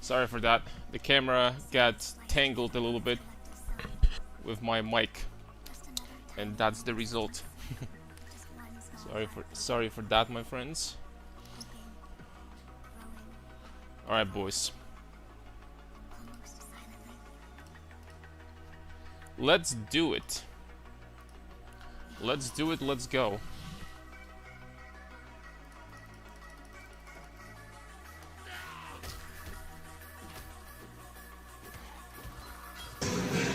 Sorry for that. The camera got tangled a little bit with my mic, and that's the result. Sorry for that, my friends. All right, boys. Let's do it. Let's do it. Let's go.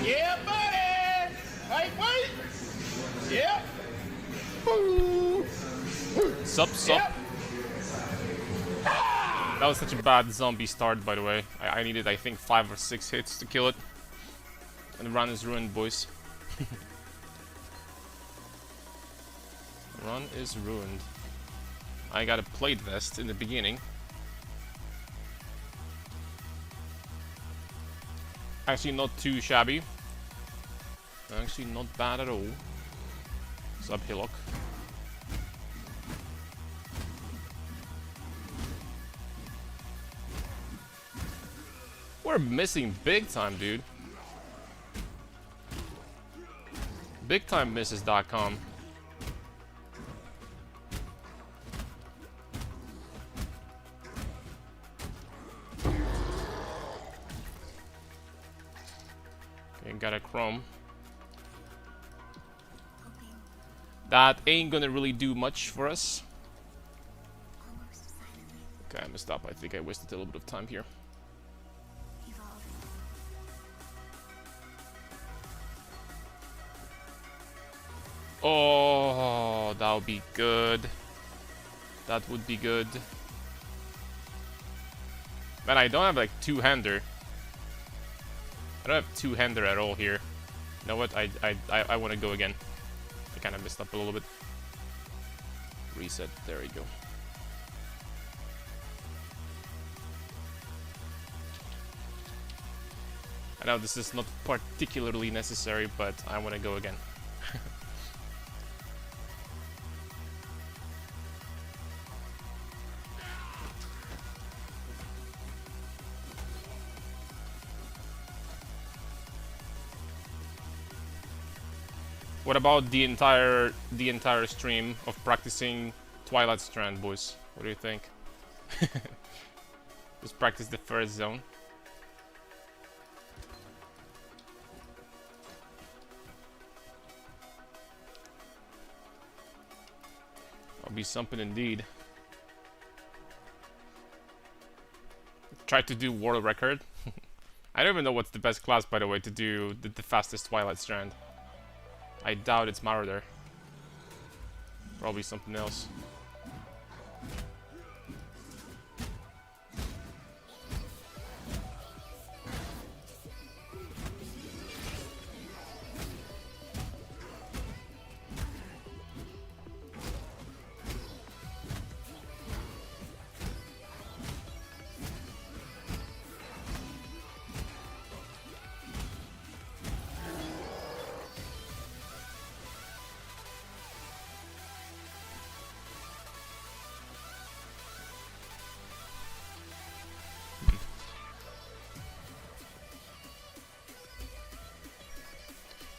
Yeah, buddy! Hey, wait! Yep! Sup? Yep! That was such a bad zombie start, by the way. I needed, I think, 5 or 6 hits to kill it. And the run is ruined, boys. The run is ruined. I got a plate vest in the beginning. Actually, not too shabby. Actually, not bad at all. Sup, Hillock. We're missing big time, dude. BigTimeMisses.com. Okay, got a chrome. That ain't gonna really do much for us. Okay, I messed up. I think I wasted a little bit of time here. Oh, that would be good. That would be good. Man, I don't have like two-hander. I don't have two-hander at all here. You know what? I want to go again. I kind of messed up a little bit. Reset. There we go. I know this is not particularly necessary, but I want to go again. What about the entire stream of practicing Twilight Strand, boys? What do you think? Just practice the first zone. That'll be something indeed. Try to do world record. I don't even know what's the best class, by the way, to do the fastest Twilight Strand. I doubt it's Marauder. Probably something else.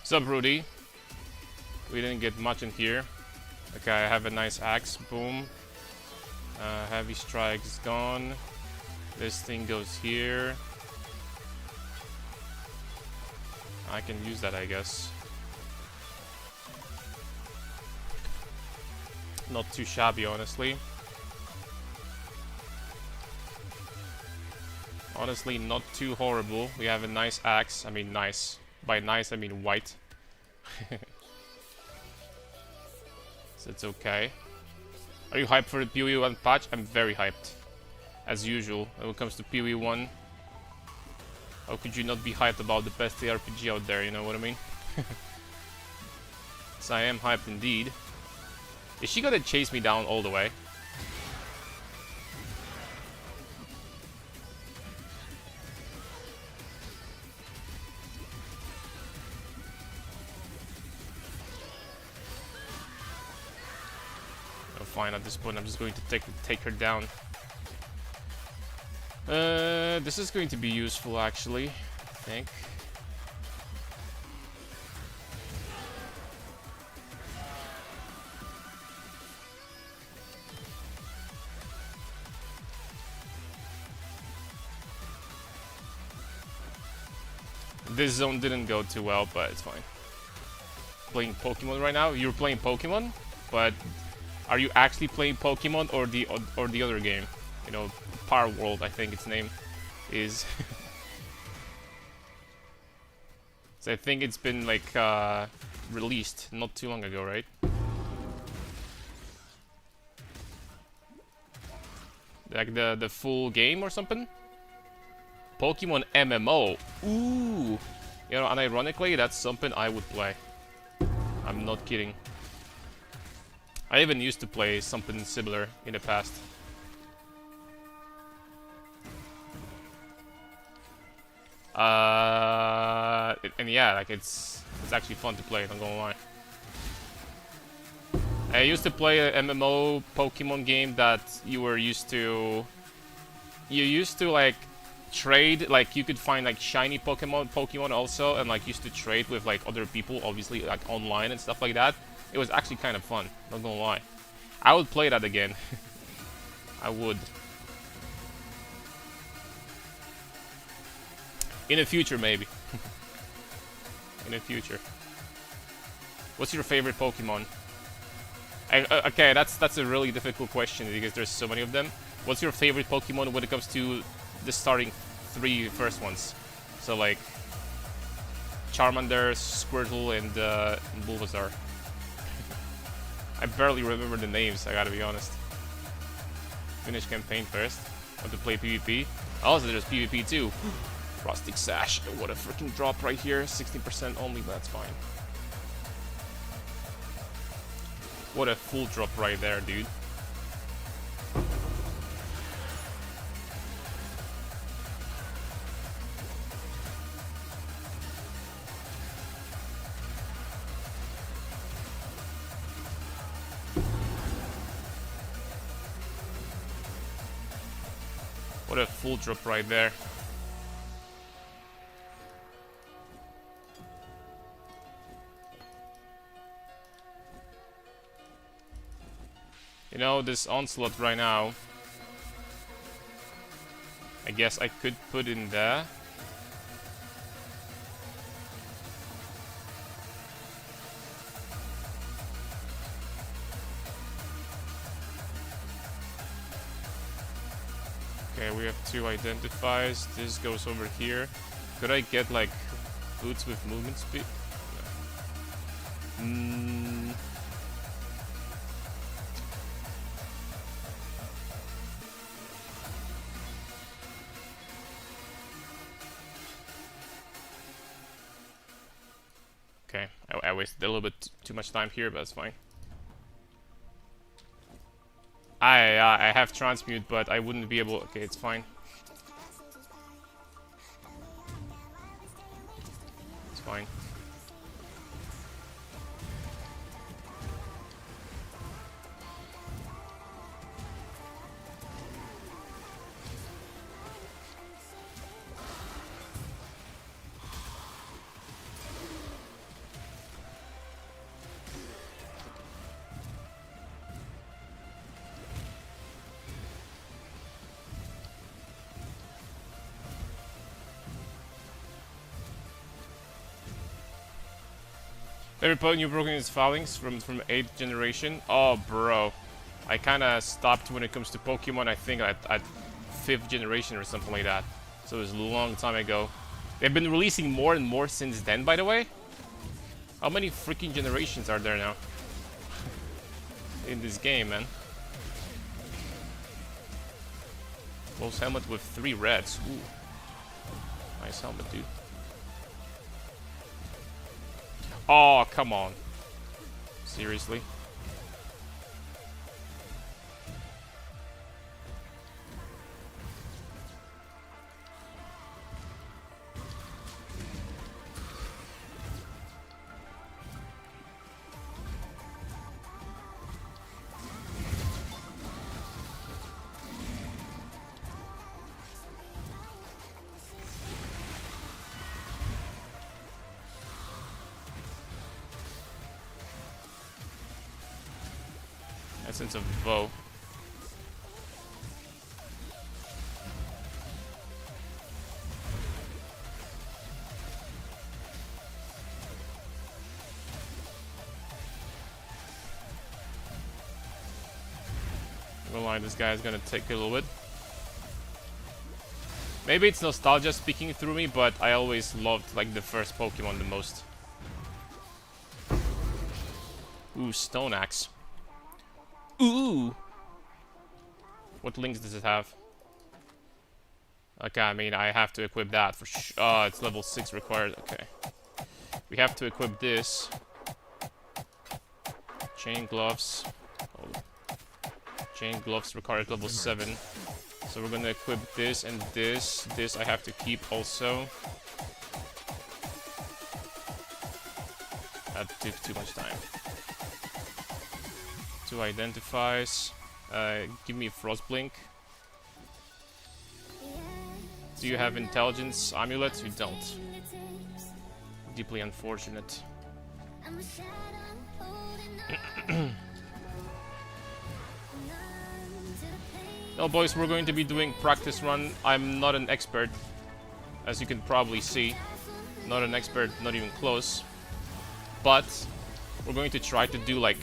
What's up, Rudy? We didn't get much in here. Okay, I have a nice axe. Boom. Heavy strike is gone. This thing goes here. I can use that, I guess. Not too shabby, honestly. Honestly, not too horrible. We have a nice axe. I mean, nice. By nice, I mean white. So it's okay. Are you hyped for the PoE 1 patch? I'm very hyped. As usual, when it comes to PoE 1. How could you not be hyped about the best ARPG out there, you know what I mean? So I am hyped indeed. Is she gonna chase me down all the way? Fine, at this point I'm just going to take her down. This is going to be useful, actually, I think. This zone didn't go too well, but it's fine. Playing Pokemon right now? You're playing Pokemon? But are you actually playing Pokemon or the other game? You know, Power World, I think its name is. So I think it's been like released not too long ago, right? Like the full game or something? Pokemon MMO. Ooh. You know, and ironically, that's something I would play. I'm not kidding. I even used to play something similar in the past. And yeah, like it's actually fun to play, not gonna lie. I used to play an MMO Pokemon game that you used to like trade, like you could find like shiny Pokemon also, and like used to trade with like other people, obviously like online and stuff like that. It was actually kind of fun, not gonna lie. I would play that again. I would. In the future, maybe. In the future. What's your favorite Pokemon? Okay, that's a really difficult question because there's so many of them. What's your favorite Pokemon when it comes to the starting three first ones? So like Charmander, Squirtle, and Bulbasaur. I barely remember the names, I gotta be honest. Finish campaign first. Want to play PvP? Also, there's PvP too. Rustic Sash. What a freaking drop right here. 16% only, but that's fine. What a full drop right there, dude. What a full drop right there. You know, this Onslaught right now, I guess I could put in there. Okay, we have two identifiers. This goes over here. Could I get like boots with movement speed? No. Okay, I wasted a little bit too much time here, but that's fine. I have transmute, but I wouldn't be able. Okay, it's fine. It's fine. Every Pokemon you've broken its phalanx from 8th generation. Oh, bro. I kind of stopped when it comes to Pokemon, I think at 5th generation or something like that. So it was a long time ago. They've been releasing more and more since then, by the way. How many freaking generations are there now? In this game, man. Most helmet with 3 reds. Ooh. Nice helmet, dude. Oh, come on. Seriously? Essence of Bow. This guy is gonna take a little bit. Maybe it's nostalgia speaking through me, but I always loved like the first Pokemon the most. Ooh, Stone Axe. Ooh! What links does it have? Okay, I mean, I have to equip that for sure. Oh, it's level 6 required. Okay. We have to equip this. Chain gloves. Oh. Chain gloves required level 7. So we're gonna equip this and this. This I have to keep also. That took too much time. 2 identifies. Give me Frost Blink. Do you have intelligence amulet? You don't. Deeply unfortunate. No, boys, we're going to be doing practice run. I'm not an expert, as you can probably see. Not an expert, not even close. But we're going to try to do like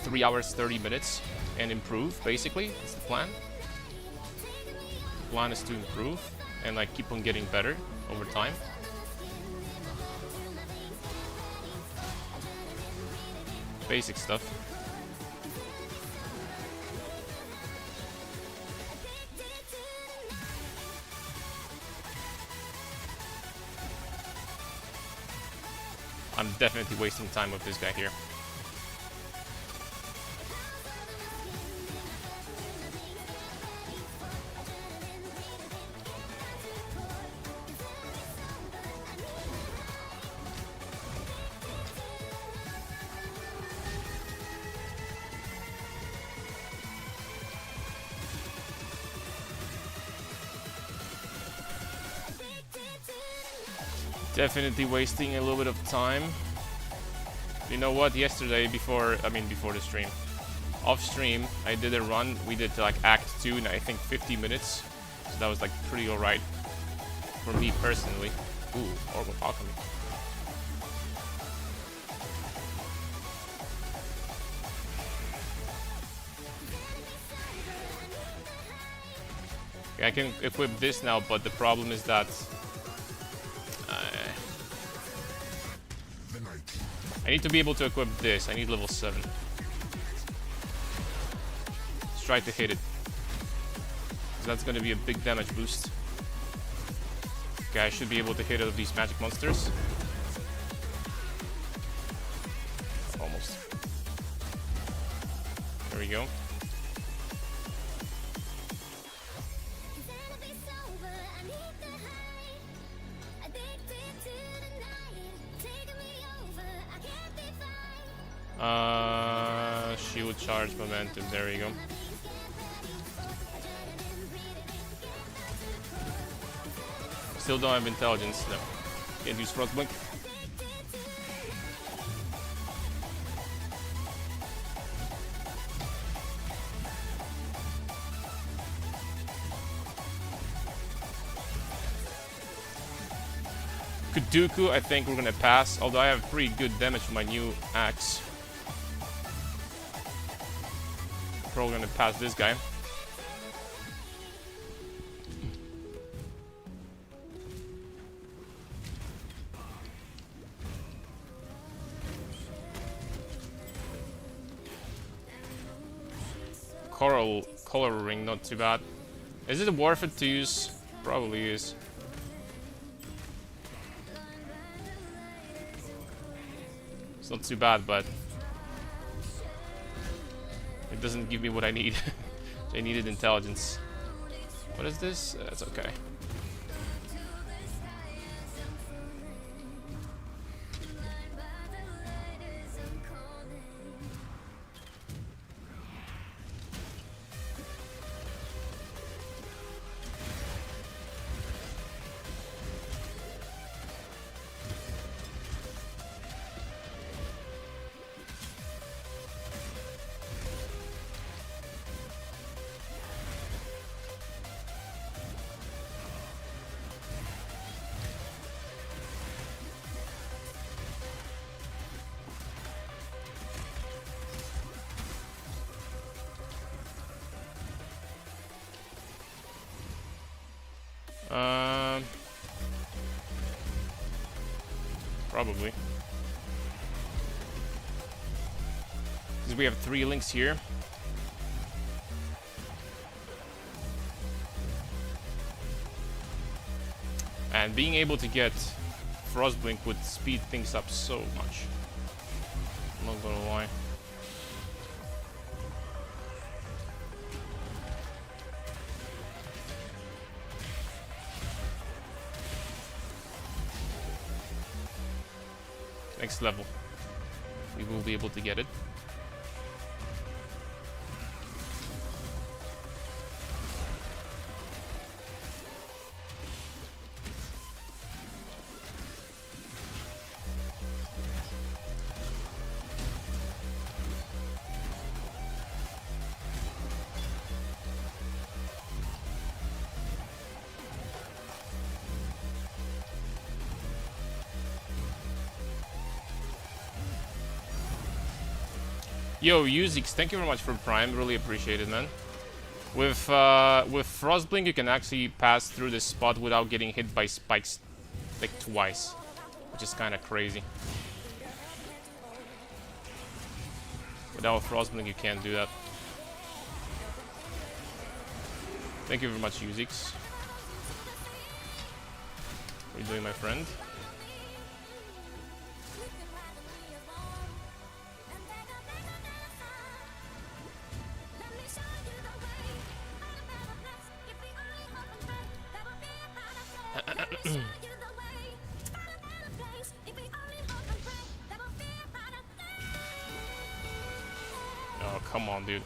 3 hours, 30 minutes and improve, basically. That's the plan. The plan is to improve and like keep on getting better over time. Basic stuff. I'm definitely wasting time with this guy here. Definitely wasting a little bit of time. You know what? Yesterday, before the stream, off stream, I did a run. We did like Act 2 in I think 50 minutes. So that was like pretty alright for me personally. Ooh, Orb of Alchemy. Okay, I can equip this now, but the problem is that I need to be able to equip this. I need level 7. Let's try to hit it. That's going to be a big damage boost. Okay, I should be able to hit all of these magic monsters. Almost. There we go. Shield charge momentum, there we go. Still don't have intelligence, no. Can't use Frost Blink. Kuduku, I think we're gonna pass, although I have pretty good damage with my new axe. Probably gonna pass this guy. Color ring, not too bad. Is it worth it to use? Probably is. It's not too bad, but it doesn't give me what I need. I needed intelligence. What is this? That's okay. Probably. Because we have 3 links here. And being able to get Frostblink would speed things up so much. I'm not gonna lie. Next level. We will be able to get it. Yo, Uzix, thank you very much for Prime. Really appreciate it, man. With Frostblink, you can actually pass through this spot without getting hit by spikes like twice, which is kind of crazy. Without Frostblink, you can't do that. Thank you very much, Uzix. How are you doing, my friend? Oh, come on, dude.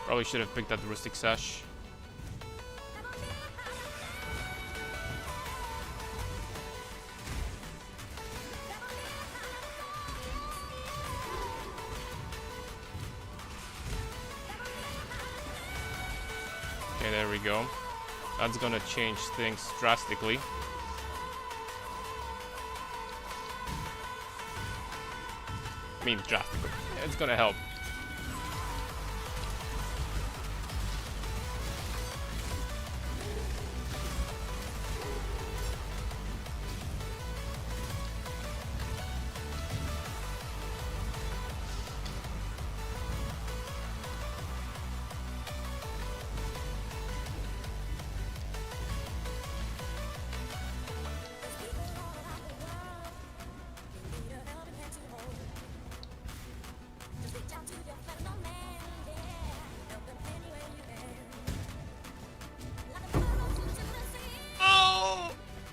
Probably should have picked that Rustic Sash. Okay, there we go. That's gonna change things drastically. I mean, drastically. It's gonna help.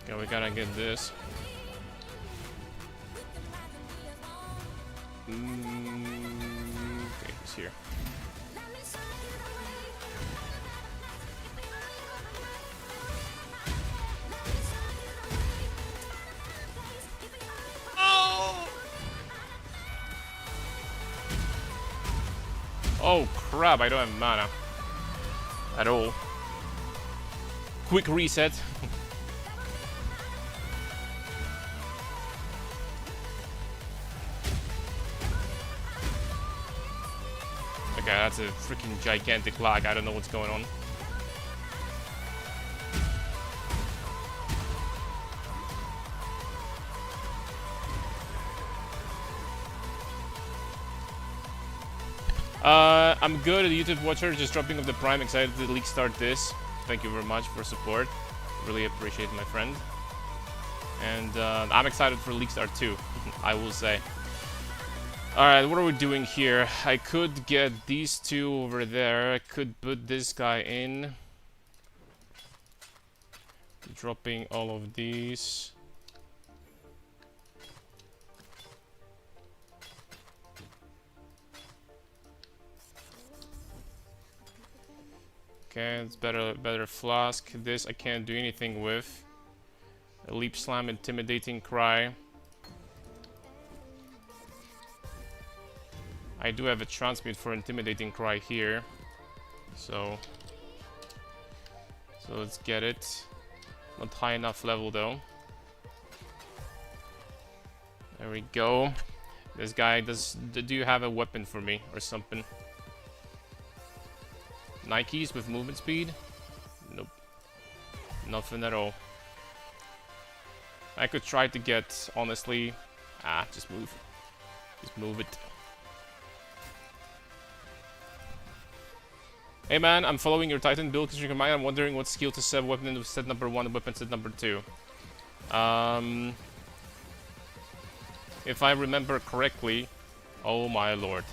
Okay, we gotta get this. Okay, he's here. Oh crap, I don't have mana. At all. Quick reset. Okay, that's a freaking gigantic lag. I don't know what's going on. I'm good, YouTube watcher, just dropping off the Prime, excited to league start this. Thank you very much for support. Really appreciate it, my friend. And I'm excited for league start too, I will say. Alright, what are we doing here? I could get these two over there. I could put this guy in. Dropping all of these. Okay, it's better flask. This I can't do anything with. A leap slam, intimidating cry. I do have a transmute for intimidating cry here. So let's get it. Not high enough level though. There we go. This guy do you have a weapon for me or something? Nikes with movement speed? Nope. Nothing at all. I could try to get, honestly... just move. Just move it. Hey man, I'm following your Titan build because you can mind. I'm wondering what skill to set weapon in set number 1 and weapon set number 2. If I remember correctly... Oh my lord.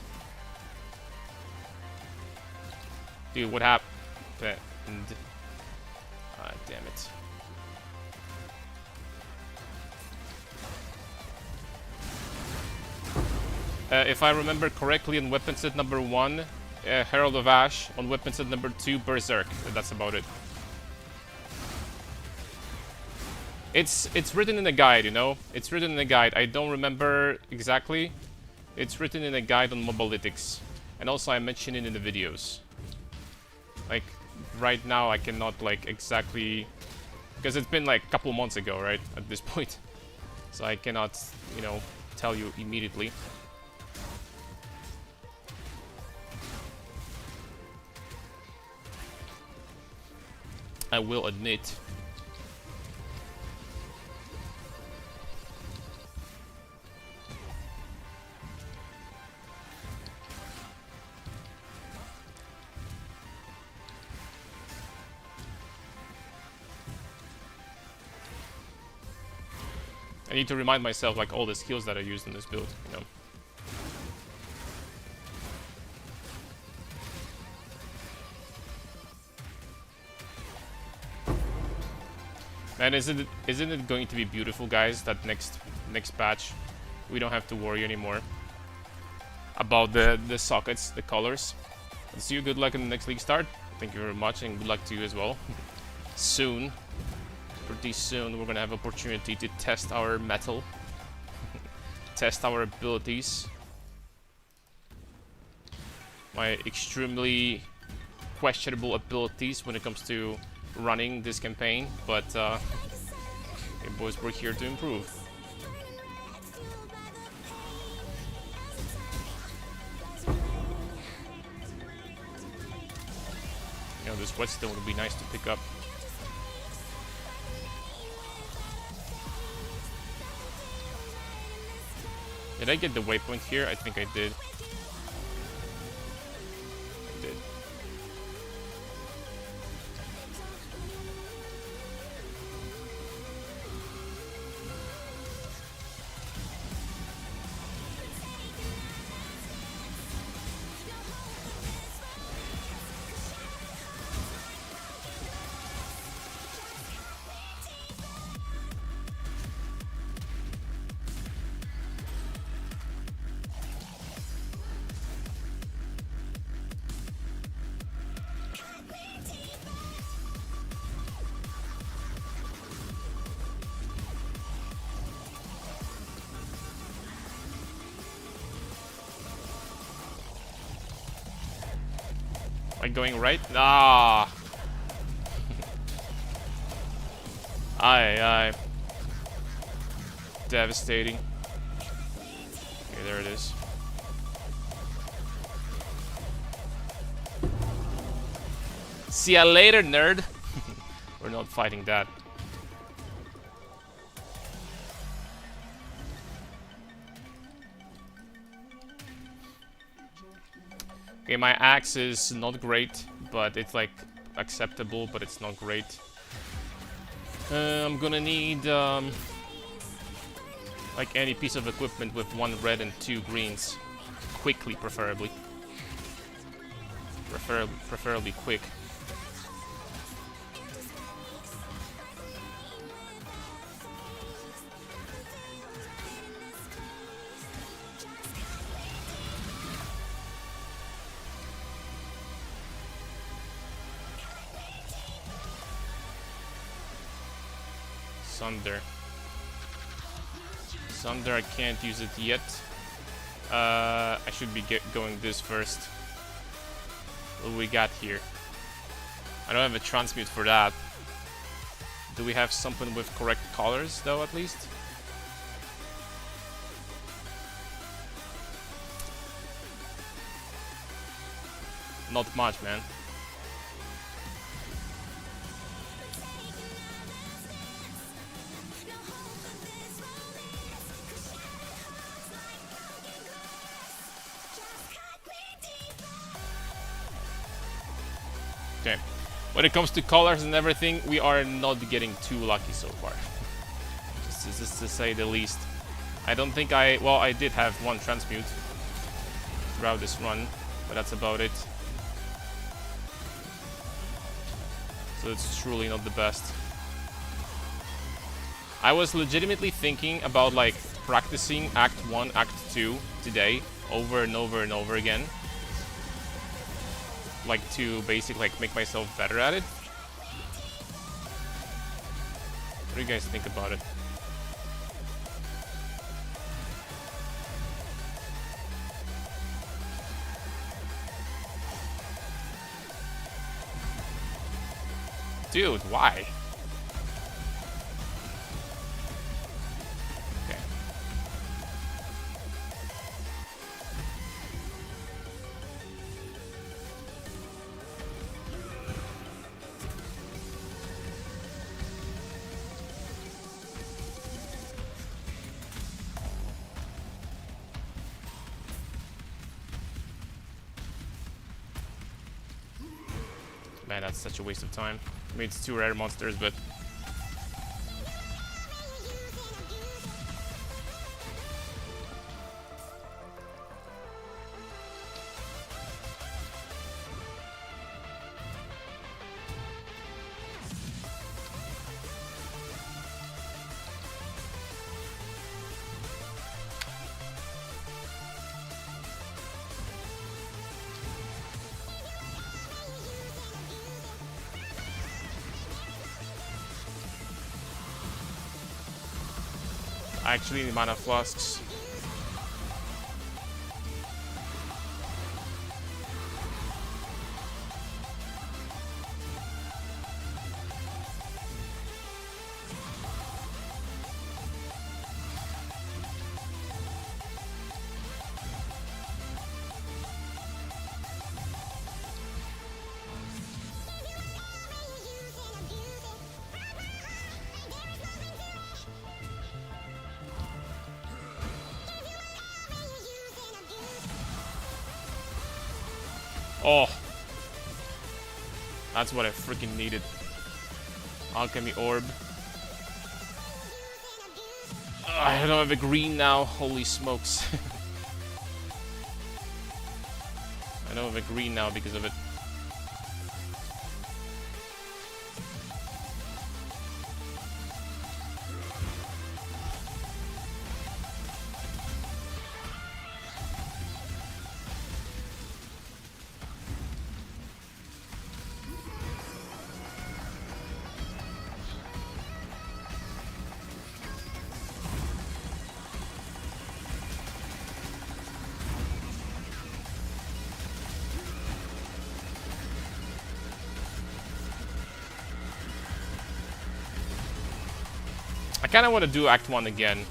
Dude, what happened? Damn it. If I remember correctly, on weapon set number 1, Herald of Ash. On weapon set number 2, Berserk. That's about it. It's written in a guide, you know? It's written in a guide. I don't remember exactly. It's written in a guide on Mobalytics. And also I mentioned it in the videos. Like, right now I cannot, like, exactly... Because it's been, like, a couple months ago, right? At this point. So I cannot, you know, tell you immediately. I will admit. I need to remind myself, like, all the skills that I used in this build, you know. Man, isn't it going to be beautiful, guys? That next patch, we don't have to worry anymore about the sockets, the colors. Let's see you. Good luck in the next league start. Thank you very much, and good luck to you as well. Soon, pretty soon, we're gonna have opportunity to test our metal, test our abilities. My extremely questionable abilities when it comes to running this campaign, but hey boys, we're here to improve. You know, this whetstone would be nice to pick up. Did I get the waypoint here? I think I did. I did. Am I going right? Ah! Aye. Devastating. Okay, there it is. See ya later, nerd! We're not fighting that. Okay, my axe is not great, but it's like acceptable, but it's not great. I'm gonna need like any piece of equipment with 1 red and 2 greens. Quickly, preferably. Preferably quick. Sunder, I can't use it yet. I should be going this first. What do we got here? I don't have a transmute for that. Do we have something with correct colors, though, at least? Not much, man. Okay. When it comes to colors and everything, we are not getting too lucky so far. Just to say the least. I don't think well, I did have one transmute throughout this run, but that's about it. So it's truly not the best. I was legitimately thinking about like practicing Act 1, Act 2 today over and over and over again. Like to basically like make myself better at it. What do you guys think about it? Dude, why? Okay. Man, that's such a waste of time. I mean, it's 2 rare monsters, but... I actually need mana flasks. Oh, that's what I freaking needed. Alchemy orb. I don't have a green now. Holy smokes. I don't have a green now because of it. I kind of want to do Act 1 again.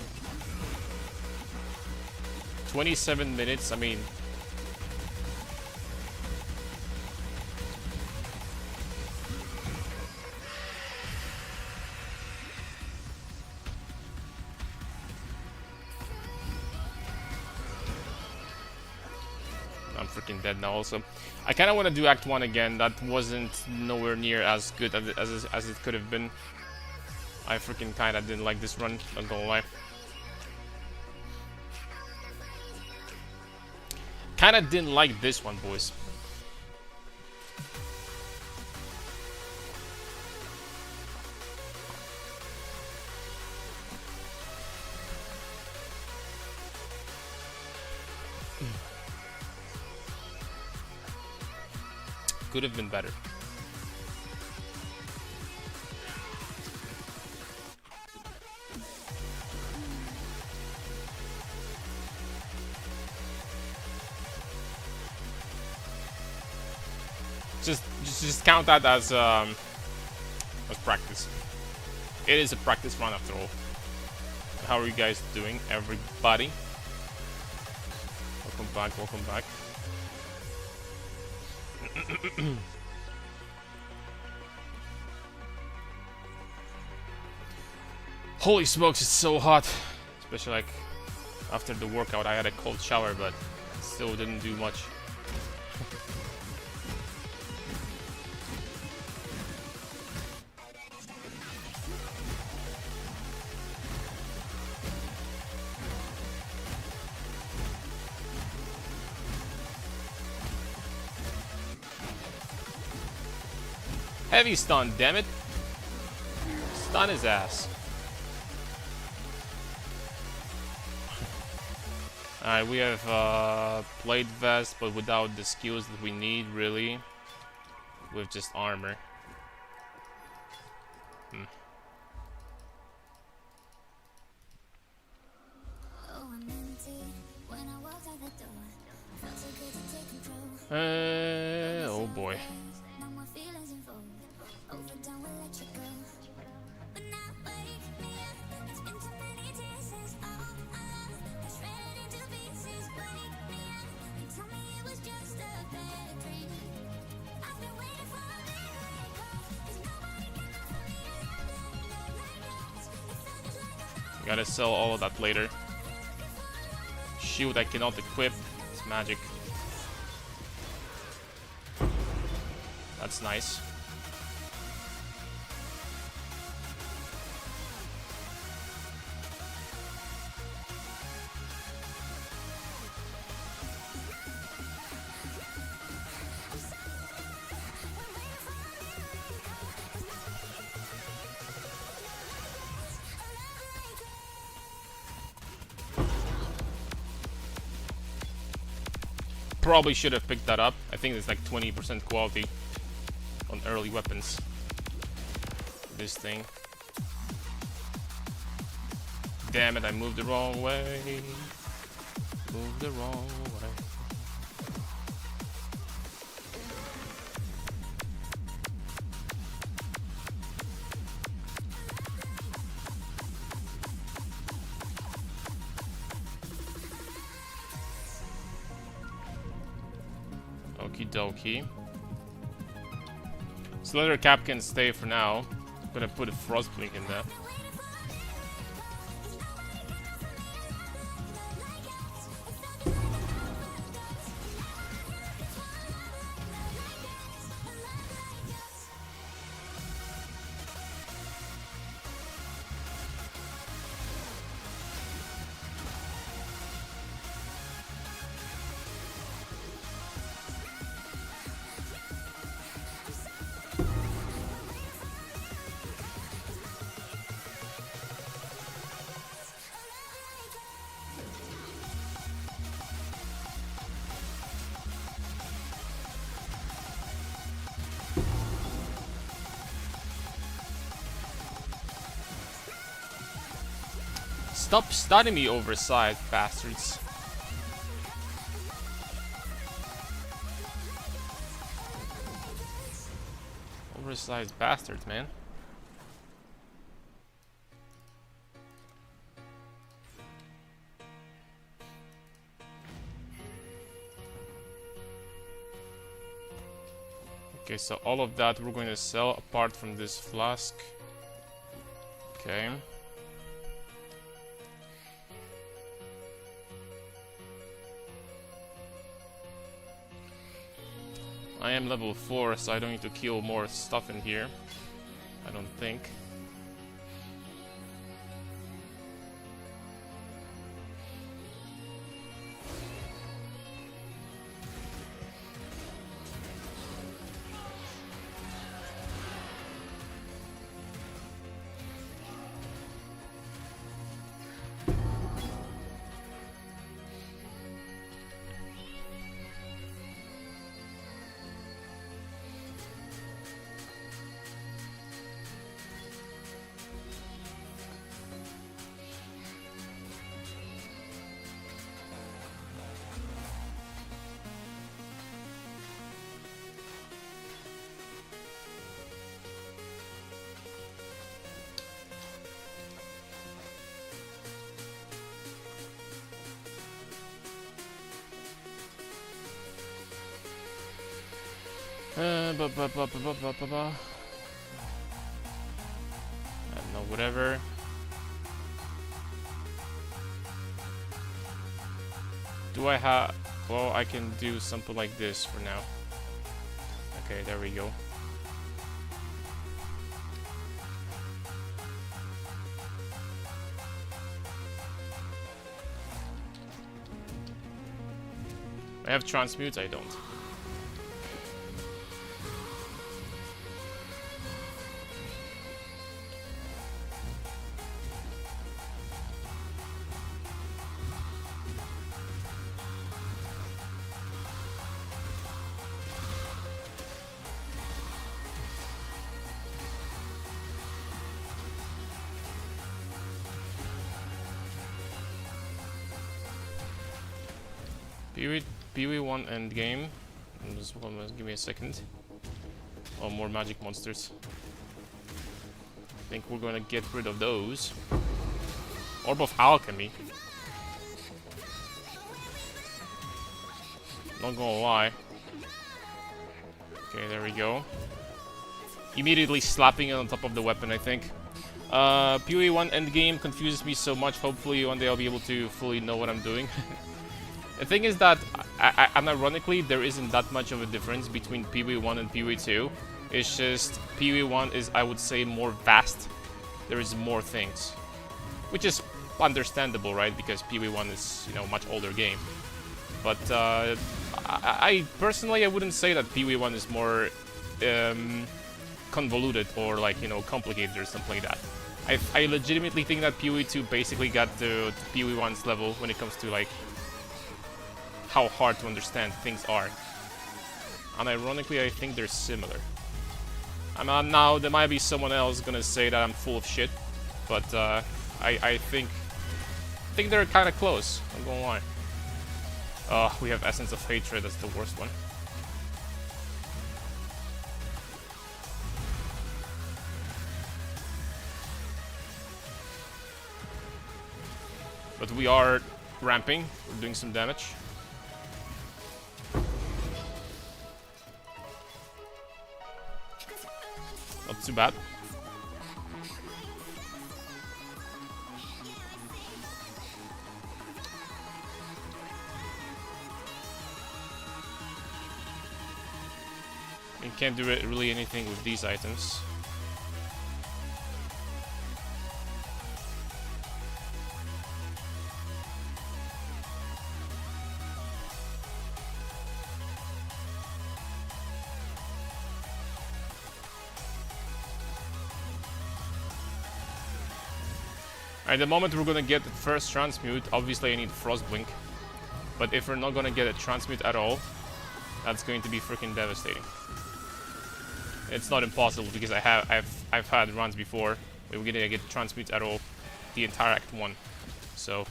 27 minutes, I mean... I'm freaking dead now also. I kind of want to do Act 1 again. That wasn't nowhere near as good as it could have been. I freaking kinda didn't like this run, not gonna lie. Kinda didn't like this one, boys. Could have been better. Just count that as practice. It is a practice run after all. How are you guys doing, everybody? Welcome back, welcome back. Holy smokes, it's so hot. Especially like after the workout, I had a cold shower, but still didn't do much. Heavy stun, damn it. Stun his ass. Alright, we have plate vest, but without the skills that we need, really. With just armor. Oh boy. Gotta sell all of that later. Shield I cannot equip. It's magic. That's nice. Probably should have picked that up. I think it's like 20% quality on early weapons. This thing. Damn it, I moved the wrong way. Moved the wrong way. Okie dokie. So leather cap can stay for now. I'm gonna put a frost blink in there. Stop stunning me, oversized bastards. Oversized bastards, man. Okay, so all of that we're going to sell apart from this flask. Okay. I am level 4, so I don't need to kill more stuff in here. I don't think. I don't know, whatever. Do I have... Well, I can do something like this for now. Okay, there we go. I have transmute, I don't. PoE1 endgame. Just give me a second. Oh, more magic monsters. I think we're gonna get rid of those. Orb of Alchemy. Not gonna lie. Okay, there we go. Immediately slapping it on top of the weapon, I think. PoE1 endgame confuses me so much. Hopefully one day I'll be able to fully know what I'm doing. The thing is that, unironically, there isn't that much of a difference between PoE1 and PoE2. It's just, PoE1 is, I would say, more vast. There is more things. Which is understandable, right? Because PoE1 is, you know, much older game. But, I personally, I wouldn't say that PoE1 is more, convoluted or, like, you know, complicated or something like that. I legitimately think that PoE2 basically got to PoE1's level when it comes to, like, how hard to understand things are. And ironically, I think they're similar. I mean, now there might be someone else gonna say that I'm full of shit, but I think they're kind of close. I'm gonna lie. We have Essence of Hatred. That's the worst one. But we are ramping. We're doing some damage. Not too bad. You can't do really anything with these items. At the moment we're gonna get the first transmute, obviously I need Frostblink. But if we're not gonna get a transmute at all, that's going to be freaking devastating. It's not impossible because I've had runs before where we didn't get transmute at all the entire Act 1. So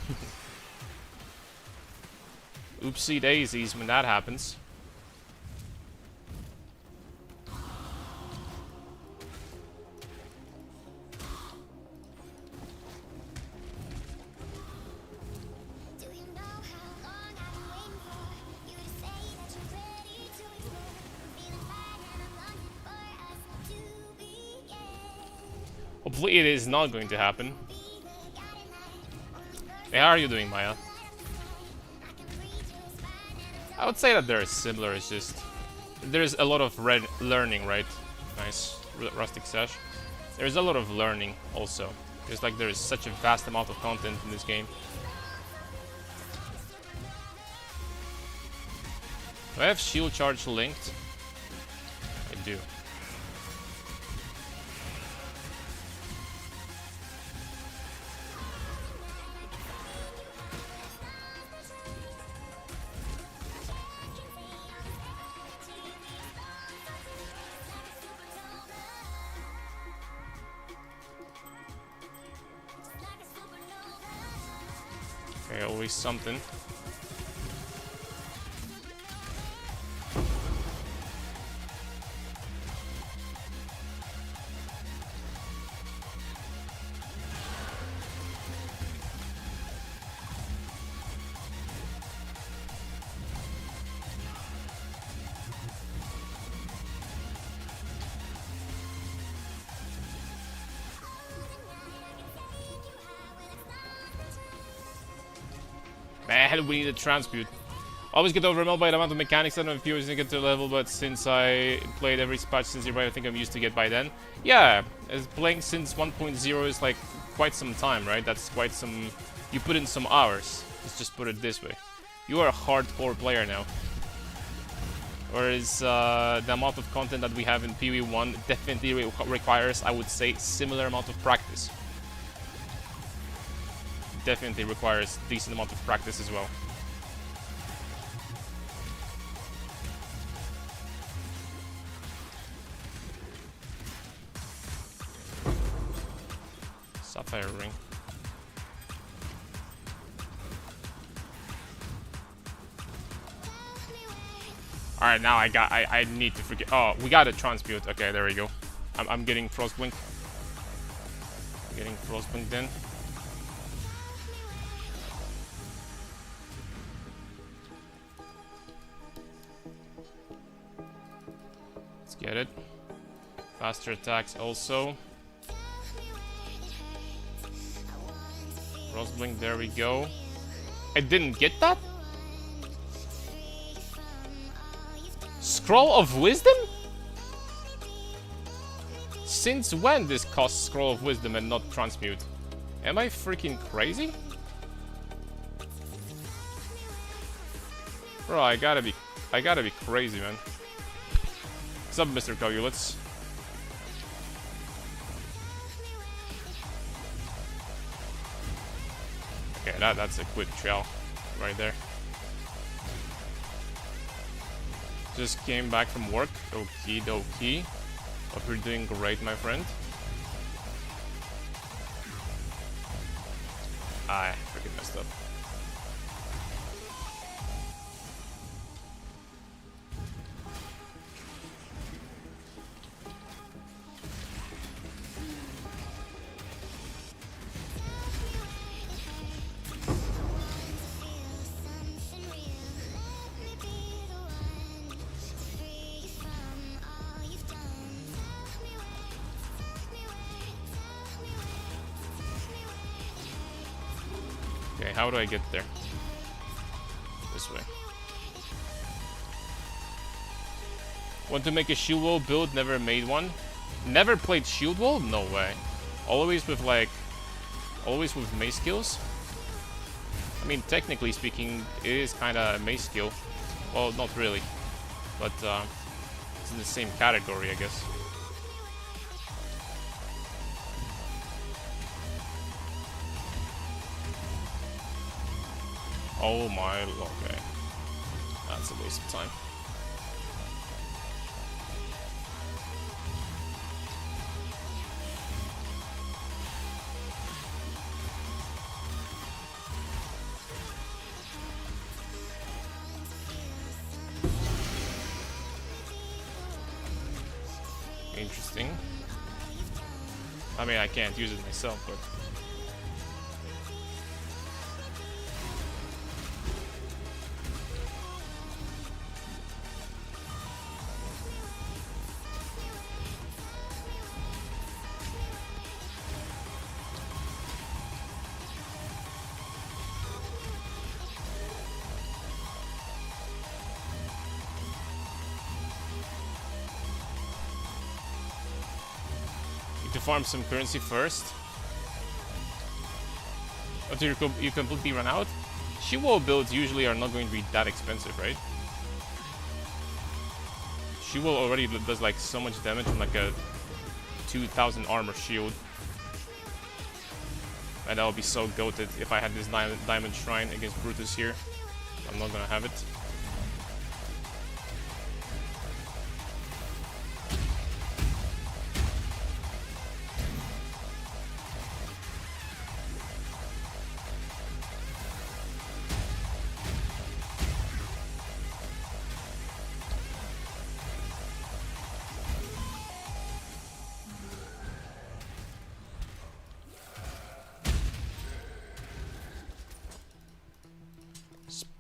oopsie daisies when that happens. Hopefully it is not going to happen. Hey, how are you doing, Maya? I would say that they're similar, it's just there's a lot of learning, right? Nice. Rustic Sash. There's a lot of learning also. It's like there is such a vast amount of content in this game. Do I have shield charge linked? I do. Okay, always something. Man, we need a transmute. Always get overwhelmed by the amount of mechanics. I don't know if viewers didn't get to the level, but since I played every patch since the I think I'm used to get by then. Yeah, as playing since 1.0 is like quite some time, right? That's quite some. You put in some hours. Let's just put it this way. You are a hardcore player now. Whereas the amount of content that we have in PoE1 definitely requires, I would say, similar amount of practice. Definitely requires a decent amount of practice as well. Sapphire ring. Alright, now I need to forget. Oh, we got a transmute. Okay, there we go. I'm getting frostblink. I'm getting frostblinked in. Let's get it. Faster attacks also. Frostblink, there we go. I didn't get that? Scroll of Wisdom? Since when this costs Scroll of Wisdom and not Transmute? Am I freaking crazy? Bro, I gotta be crazy, man. What's up, Mr. Cogulets? Okay, that's a quick trail right there. Just came back from work. Okie dokie. Hope you're doing great, my friend. I freaking messed up. Okay, how do I get there? This way. Want to make a shield wall build? Never made one. Never played shield wall? No way. Always with mace skills. I mean, technically speaking, it is kind of a mace skill. Well, not really, but it's in the same category, I guess. Oh my, okay. That's a waste of time. Interesting. I mean, I can't use it myself, but... to farm some currency first. Until you completely run out. Shiwo builds usually are not going to be that expensive, right? Shiwo already does like so much damage on like a 2000 armor shield. And that would be so goated if I had this diamond shrine against Brutus here. I'm not gonna have it.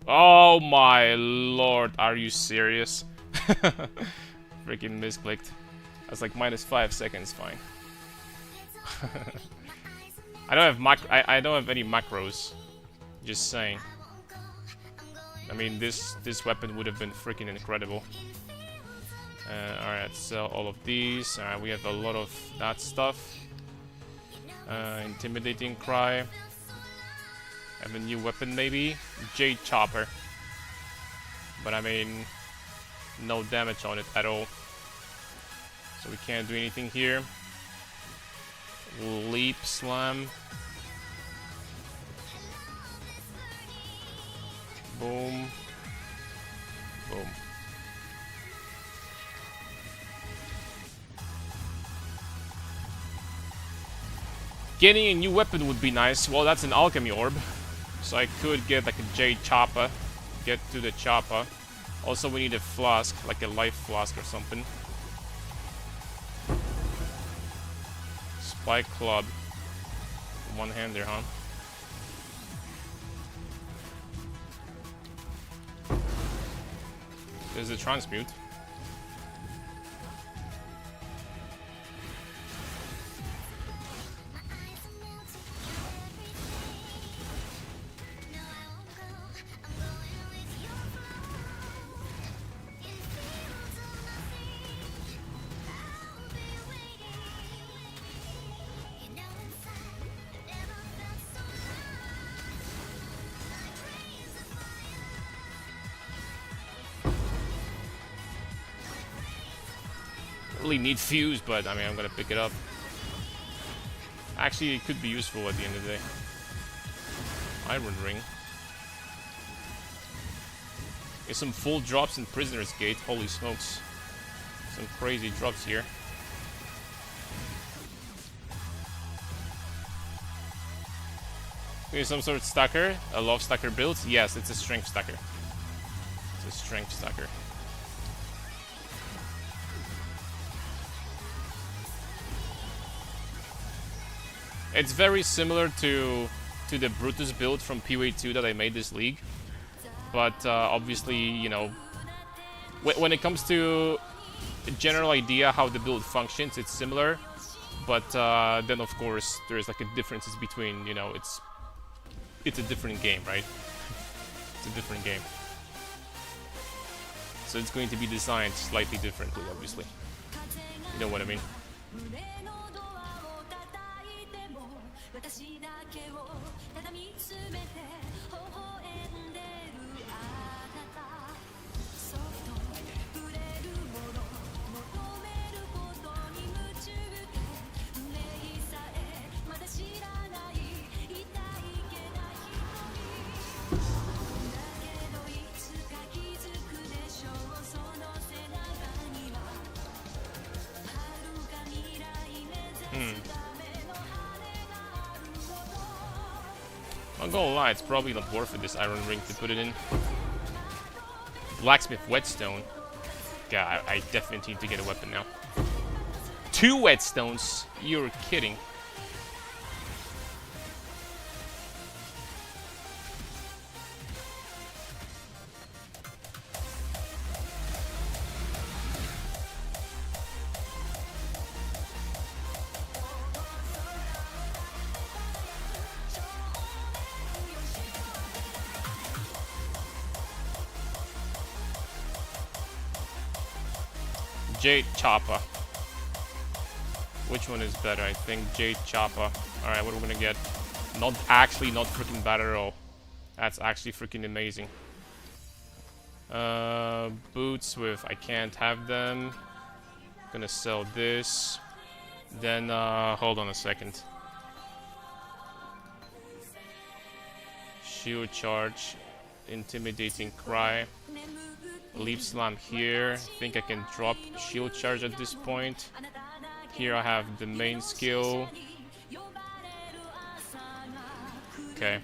Oh my lord, are you serious? Freaking misclicked. That's like -5 seconds, fine. I don't have I don't have any macros. Just saying. I mean, this weapon would have been freaking incredible. Alright, sell all of these. Alright, we have a lot of that stuff. Intimidating cry. Have a new weapon maybe? Jade Chopper. But I mean, no damage on it at all. So we can't do anything here. Leap Slam. Boom. Boom. Getting a new weapon would be nice. Well, that's an alchemy orb. So I could get like a Jade Chopper. Get to the chopper. Also, we need a flask, like a life flask or something. Spike club. One-hander, huh? There's a transmute. Really need fuse, but I mean, I'm gonna pick it up. Actually, it could be useful at the end of the day. Iron ring. There's some full drops in Prisoner's Gate. Holy smokes. Some crazy drops here. There's some sort of stacker. A love stacker build. Yes, it's a strength stacker. It's a strength stacker. It's very similar to the Brutus build from PoE 2 that I made this league, but obviously, you know, when it comes to the general idea how the build functions, it's similar, but then of course there's like a differences between, you know, it's a different game, right? It's a different game, so it's going to be designed slightly differently, obviously. You know what I mean? I'm gonna lie, it's probably not worth it, this iron ring, to put it in. Blacksmith whetstone. God, I definitely need to get a weapon now. 2 whetstones? You're kidding. Jade Chopper. Which one is better? I think Jade Chopper. Alright, what are we gonna get? Not freaking bad at all. That's actually freaking amazing. Boots with I can't have them. Gonna sell this. Then hold on a second. Shield charge. Intimidating cry. Leap slam here. I think I can drop shield charge at this point. Here I have the main skill. Okay.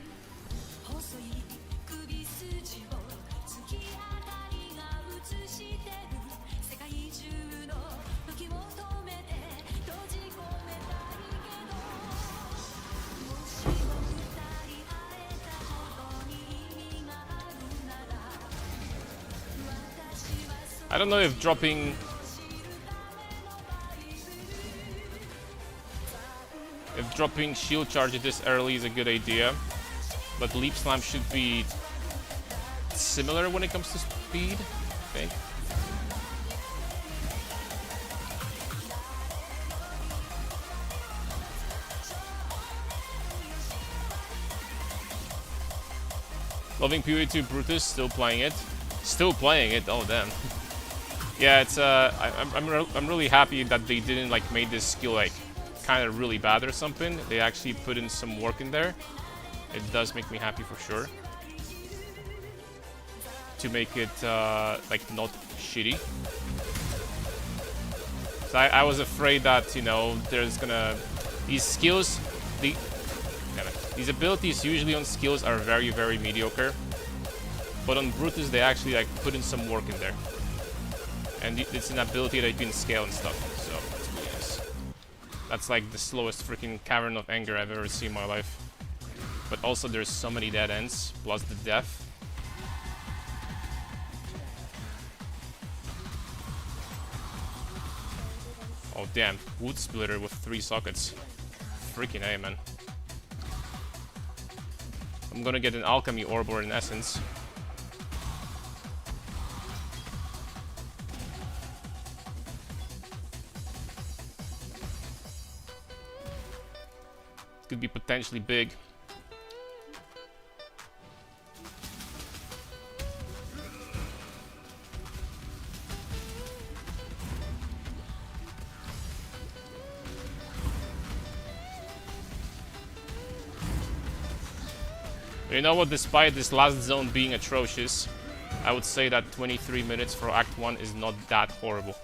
I don't know if dropping shield charge this early is a good idea, but leap slam should be similar when it comes to speed, I think. Loving PoE 2 Brutus, still playing it. Still playing it, oh damn. Yeah, it's I'm really happy that they didn't like make this skill like kind of really bad or something. They actually put in some work in there. It does make me happy for sure. To make it like not shitty. So I was afraid that, you know, there's gonna these skills, these abilities usually on skills are very, very mediocre. But on Brutus, they actually like put in some work in there. And it's an ability that you can scale and stuff, so that's really nice. That's like the slowest freaking Cavern of Anger I've ever seen in my life. But also there's so many dead ends, plus the death. Oh damn, Wood Splitter with 3 sockets. Freaking A, man. I'm gonna get an Alchemy Orb or an Essence. Could be potentially big. You know what, despite this last zone being atrocious, I would say that 23 minutes for Act 1 is not that horrible.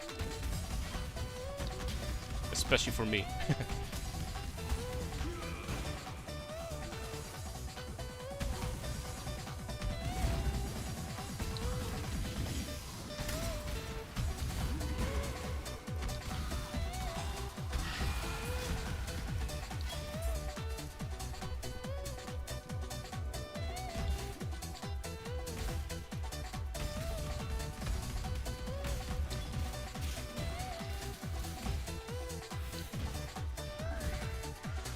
Especially for me.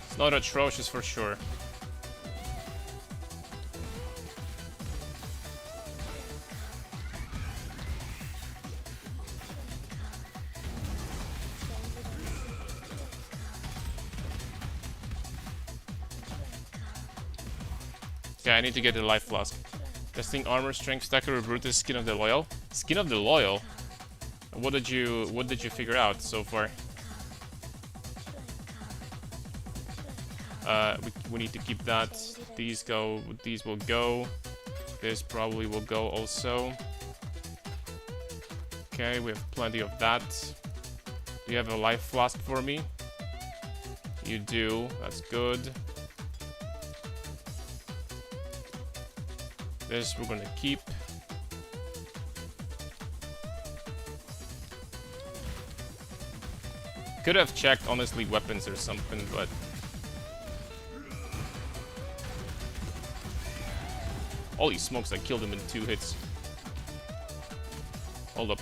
It's not atrocious for sure. Okay, I need to get the life flask. Testing armor strength stacker of Brutus, Skin of the Loyal. Skin of the Loyal? What did you figure out so far? We need to keep that. These will go. This probably will go also. Okay, we have plenty of that. Do you have a life flask for me? You do, that's good. This we're gonna keep. Could have checked, honestly, weapons or something, but holy smokes, I killed him in 2 hits. Hold up.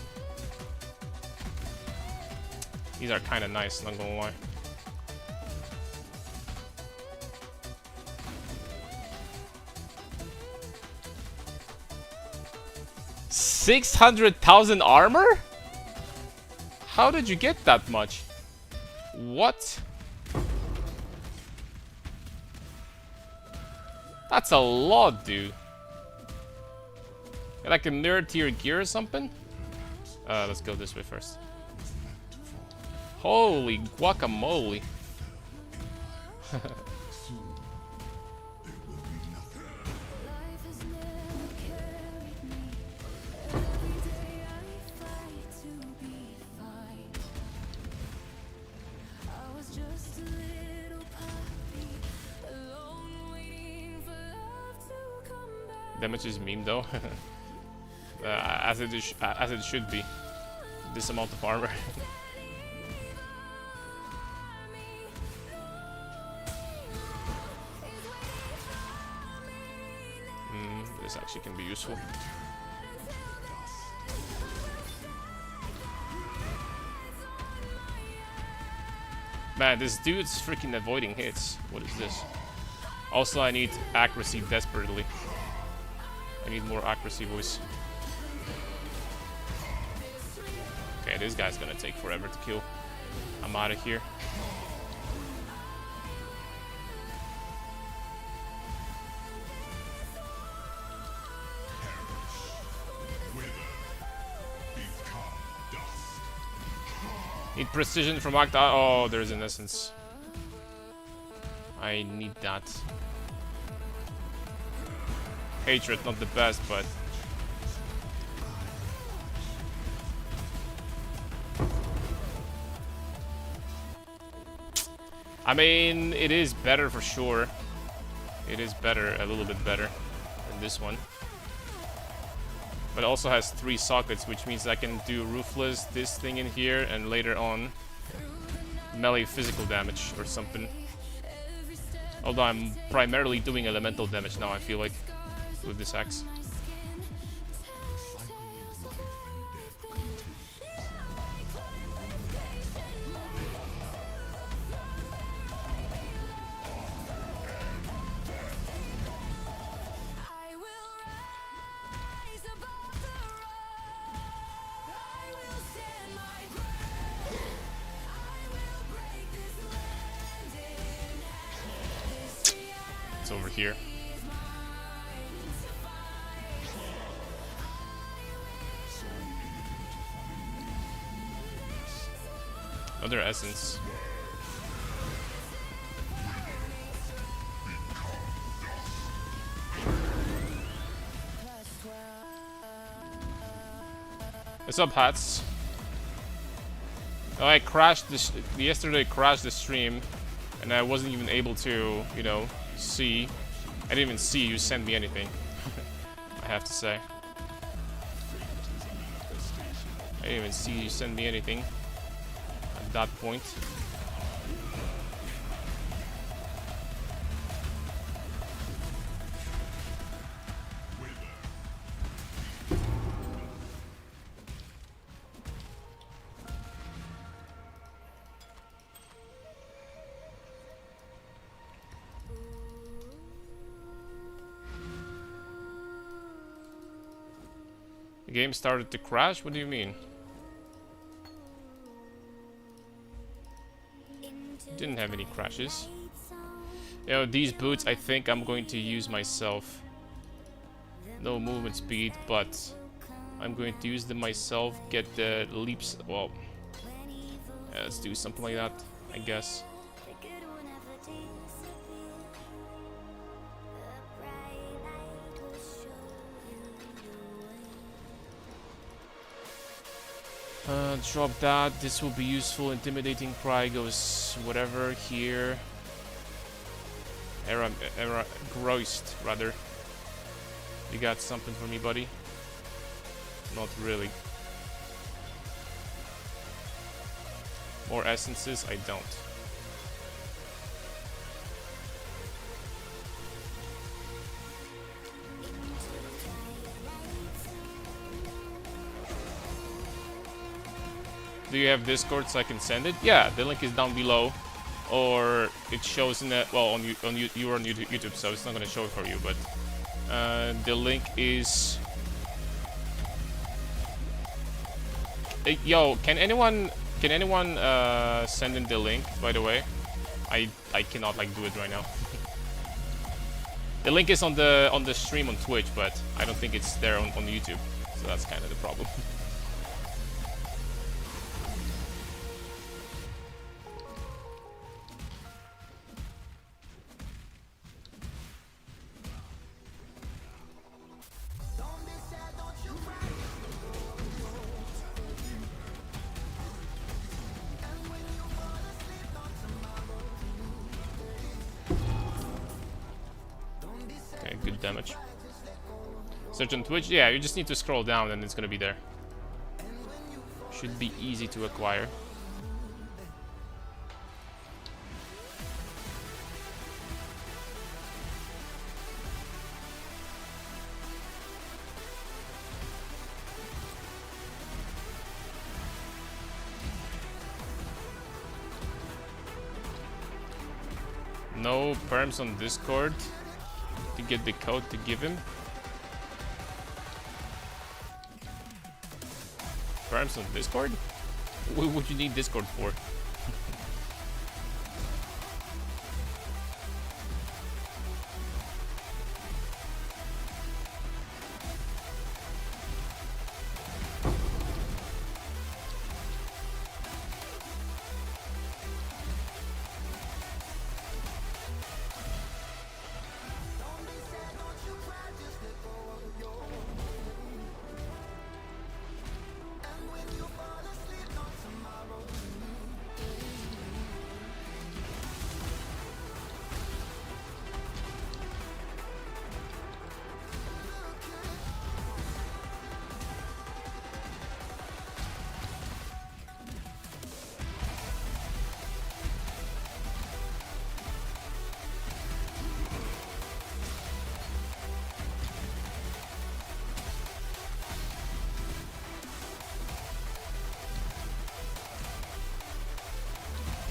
These are kind of nice, not gonna lie. $600,000 armor? How did you get that much? What? That's a lot, dude. Like a mirror to your gear or something? Let's go this way first. Holy guacamole. Damage is meme though. As it should be. This amount of armor. This actually can be useful. Man, this dude's freaking avoiding hits. What is this? Also, I need accuracy desperately. I need more accuracy, boys. Okay, this guy's gonna take forever to kill. I'm out of here. Need precision from Akta. Oh, there's an essence. I need that. Hatred, not the best, but I mean, it is better for sure. It is better, a little bit better than this one. But it also has 3 sockets, which means I can do Ruthless, this thing in here, and later on melee physical damage or something. Although I'm primarily doing elemental damage now, I feel like, with this axe. Over here. Another essence. What's up, hats? Oh, I crashed this yesterday. Crashed the stream, and I wasn't even able to, you know, see. I didn't even see you send me anything. I have to say. I didn't even see you send me anything at that point. The game started to crash? What do you mean? Didn't have any crashes. You know, these boots I think I'm going to use myself. No movement speed, but I'm going to use them myself, get the leaps. Well, yeah, let's do something like that, I guess. Drop that. This will be useful. Intimidating cry goes whatever here. Era Groist, rather. You got something for me, buddy? Not really. More essences? I don't. Do you have Discord so I can send it? Yeah, the link is down below, or it shows in the you're on YouTube, so it's not gonna show it for you. But the link is. Yo, can anyone send in the link? By the way, I cannot like do it right now. The link is on the stream on Twitch, but I don't think it's there on YouTube, so that's kind of the problem. Good damage. Search on Twitch? Yeah, you just need to scroll down and it's gonna be there. Should be easy to acquire. No perms on Discord to get the code to give him. Perms on Discord? What would you need Discord for?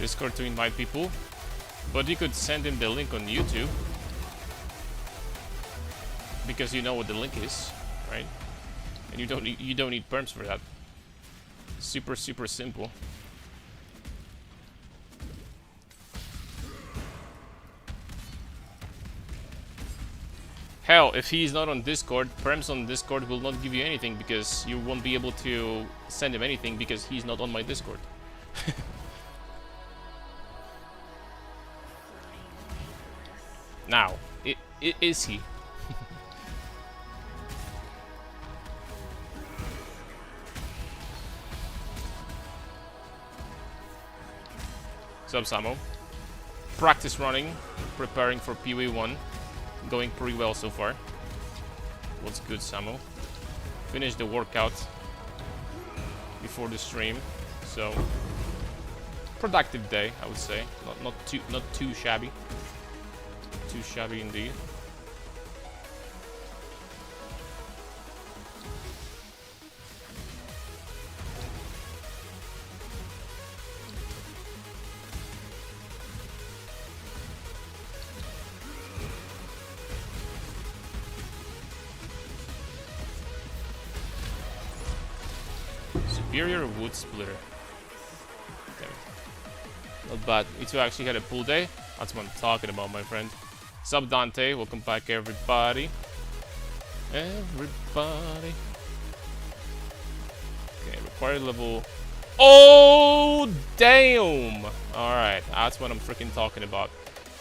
Discord to invite people. But you could send him the link on YouTube. Because you know what the link is, right? And you don't need perms for that. Super simple. Hell, if he's not on Discord, perms on Discord will not give you anything because you won't be able to send him anything because he's not on my Discord. Now, is he? Sub Samo. Practice running, preparing for PoE1. Going pretty well so far. What's good, Samo? Finished the workout before the stream, so productive day, I would say. Not too shabby. Too shabby indeed. Superior wood splitter. Damn. Not bad. E2 actually had a pool day. That's what I'm talking about, my friend. Sub Dante, welcome back everybody. Everybody. Okay, required level. Oh damn! Alright, that's what I'm freaking talking about.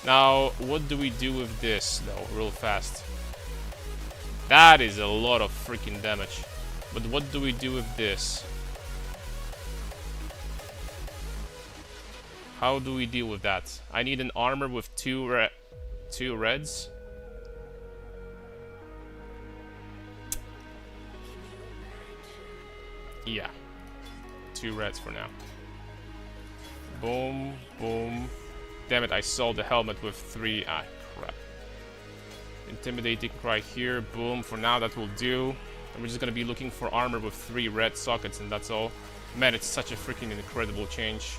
Now, what do we do with this though, real fast? That is a lot of freaking damage. But what do we do with this? How do we deal with that? I need an armor with two reds. Yeah. 2 reds for now. Boom, boom. Damn it, I saw the helmet with 3. Ah, crap. Intimidating right here. Boom. For now, that will do. And we're just gonna be looking for armor with 3 red sockets, and that's all. Man, it's such a freaking incredible change.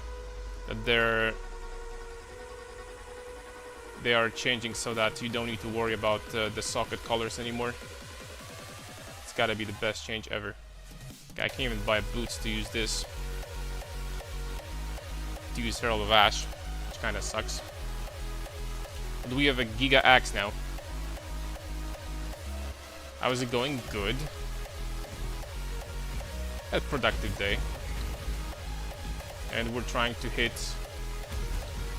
That they are changing so that you don't need to worry about the socket colors anymore. It's gotta be the best change ever. I can't even buy boots to use this. To use Herald of Ash, which kinda sucks. But we have a Giga Axe now. How is it going? Good. A productive day. And we're trying to hit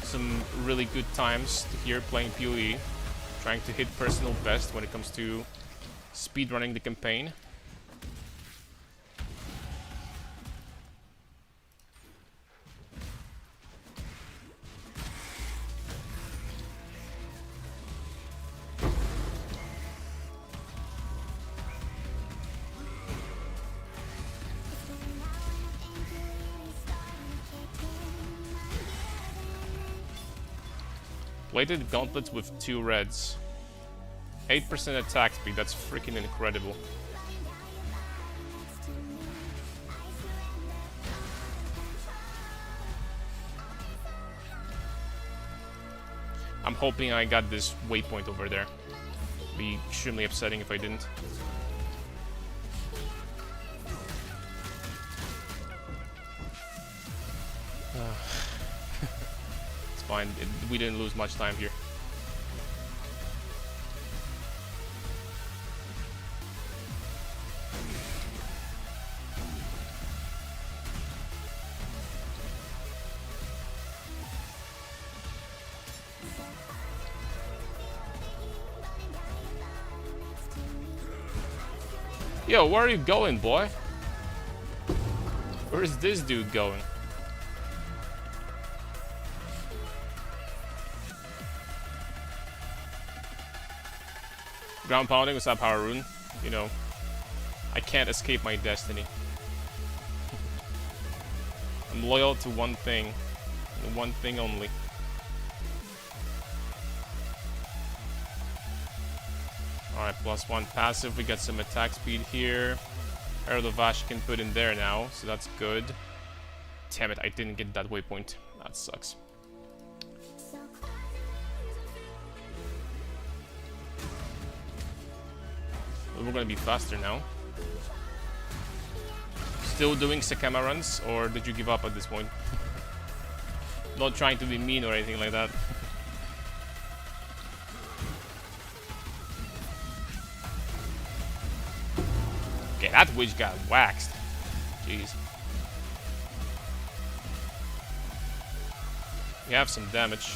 some really good times here playing PoE. Trying to hit personal best when it comes to speedrunning the campaign. Plated gauntlets with 2 reds. 8% attack speed, that's freaking incredible. I'm hoping I got this waypoint over there. It'd be extremely upsetting if I didn't. Fine. We didn't lose much time here. Yo, where are you going, boy? Where is this dude going? Ground pounding, what's up, Haroon? You know, I can't escape my destiny. I'm loyal to one thing, and one thing only. Alright, +1 passive, we got some attack speed here. Herald of Ash can put in there now, so that's good. Damn it, I didn't get that waypoint. That sucks. But we're gonna be faster now. Still doing Sakama runs, or did you give up at this point? Not trying to be mean or anything like that. Okay, that witch got waxed. Jeez. We have some damage.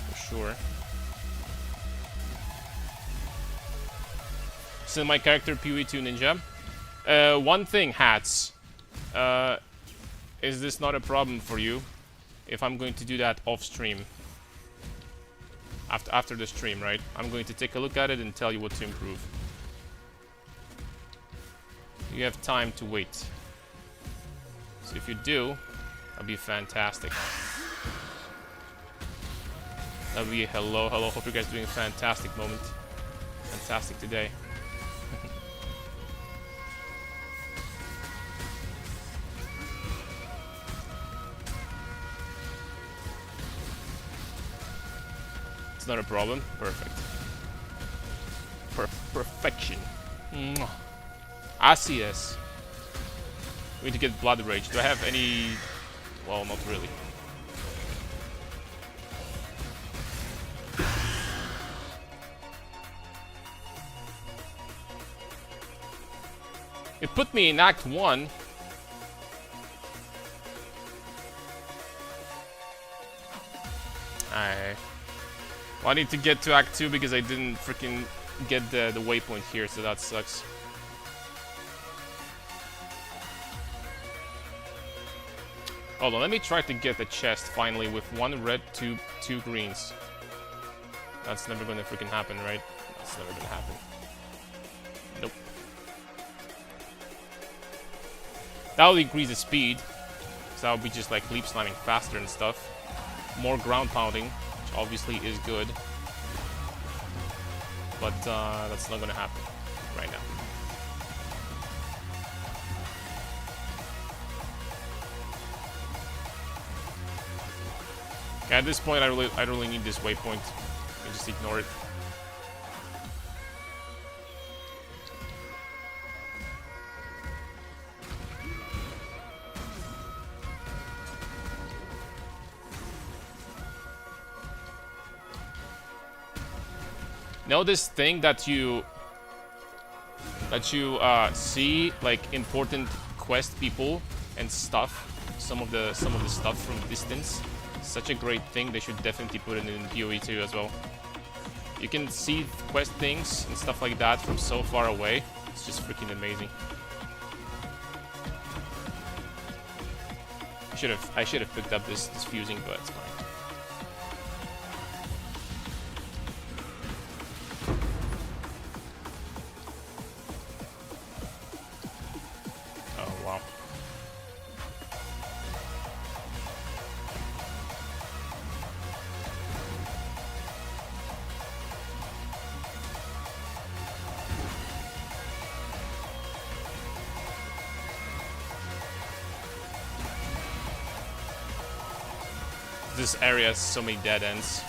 For sure. Still my character, PoE2 Ninja. One thing, hats. Is this not a problem for you if I'm going to do that off stream? After the stream, right? I'm going to take a look at it and tell you what to improve. You have time to wait. So if you do, that'd be fantastic. That'd be hello. Hope you guys are doing a fantastic moment. Fantastic today. It's not a problem. Perfect. Perfection. Mwah. I see this. We need to get Blood Rage. Do I have any... Well, not really. It put me in Act 1. Well, I need to get to Act 2 because I didn't freaking get the waypoint here, so that sucks. Hold on, let me try to get the chest finally with 1 red, 2 greens. That's never gonna freaking happen, right? That's never gonna happen. Nope. That will increase the speed, so that would be just like leap slamming faster and stuff. More ground pounding, which obviously is good. But that's not gonna happen right now. Okay, at this point, I really need this waypoint. I just ignore it. Know this thing that you see, like important quest people and stuff, some of the stuff from distance. Such a great thing. They should definitely put it in PoE2 as well. You can see quest things and stuff like that from so far away. It's just freaking amazing. I should have picked up this fusing, but it's fine. Oh wow. This area has so many dead ends.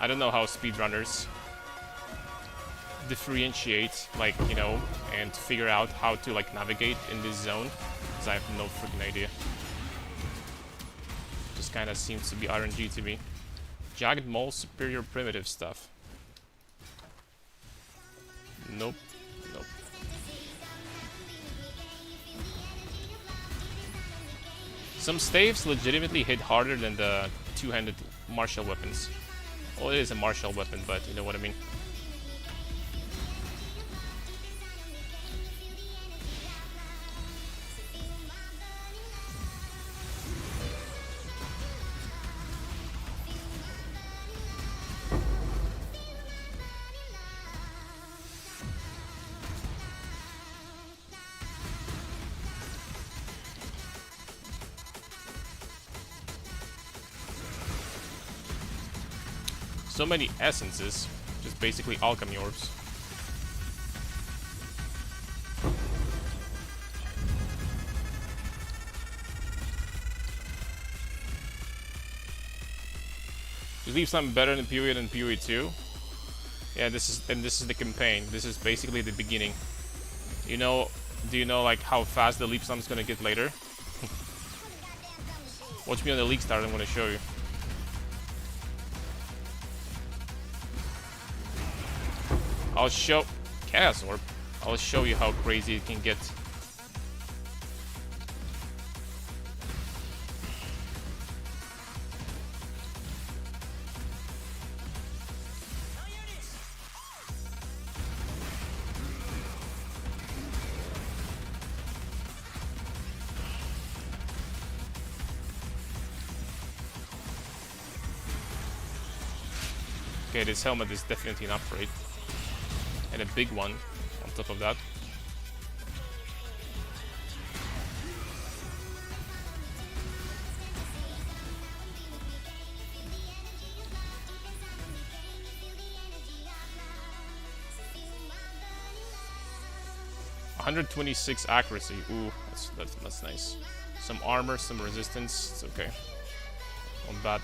I don't know how speedrunners differentiate, like, you know, and figure out how to, like, navigate in this zone, because I have no freaking idea. Just kind of seems to be RNG to me. Jagged Mole, superior primitive stuff. Nope. Nope. Some staves legitimately hit harder than the two-handed martial weapons. Well, it is a martial weapon, but you know what I mean. So many essences, just basically alchemy orbs. Is Leaf Slime better in PoE than PoE 2? Yeah, this is the campaign. This is basically the beginning. You know, do you know like how fast the Leaf Slime is gonna get later? Watch me on the league start, I'm gonna show you. I'll show Chaos Orb. I'll show you how crazy it can get. Okay, this helmet is definitely an upgrade. And a big one on top of that. .126 accuracy. Ooh, that's nice. Some armor, some resistance. It's okay. Not bad.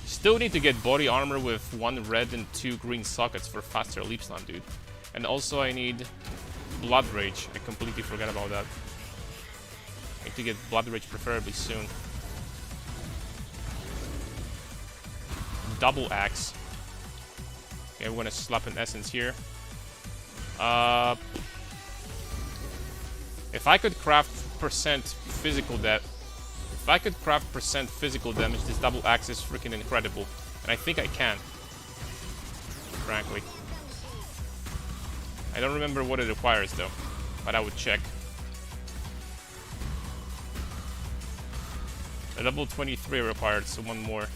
Still need to get body armor with 1 red and 2 green sockets for faster leap slam, dude. And also I need Blood Rage. I completely forgot about that. I need to get Blood Rage preferably soon. Double Axe. Okay, we're gonna slap an essence here. If I could craft physical damage, this double axe is freaking incredible. And I think I can. Frankly. I don't remember what it requires though, but I would check. A level 23 required, so one more.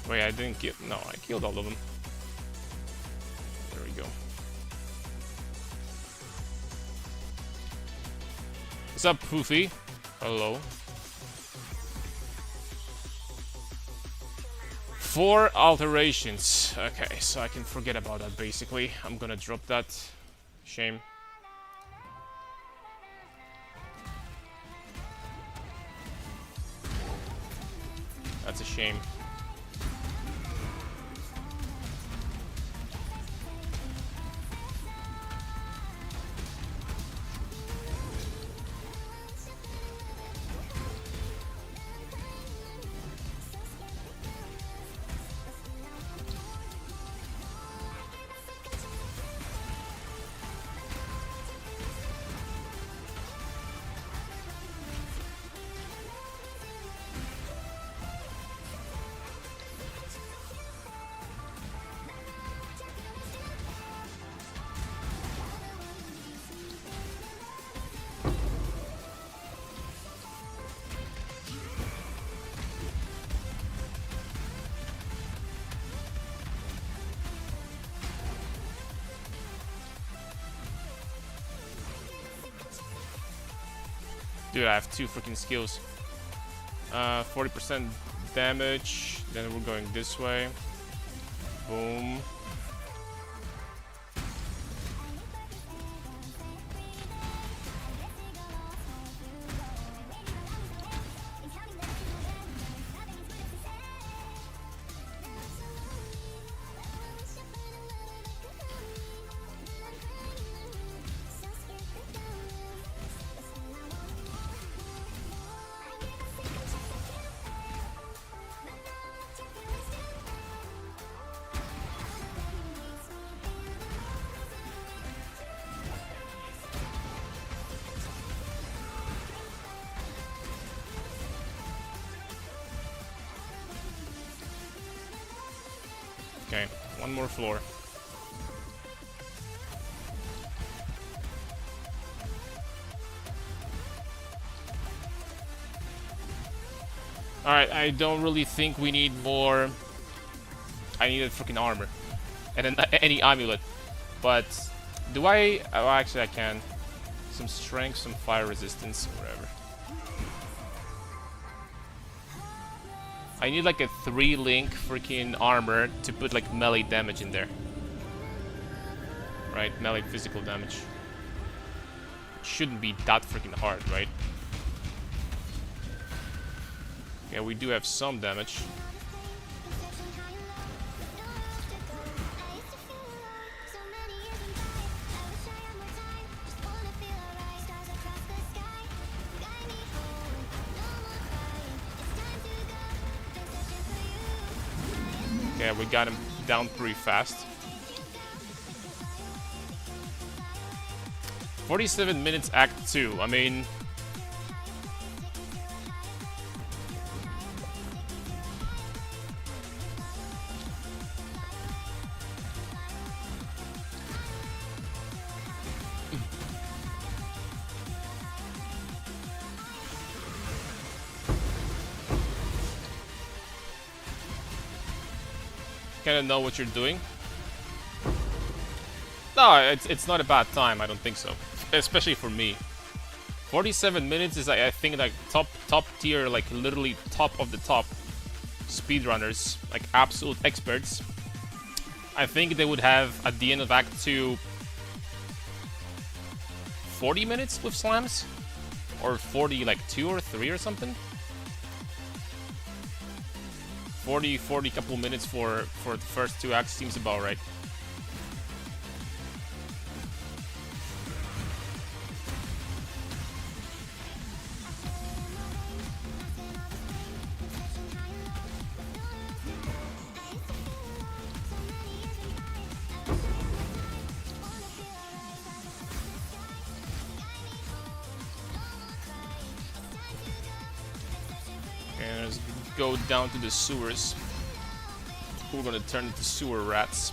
Wait, I didn't kill. No, I killed all of them. There we go. What's up, Poofy? Hello. 4 alterations. Okay, so I can forget about that basically. I'm gonna drop that. Shame. That's a shame. Dude, I have 2 freaking skills. 40% damage. Then we're going this way. Boom. Okay, 1 more floor. Alright, I don't really think we need more. I needed freaking armor. And then any amulet. But do I... Oh, actually I can. Some strength, some fire resistance, or whatever. I need like a 3-link freaking armor to put like melee damage in there. right? Melee physical damage. It shouldn't be that freaking hard, right? Yeah, we do have some damage. Yeah, we got him down pretty fast. 47 minutes Act 2. I mean... kind of know what you're doing. No, it's not a bad time. I don't think so, especially for me. 47 minutes is, I think, like top tier, like literally top of the top speedrunners, like absolute experts. I think they would have at the end of Act 2 40 minutes with slams, or 40 like 2 or 3 or something. 40 couple minutes for the first 2 acts seems about right. And let's go down to the sewers. We're gonna turn into sewer rats.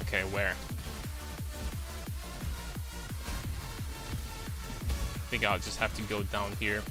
Okay, where? I think I'll just have to go down here.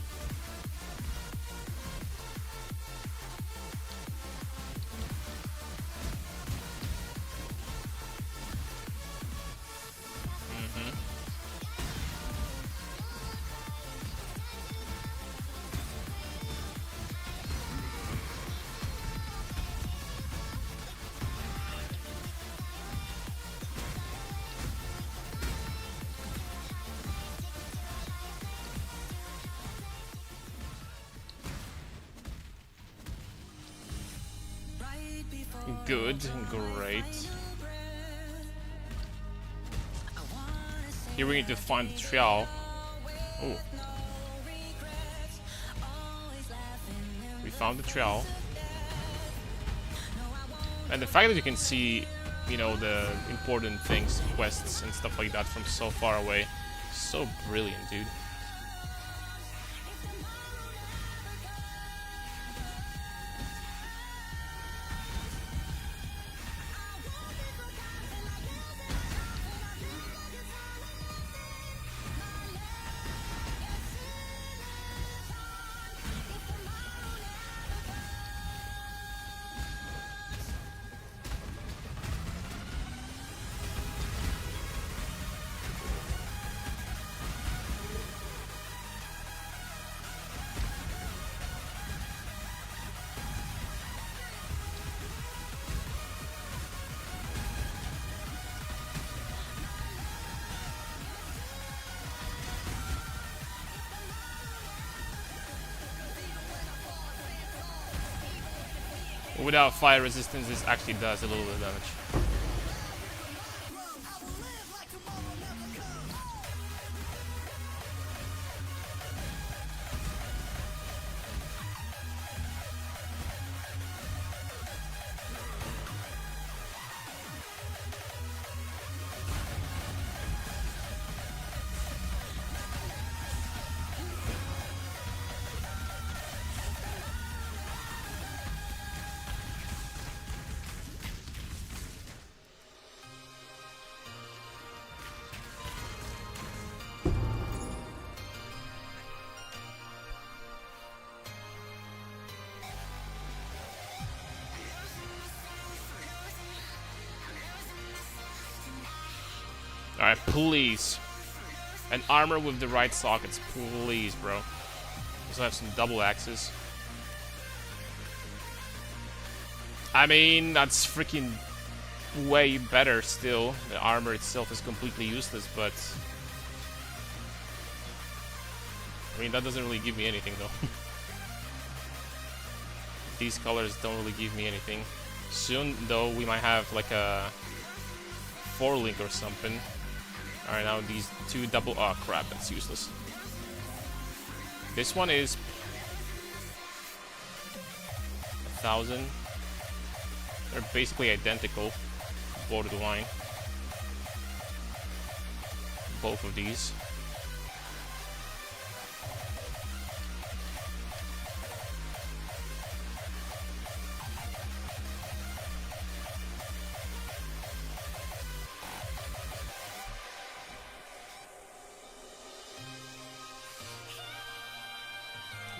Good, great. Here we need to find the trial. Oh. We found the trial. And the fact that you can see, you know, the important things, quests and stuff like that from so far away. So brilliant, dude. Without fire resistance, this actually does a little bit of damage. Alright, please. An armor with the right sockets, please, bro. Also have some double axes. I mean, that's freaking way better still. The armor itself is completely useless, but... I mean, that doesn't really give me anything, though. These colors don't really give me anything. Soon, though, we might have, like, a... 4-link or something. Alright, now these two double... Oh, crap, that's useless. This one is... 1,000. They're basically identical. Borderline. Both of these.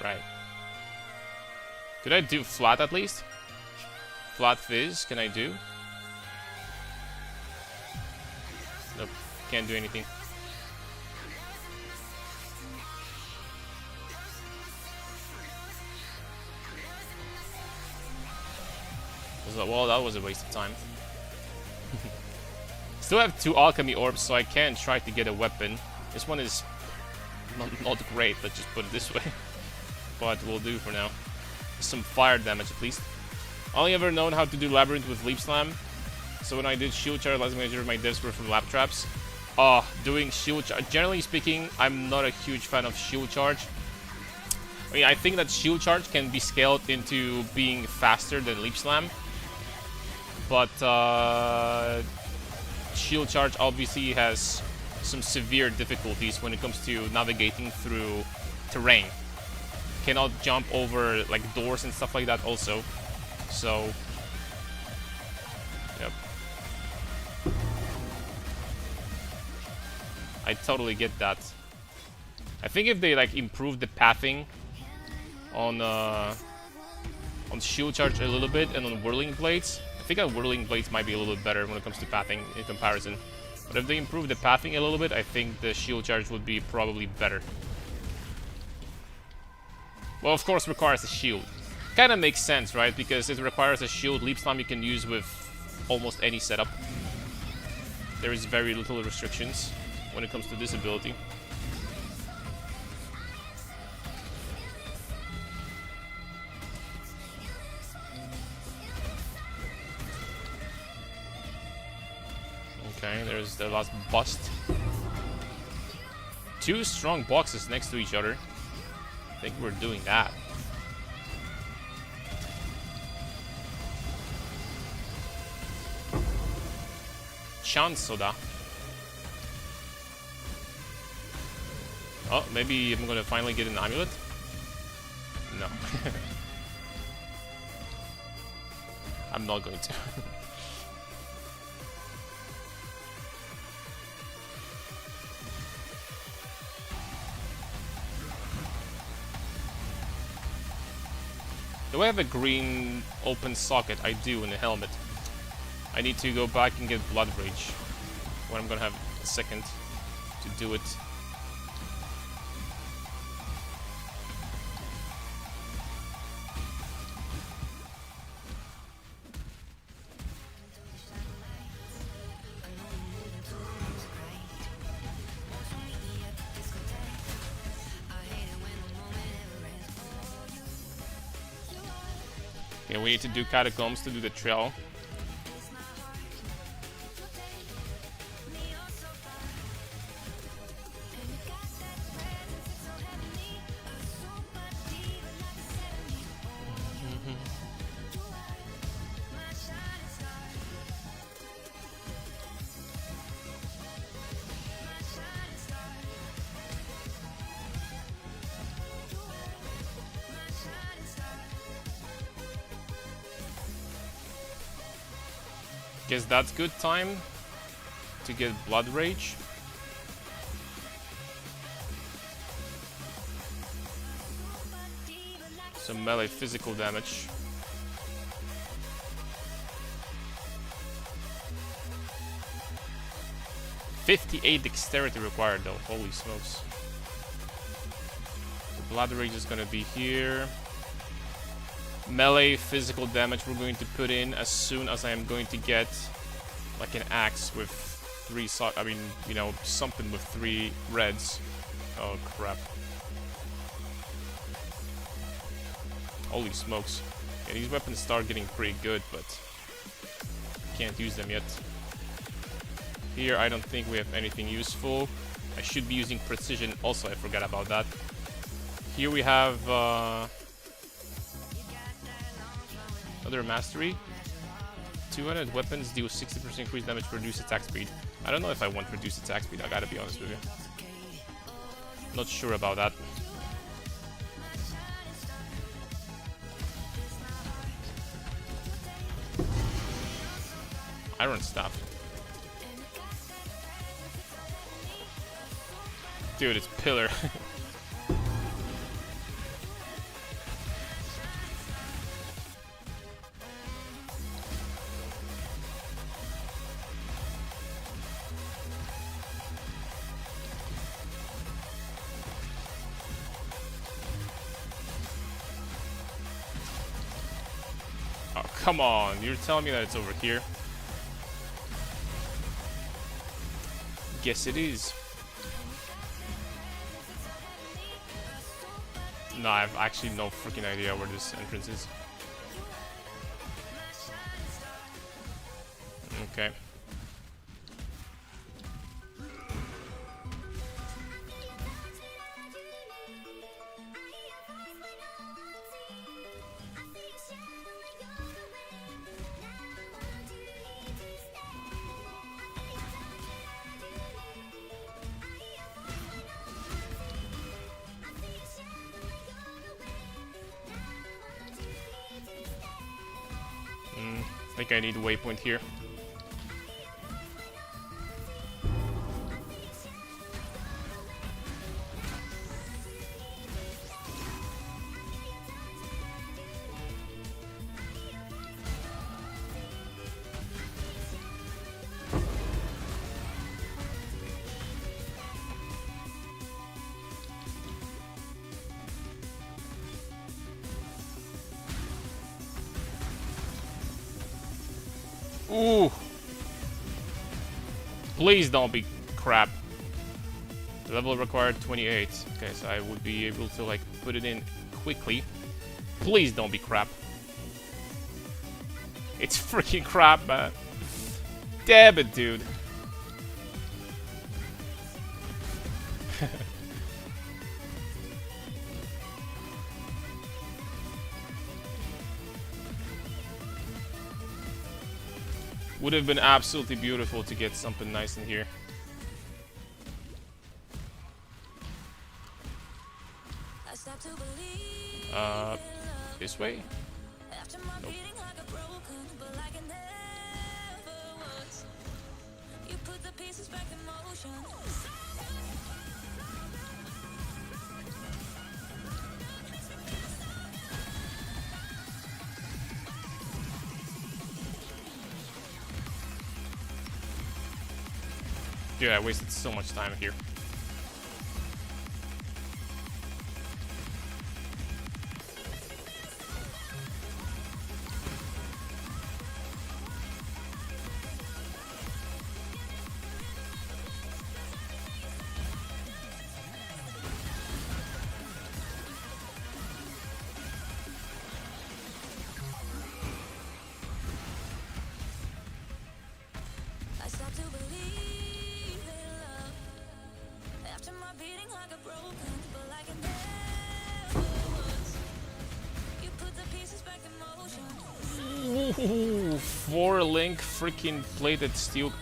Right. Could I do flat at least? Flat fizz, can I do? Nope, can't do anything. Well, that was a waste of time. Still have 2 alchemy orbs, so I can try to get a weapon. This one is not great, let's just put it this way. But we'll do for now. Some fire damage at least. Only ever known how to do Labyrinth with Leap Slam. So when I did Shield Charge, let's measure my dev score from Lap Traps. Doing Shield Charge. Generally speaking, I'm not a huge fan of Shield Charge. I mean, I think that Shield Charge can be scaled into being faster than Leap Slam. But Shield Charge obviously has some severe difficulties when it comes to navigating through terrain. Cannot jump over like doors and stuff like that also. So, yep. I totally get that. I think if they like improve the pathing on Shield Charge a little bit and on Whirling Blades, I think that Whirling Blades might be a little bit better when it comes to pathing in comparison. But if they improve the pathing a little bit, I think the Shield Charge would be probably better. Well, of course, requires a shield. Kind of makes sense, right? Because it requires a shield. Leap Slam you can use with almost any setup. There is very little restrictions when it comes to this ability. Okay, there's the last bust. 2 strong boxes next to each other. I think we're doing that. Chance Soda. Oh, maybe I'm gonna finally get an amulet? No. I'm not going to. Do I have a green open socket? I do in the helmet. I need to go back and get Blood Rage. When I'm gonna have a second to do it. Okay, we need to do Catacombs to do the trail. Guess that's good time to get Blood Rage. Some melee physical damage. 58 dexterity required though, holy smokes. The blood rage is gonna be here. Melee physical damage we're going to put in as soon as I am going to get like an axe with 3 you know, something with 3 reds. Oh crap. Holy smokes. Yeah, these weapons start getting pretty good, but can't use them yet. Here I don't think we have anything useful. I should be using precision also, I forgot about that. Here we have another mastery. 200 weapons deal 60% increased damage, reduce attack speed. I don't know if I want reduced attack speed, I gotta be honest with you. Not sure about that. Iron staff. Dude, it's pillar. Oh, come on. You're telling me that it's over here? Guess it is. No, I have actually no freaking idea where this entrance is. Okay. I think I need a waypoint here. Ooh. Please don't be crap. The level required 28. Okay, so I would be able to like put it in quickly. Please don't be crap. It's freaking crap, man. Damn it, dude. Would have been absolutely beautiful to get something nice in here. This way? Nope. Dude, I wasted so much time here. Ooh, 4-link freaking plated steel.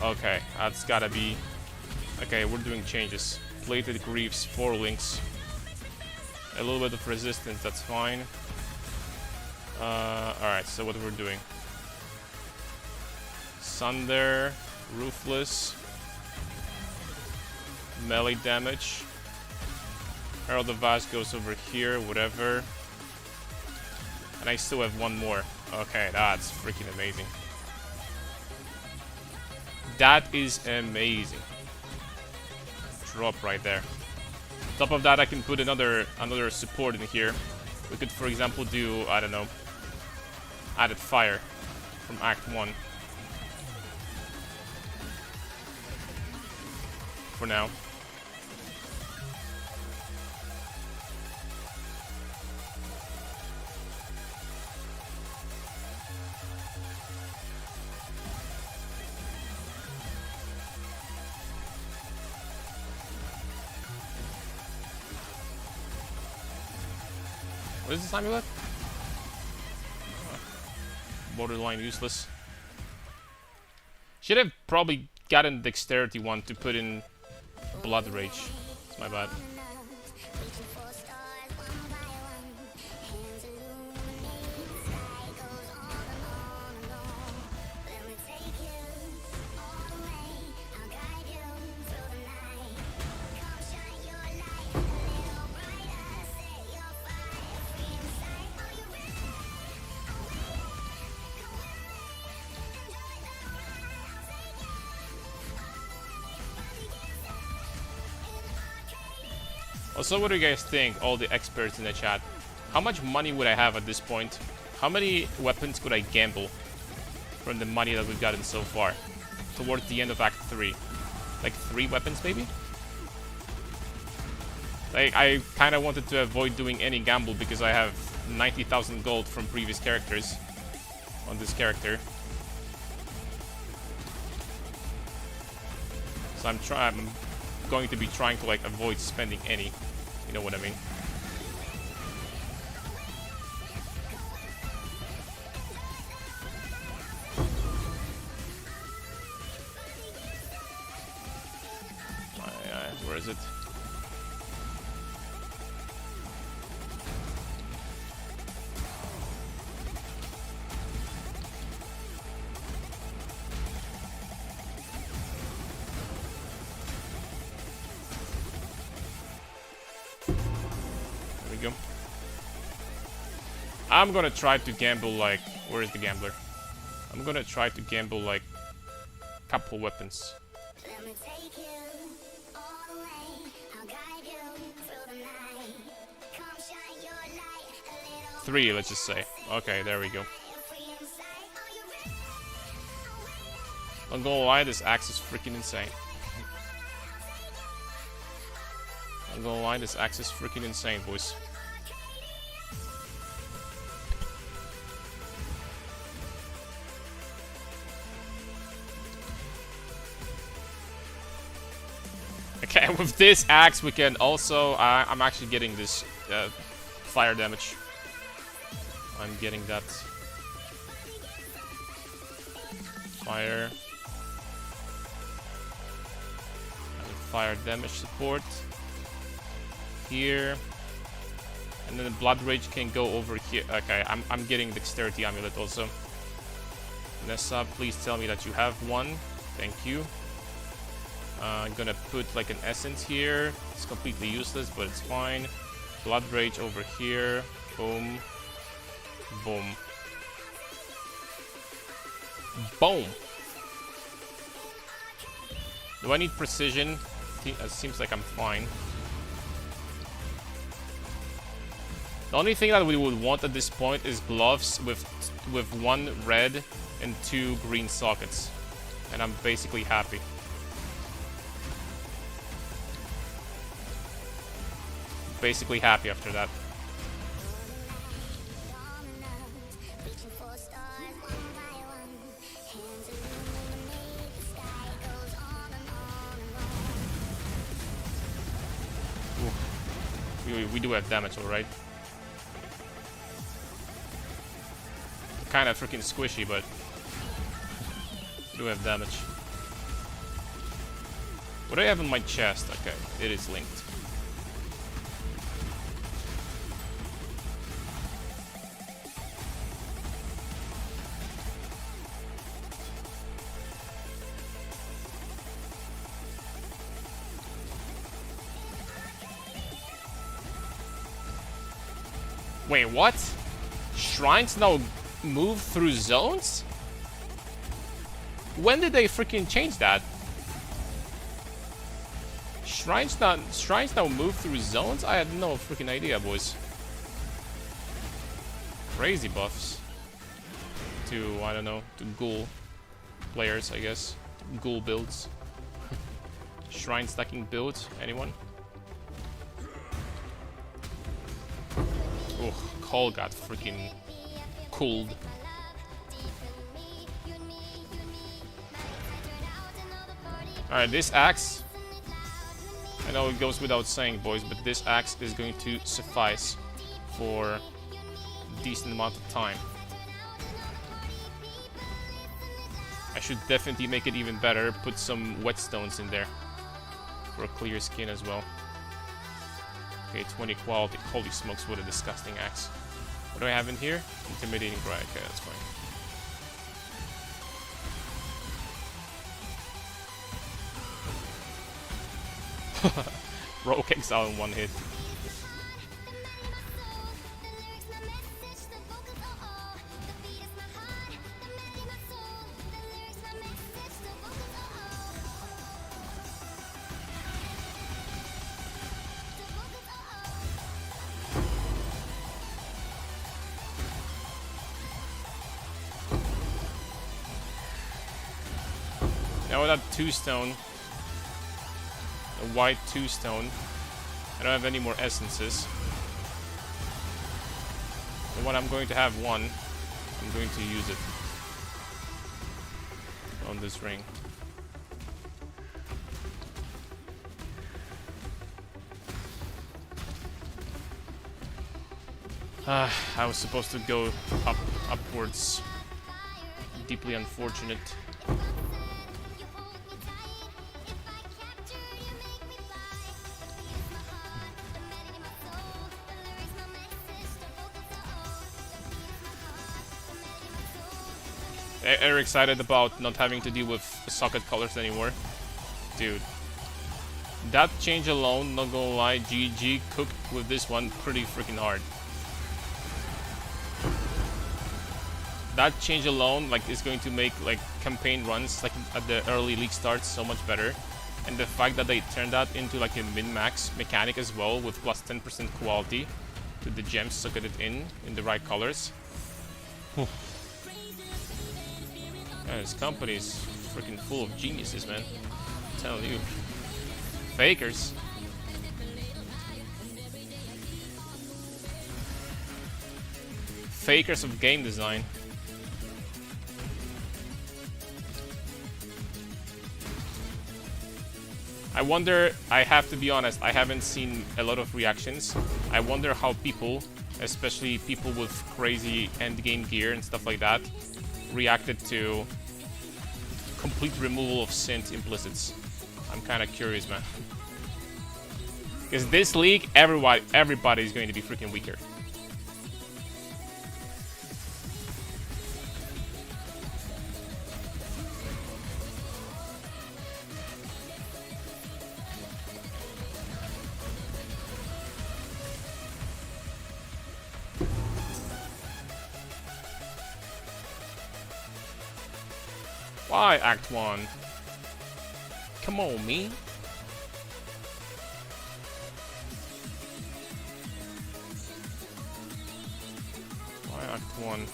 Okay, that's gotta be. Okay, we're doing changes. Plated greaves, 4 links. A little bit of resistance, that's fine. Alright, so what we're doing. Sunder, Ruthless, melee damage. Herald of Vast goes over here, whatever. And I still have one more. Okay, that's freaking amazing. That is amazing. Drop right there. Top of that, I can put another support in here. We could, for example, do, I don't know, added fire from Act 1. For now. What is this amulet? Borderline useless. Should have probably gotten dexterity one to put in blood rage. It's my bad. Also, what do you guys think, all the experts in the chat? How much money would I have at this point? How many weapons could I gamble from the money that we've gotten so far? Towards the end of Act 3. Like 3 weapons, maybe? Like, I kind of wanted to avoid doing any gamble because I have 90,000 gold from previous characters on this character. So I'm going to be trying to, like, avoid spending any. You know what I mean? Where is it? Go. I'm gonna try to gamble like... Where is the gambler? I'm gonna try to gamble like... couple weapons. 3, let's just say. Okay, there we go. I'm gonna lie, this axe is freaking insane. I'm gonna lie, this axe is freaking insane, boys. Okay, with this axe we can also... I'm actually getting this fire damage. I'm getting that. Fire. And fire damage support. Here. And then the blood rage can go over here. Okay, I'm getting dexterity amulet also. Nessa, please tell me that you have one. Thank you. I'm gonna put like an essence here. It's completely useless, but it's fine. Blood rage over here. Boom. Boom. Boom. Do I need precision? It seems like I'm fine. The only thing that we would want at this point is gloves with 1 red and 2 green sockets. And I'm basically happy. Basically happy after that. We do have damage, alright. Kind of freaking squishy, but we do have damage. What do I have in my chest? Okay, it is linked. Wait, what? Shrines now move through zones? When did they freaking change that? Shrines now move through zones? I had no freaking idea, boys. Crazy buffs. To, I don't know, to ghoul players, I guess. Ghoul builds. Shrine stacking builds. Anyone? Oh, Call got freaking cooled. Alright, this axe, I know it goes without saying, boys, but this axe is going to suffice for a decent amount of time. I should definitely make it even better, put some whetstones in there for a clear skin as well. Okay, 20 quality. Holy smokes, what a disgusting axe. What do I have in here? Intimidating Cry. Okay, that's fine. Rogue Exile in one hit. Now with that 2-stone, a white 2-stone, I don't have any more essences. And when I'm going to have one, I'm going to use it on this ring. I was supposed to go upwards. Deeply unfortunate. Are excited about not having to deal with socket colors anymore. Dude. That change alone, not gonna lie, GG cooked with this one pretty freaking hard. That change alone, like, is going to make, like, campaign runs, like, at the early league starts so much better. And the fact that they turned that into, like, a min-max mechanic as well, with plus 10% quality to the gems, socket it in the right colors. Yeah, this company's freaking full of geniuses, man. I'm telling you. Fakers. Fakers of game design. I wonder, I have to be honest, I haven't seen a lot of reactions. I wonder how people, especially people with crazy endgame gear and stuff like that, reacted to complete removal of synth implicits. I'm kind of curious, man. Because this league, everybody is going to be freaking weaker. Why Act 1? Come on, me. Why Act 1?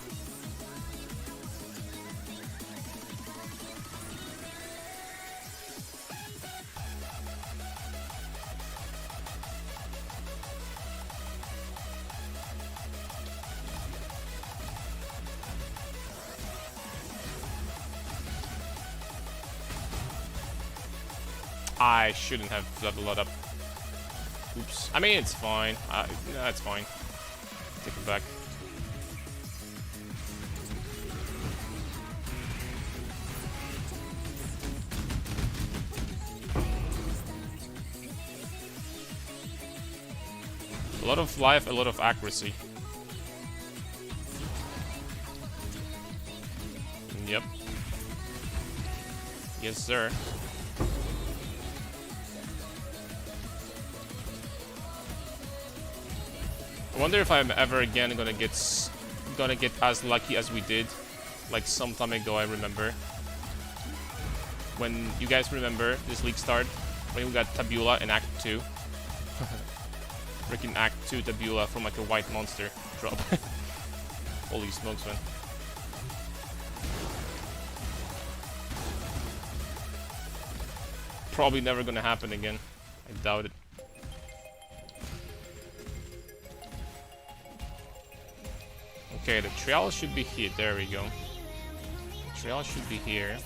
I shouldn't have leveled that up. Oops. I mean, it's fine. No, it's fine. Take it back. A lot of life, a lot of accuracy. Yep. Yes, sir. I wonder if I'm ever again gonna get as lucky as we did, like some time ago. I remember when you guys remember this league start, when we got Tabula in Act 2. Freaking Act 2 Tabula from like a white monster drop. Holy smokes, man. Probably never gonna happen again. I doubt it. Okay, the trail should be here. There we go. The trail should be here.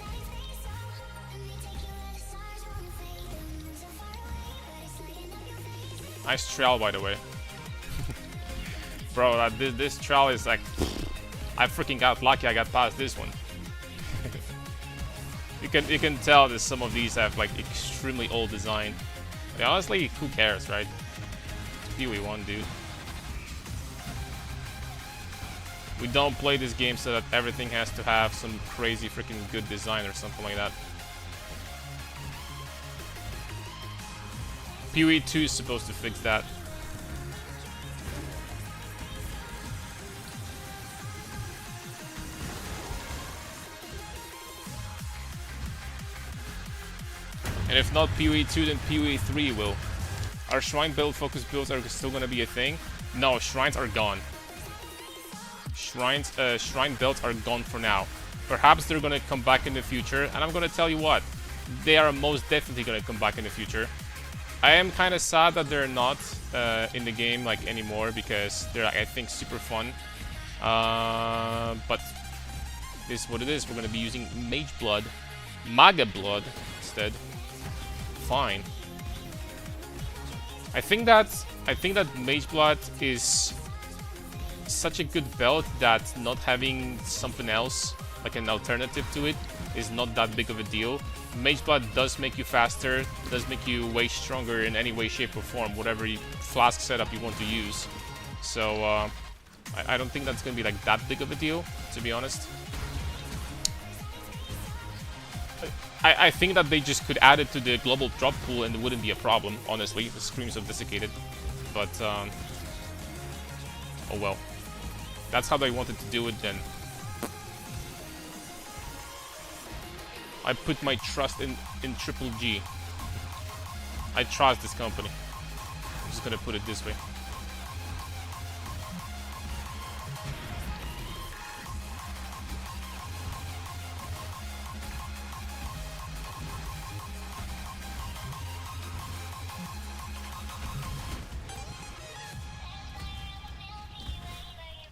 Nice trail, by the way. Bro, this trail is like... I freaking got lucky I got past this one. You can tell that some of these have like extremely old design. I mean, honestly, who cares, right? It's PoE1, dude. We don't play this game so that everything has to have some crazy freaking good design or something like that. PoE2 is supposed to fix that. And if not PoE2, then PoE3 will. Are shrine build focus builds are still gonna be a thing? No, shrines are gone. Shrine builds are gone for now. Perhaps they're gonna come back in the future, and I'm gonna tell you what, they are most definitely gonna come back in the future. I am kind of sad that they're not in the game like anymore, because they're, I think, super fun. But this is what it is. We're gonna be using Mage Blood, Maga Blood instead. Fine. I think that Mage Blood is such a good belt that not having something else, like an alternative to it, is not that big of a deal. Mage Blood does make you faster, does make you way stronger in any way, shape, or form, whatever flask setup you want to use. So, I don't think that's going to be like that big of a deal, to be honest. I think that they just could add it to the global drop pool and it wouldn't be a problem, honestly. The screams of desiccated. But, oh well. That's how they wanted to do it then. I put my trust in Triple G. I trust this company. I'm just gonna put it this way.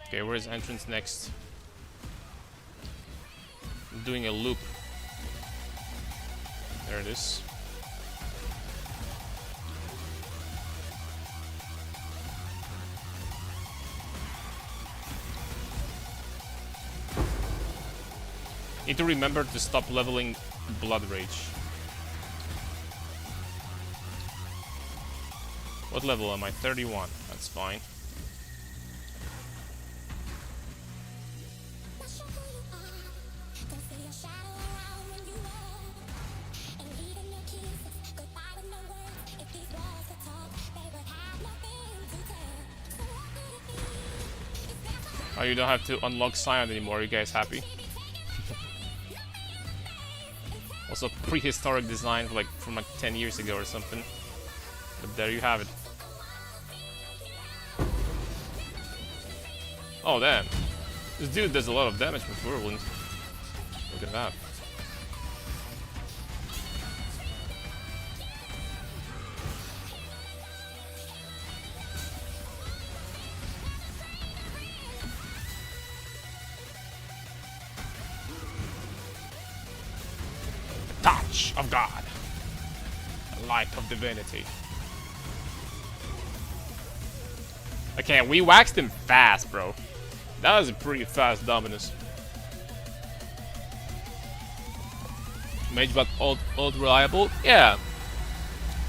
Okay, where's entrance next? I'm doing a loop. There it is. Need to remember to stop leveling Blood Rage. What level am I? 31. That's fine. Oh, you don't have to unlock Scion anymore. Are you guys happy? Also, prehistoric design from like 10 years ago or something. But there you have it. Oh damn! This dude does a lot of damage with Whirlwind. Look at that. Touch of God. Light of divinity. Okay, we waxed him fast, bro. That was a pretty fast Dominus. Mage Blood old reliable? Yeah.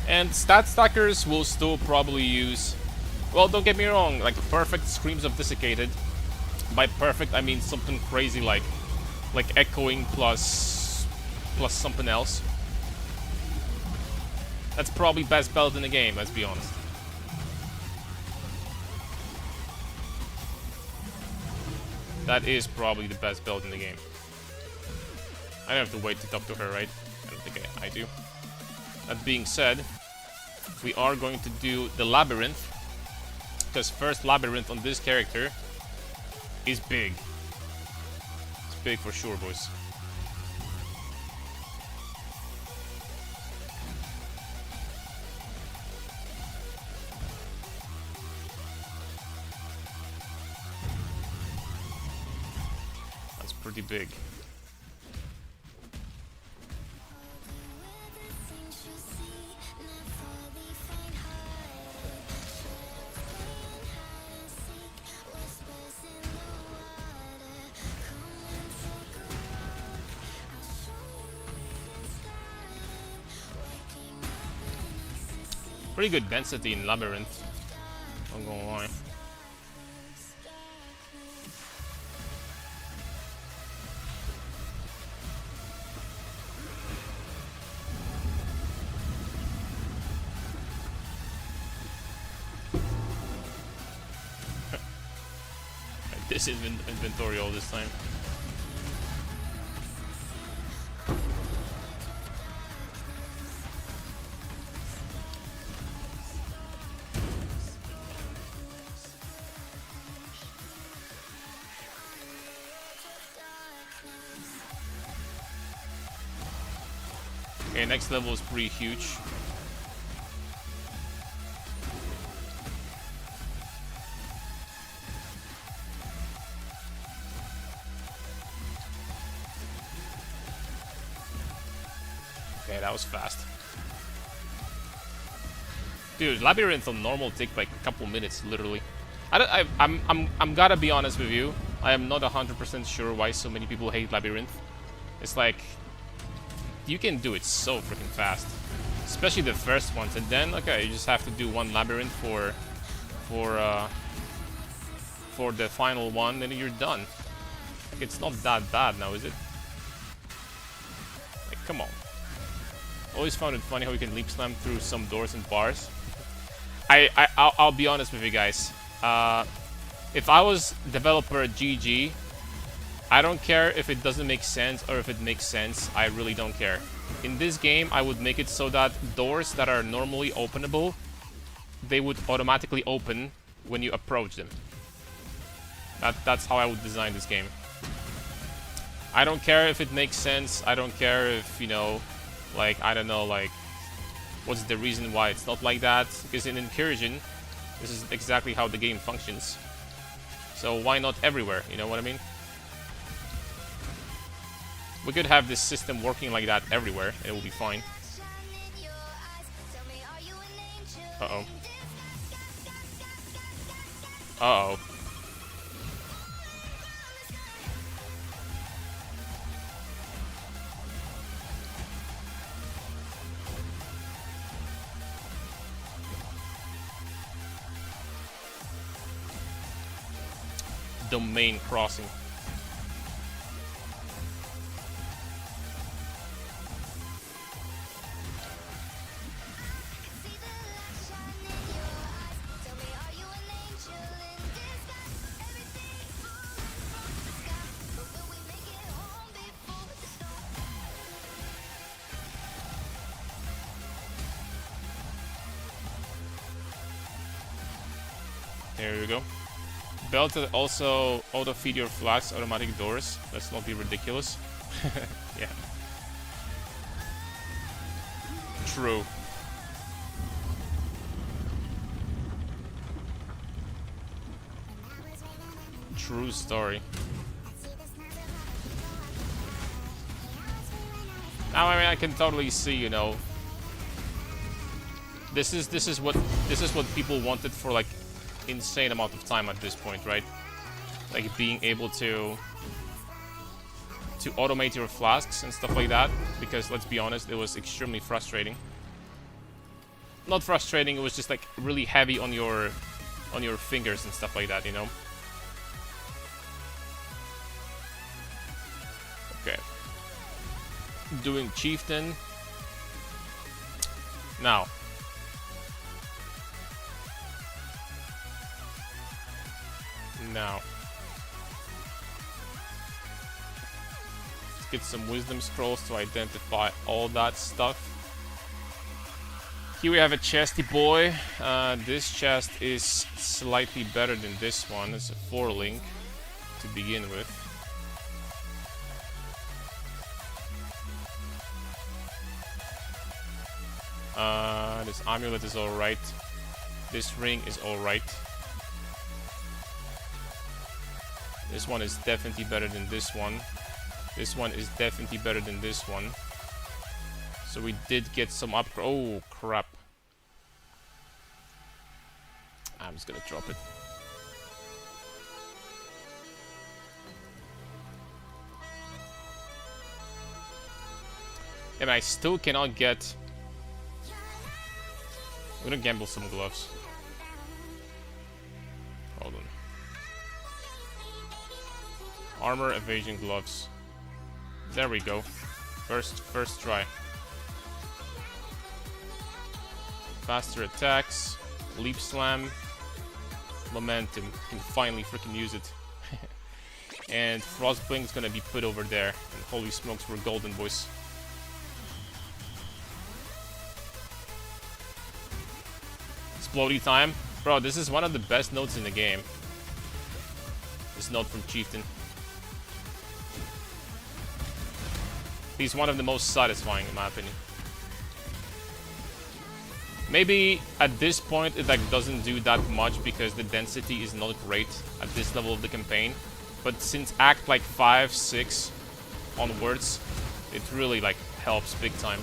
And stat stackers will still probably use... Well, don't get me wrong, like perfect Screams of Desiccated. By perfect, I mean something crazy like Echoing plus something else. That's probably best belt in the game, let's be honest. That is probably the best belt in the game. I don't have to wait to talk to her, right? I don't I do. That being said, we are going to do the labyrinth, because first labyrinth on this character is big. It's big for sure, boys. That's pretty big. Pretty good density in Labyrinth, I'm gonna lie. This is inventory all this time. Okay, next level is pretty huge. Okay, that was fast. Dude, Labyrinth on normal take like a couple minutes, literally. I'm gotta be honest with you. I am not 100% sure why so many people hate Labyrinth. It's like, you can do it so freaking fast, especially the first ones, and then okay, you just have to do one labyrinth for the final one, and you're done. Like, it's not that bad now, is it? Like, come on. Always found it funny how you can leap slam through some doors and bars. I'll be honest with you guys. If I was developer at GG, I don't care if it doesn't make sense or if it makes sense. I really don't care. In this game, I would make it so that doors that are normally openable, they would automatically open when you approach them. That's how I would design this game. I don't care if it makes sense. I don't care if, you know, like, I don't know, like, what's the reason why it's not like that? Because in Incursion, this is exactly how the game functions. So why not everywhere? You know what I mean? We could have this system working like that everywhere, and it will be fine. Uh-oh. Uh-oh. Domain crossing. There you go. Belt also auto-feed your flags automatic doors. Let's not be ridiculous. Yeah. True. True story. Now, I mean, I can totally see, you know, this is what people wanted for like insane amount of time at this point, right? Like being able to automate your flasks and stuff like that, because let's be honest, it was extremely frustrating. Not frustrating, it was just like really heavy on your fingers and stuff like that, you know? Okay. Doing Chieftain. Now. Let's get some wisdom scrolls to identify all that stuff. Here we have a chesty boy. This chest is slightly better than this one. It's a 4-link to begin with. This amulet is alright. This ring is alright. This one is definitely better than this one. This one is definitely better than this one. So we did get some upgrades. Oh, crap. I'm just gonna drop it. And I still cannot get... I'm gonna gamble some gloves. Hold on. Armor, evasion, gloves. There we go. First try. Faster attacks, leap slam, momentum. Can finally freaking use it. And frostblink is gonna be put over there. And holy smokes, we're golden, boys. Explodey time. Bro, this is one of the best notes in the game. This note from Chieftain. He's one of the most satisfying in my opinion. Maybe at this point it like doesn't do that much because the density is not great at this level of the campaign. But since Act like 5, 6 onwards, it really like helps big time.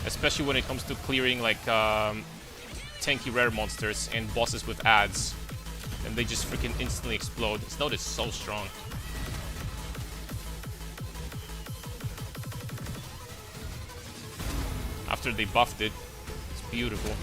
Especially when it comes to clearing like tanky rare monsters and bosses with ads. And they just freaking instantly explode. This note is so strong. After they buffed it, it's beautiful.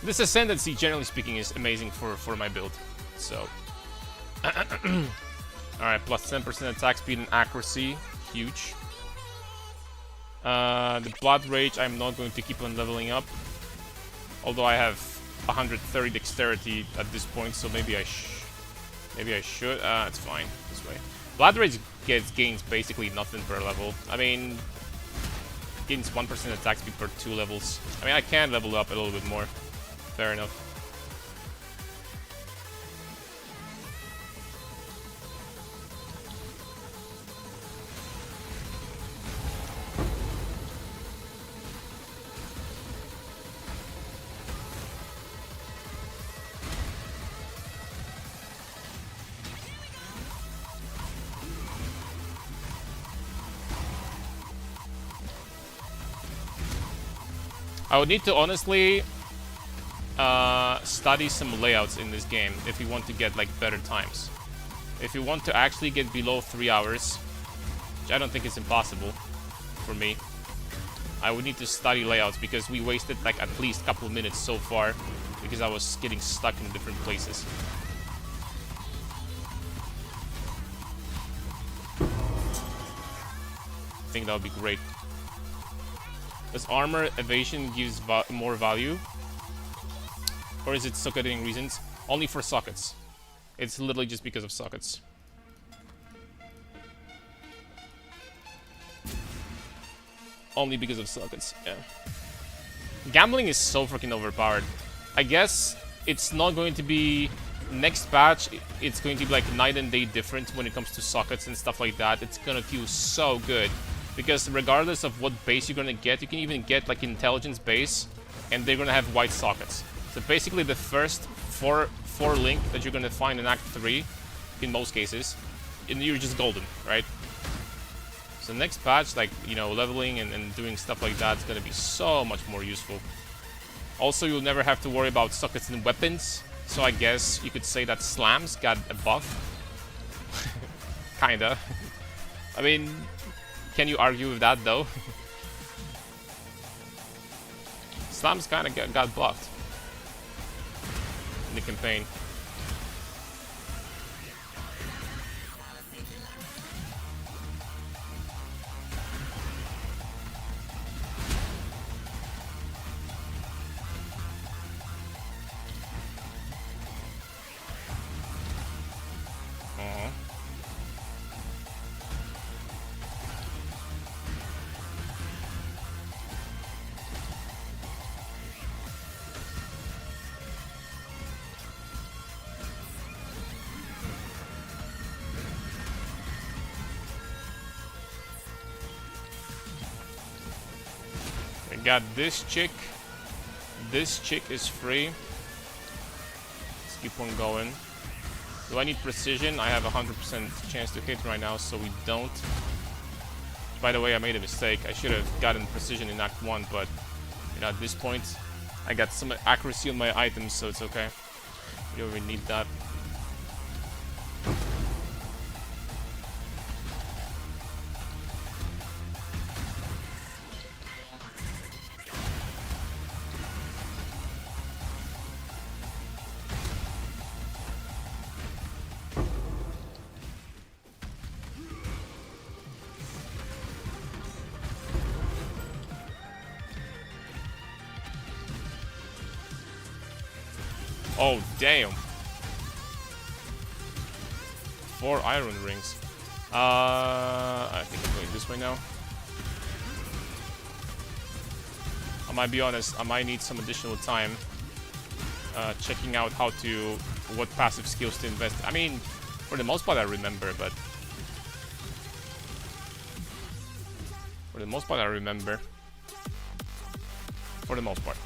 This Ascendancy, generally speaking, is amazing for my build. So, alright, plus 10% attack speed and accuracy. Huge. The Blood Rage I'm not going to keep on leveling up. Although I have 130 dexterity at this point, so maybe I should. It's fine this way. Blood Rage gains basically nothing per level. I mean, gains 1% attack speed per 2 levels. I mean, I can level up a little bit more. Fair enough. I would need to honestly study some layouts in this game if you want to get like better times. If you want to actually get below 3 hours, which I don't think is impossible for me, I would need to study layouts because we wasted like at least a couple of minutes so far because I was getting stuck in different places. I think that would be great. Does armor evasion gives more value? Or is it socketing reasons? Only for sockets. It's literally just because of sockets. Only because of sockets, yeah. Gambling is so freaking overpowered. I guess it's not going to be... Next patch, it's going to be like night and day difference when it comes to sockets and stuff like that. It's gonna feel so good. Because regardless of what base you're gonna get, you can even get like intelligence base, and they're gonna have white sockets. So basically the first four link that you're gonna find in Act 3, in most cases, and you're just golden, right? So next patch, like, you know, leveling and doing stuff like that is gonna be so much more useful. Also, you'll never have to worry about sockets and weapons, so I guess you could say that slams got a buff. Kinda. I mean... Can you argue with that, though? Slams kind of got buffed in the campaign. got this chick. This chick is free. Let's keep on going. Do I need precision? I have a 100% chance to hit right now, so we don't. By the way, I made a mistake. I should have gotten precision in Act 1, but you know, at this point, I got some accuracy on my items, so it's okay. You don't really need that. Oh, damn. 4 iron rings. I think I'm going this way now. I might be honest, I might need some additional time checking out what passive skills to invest. I mean, for the most part I remember, but... For the most part.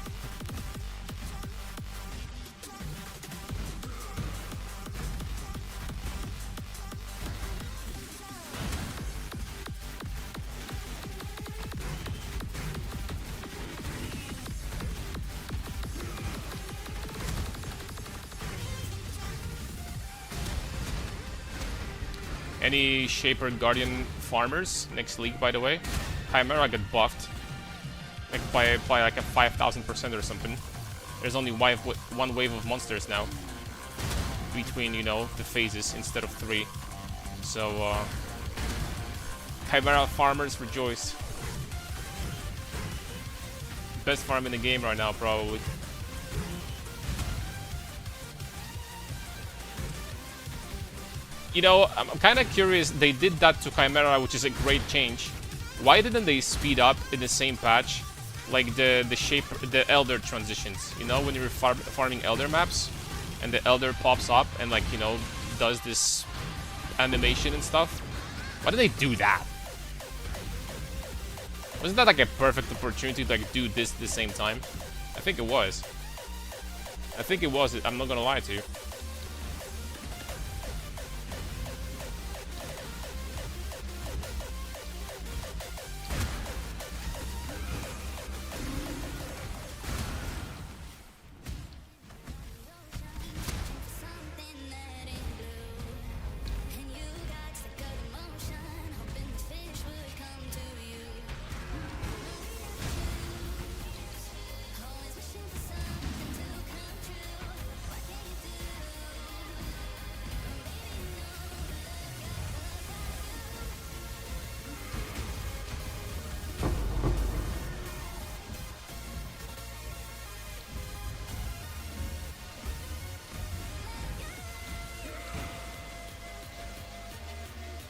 Any Shaper Guardian farmers next league, by the way? Chimera got buffed like by like a 5,000% or something. There's only one wave of monsters now between, you know, the phases instead of 3. So Chimera farmers rejoice. Best farm in the game right now, probably. You know, I'm kind of curious. They did that to Chimera, which is a great change. Why didn't they speed up in the same patch, like the Elder transitions? You know, when you're farming Elder maps, and the Elder pops up and, like, you know, does this animation and stuff. Why did they do that? Wasn't that like a perfect opportunity to like do this at the same time? I think it was. I'm not gonna lie to you.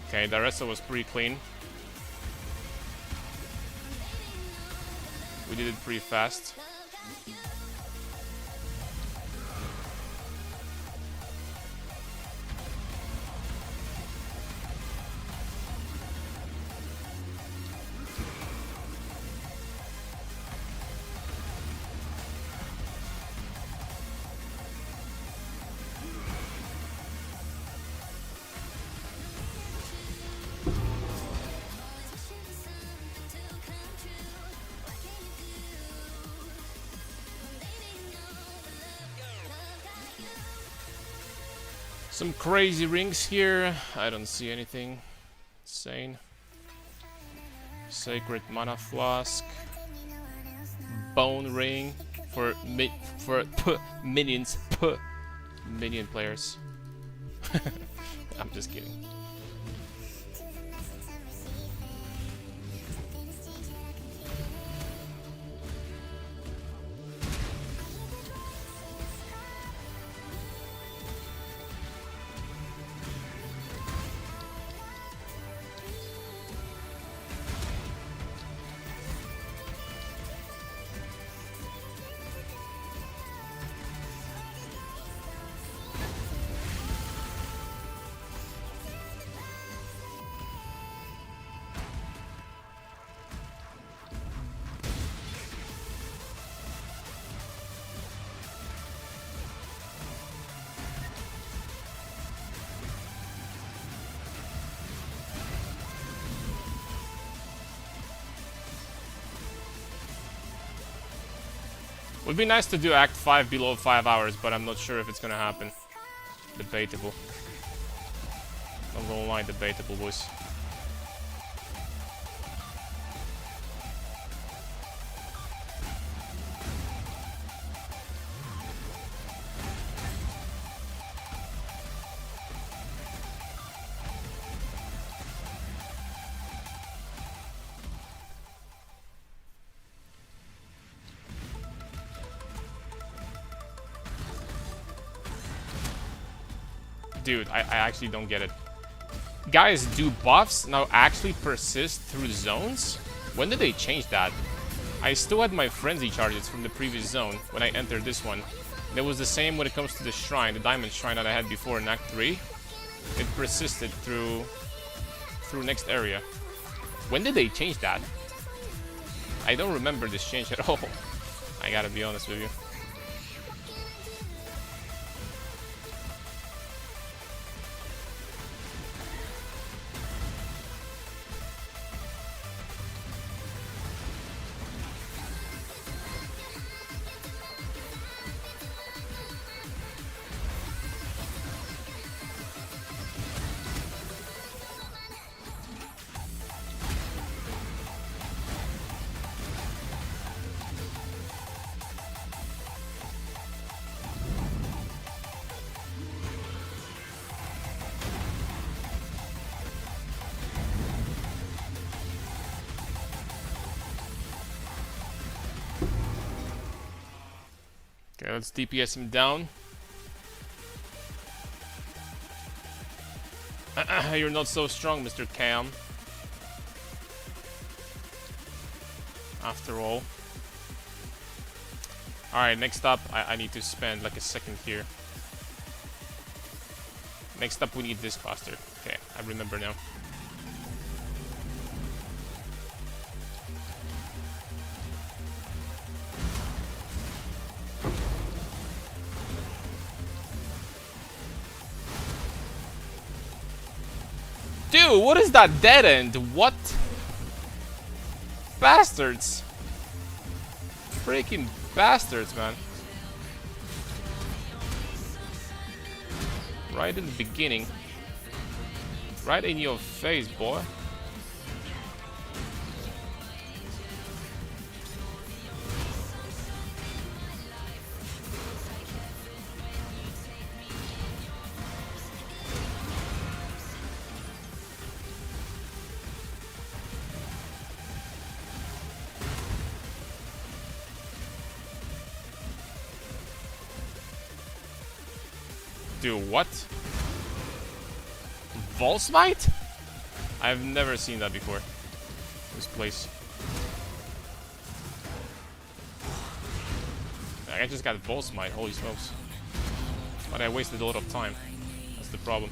Okay, the rest was pretty clean. We did it pretty fast. Some crazy rings here. I don't see anything insane. Sacred Mana Flask. Bone Ring for minions. Minion players. I'm just kidding. Would be nice to do Act 5 below 5 hours, but I'm not sure if it's gonna happen. Debatable. I'm gonna lie, debatable, boys. Dude, I actually don't get it. Guys, do buffs now actually persist through zones? When did they change that? I still had my frenzy charges from the previous zone when I entered this one. And it was the same when it comes to the shrine, the diamond shrine that I had before in Act 3. It persisted through next area. When did they change that? I don't remember this change at all. I gotta be honest with you. Okay, let's DPS him down. You're not so strong, Mr. Cam. After all. Alright, next up, I need to spend like a second here. Next up, we need this cluster. Okay, I remember now. Dude, what is that dead end? What? Bastards. Freaking bastards, man. Right in the beginning. Right in your face, boy. Dude, what? Volsmite? I've never seen that before. This place. I just got Volsmite, holy smokes. But I wasted a lot of time. That's the problem.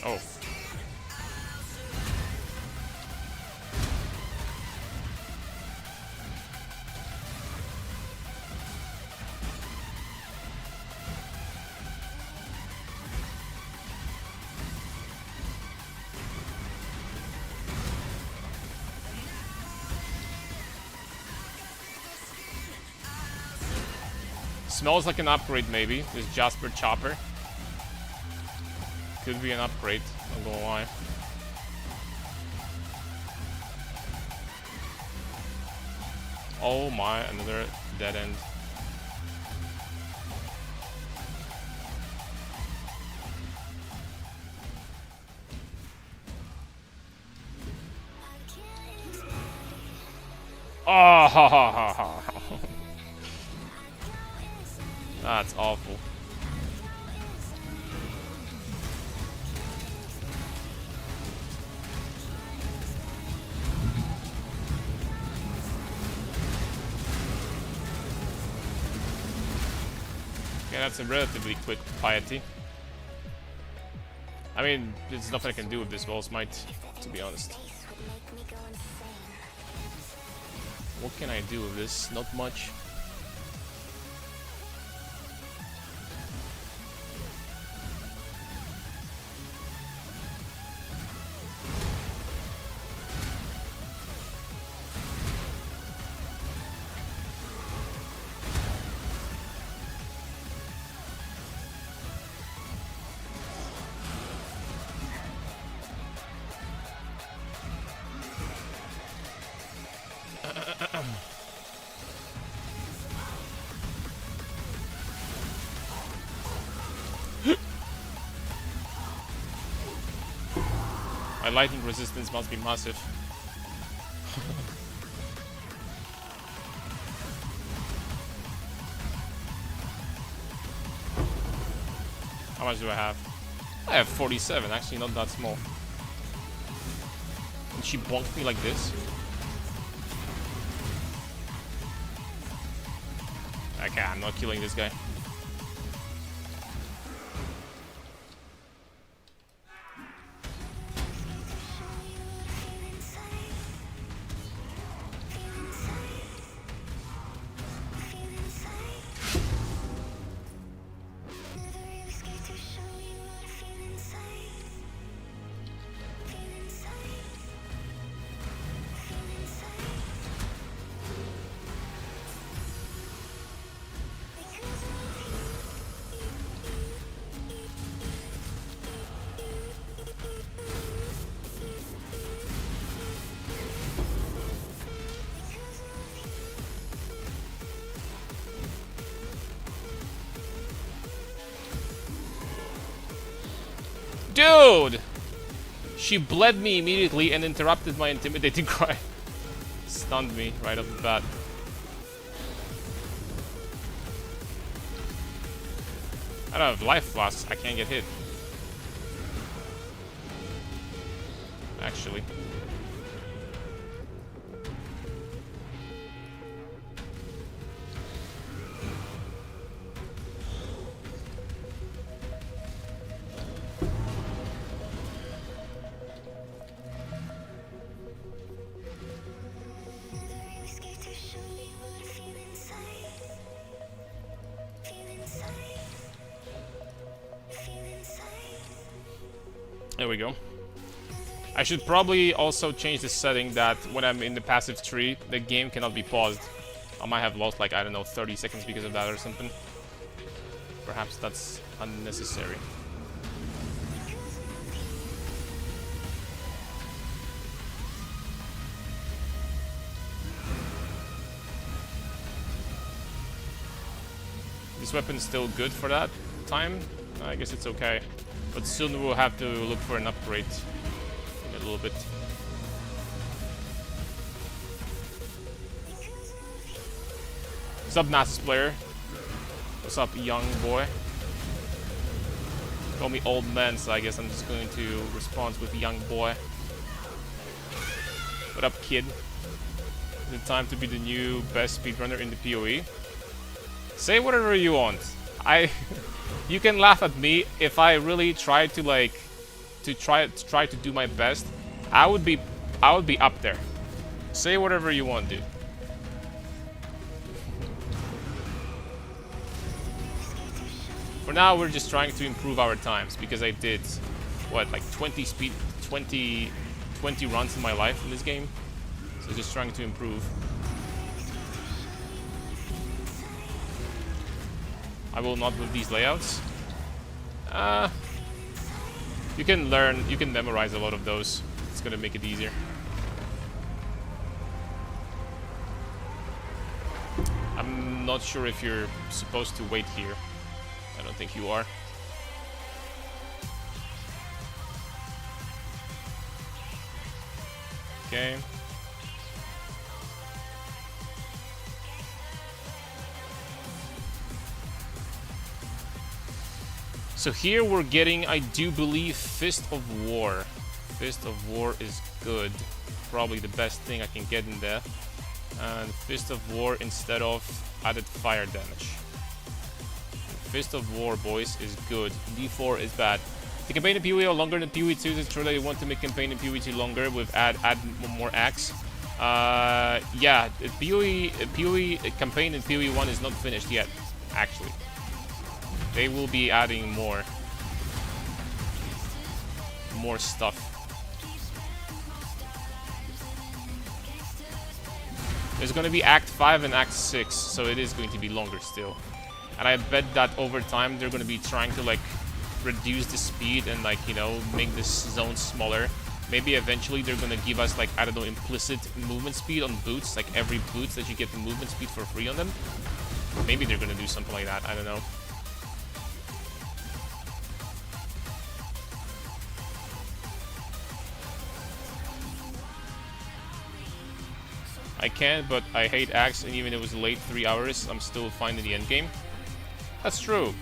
Oh. Smells like an upgrade, maybe. This Jasper Chopper. Could be an upgrade, I'm gonna lie. Oh my, another dead end. Oh, ha, ha, ha, ha. That's awful. Yeah, that's a relatively quick piety. I mean, there's nothing I can do with this Wall Smite, to be honest. What can I do with this? Not much. My lightning resistance must be massive. How much do I have? I have 47, actually not that small. And she bonked me like this? Okay, I'm not killing this guy. Dude! She bled me immediately and interrupted my intimidating cry. Stunned me right off the bat. I don't have life loss. I can't get hit. Actually. There we go. I should probably also change the setting that when I'm in the passive tree, the game cannot be paused. I might have lost like, I don't know, 30 seconds because of that or something. Perhaps that's unnecessary. This weapon's still good for that time. I guess it's okay. But soon we'll have to look for an upgrade in a little bit. What's up, Nasus player? What's up, young boy? Call me old man, so I guess I'm just going to respond with young boy. What up, kid? Is it time to be the new best speedrunner in the PoE? Say whatever you want. You can laugh at me if I really try to try to do my best. I would be up there. Say whatever you want, dude. For now, we're just trying to improve our times because I did what, like 20 runs in my life in this game. So just trying to improve. I will not with these layouts. You can learn, you can memorize a lot of those. It's gonna make it easier. I'm not sure if you're supposed to wait here. I don't think you are. Okay. So here we're getting, I do believe, Fist of War. Fist of War is good. Probably the best thing I can get in there. And Fist of War instead of added fire damage. Fist of War, boys, is good. D4 is bad. The campaign in PoE are longer than PoE 2. It's true that you want to make campaign in PoE 2 longer with add more acts. Yeah, PoE campaign in PoE 1 is not finished yet, actually. They will be adding more stuff. There's going to be Act 5 and Act 6, so it is going to be longer still. And I bet that over time they're going to be trying to like reduce the speed and like, you know, make this zone smaller. Maybe eventually they're going to give us like, I don't know, implicit movement speed on boots, like every boots that you get the movement speed for free on them. Maybe they're going to do something like that, I don't know. I can, but I hate Axe, and even if it was late 3 hours, I'm still finding the end game. That's true.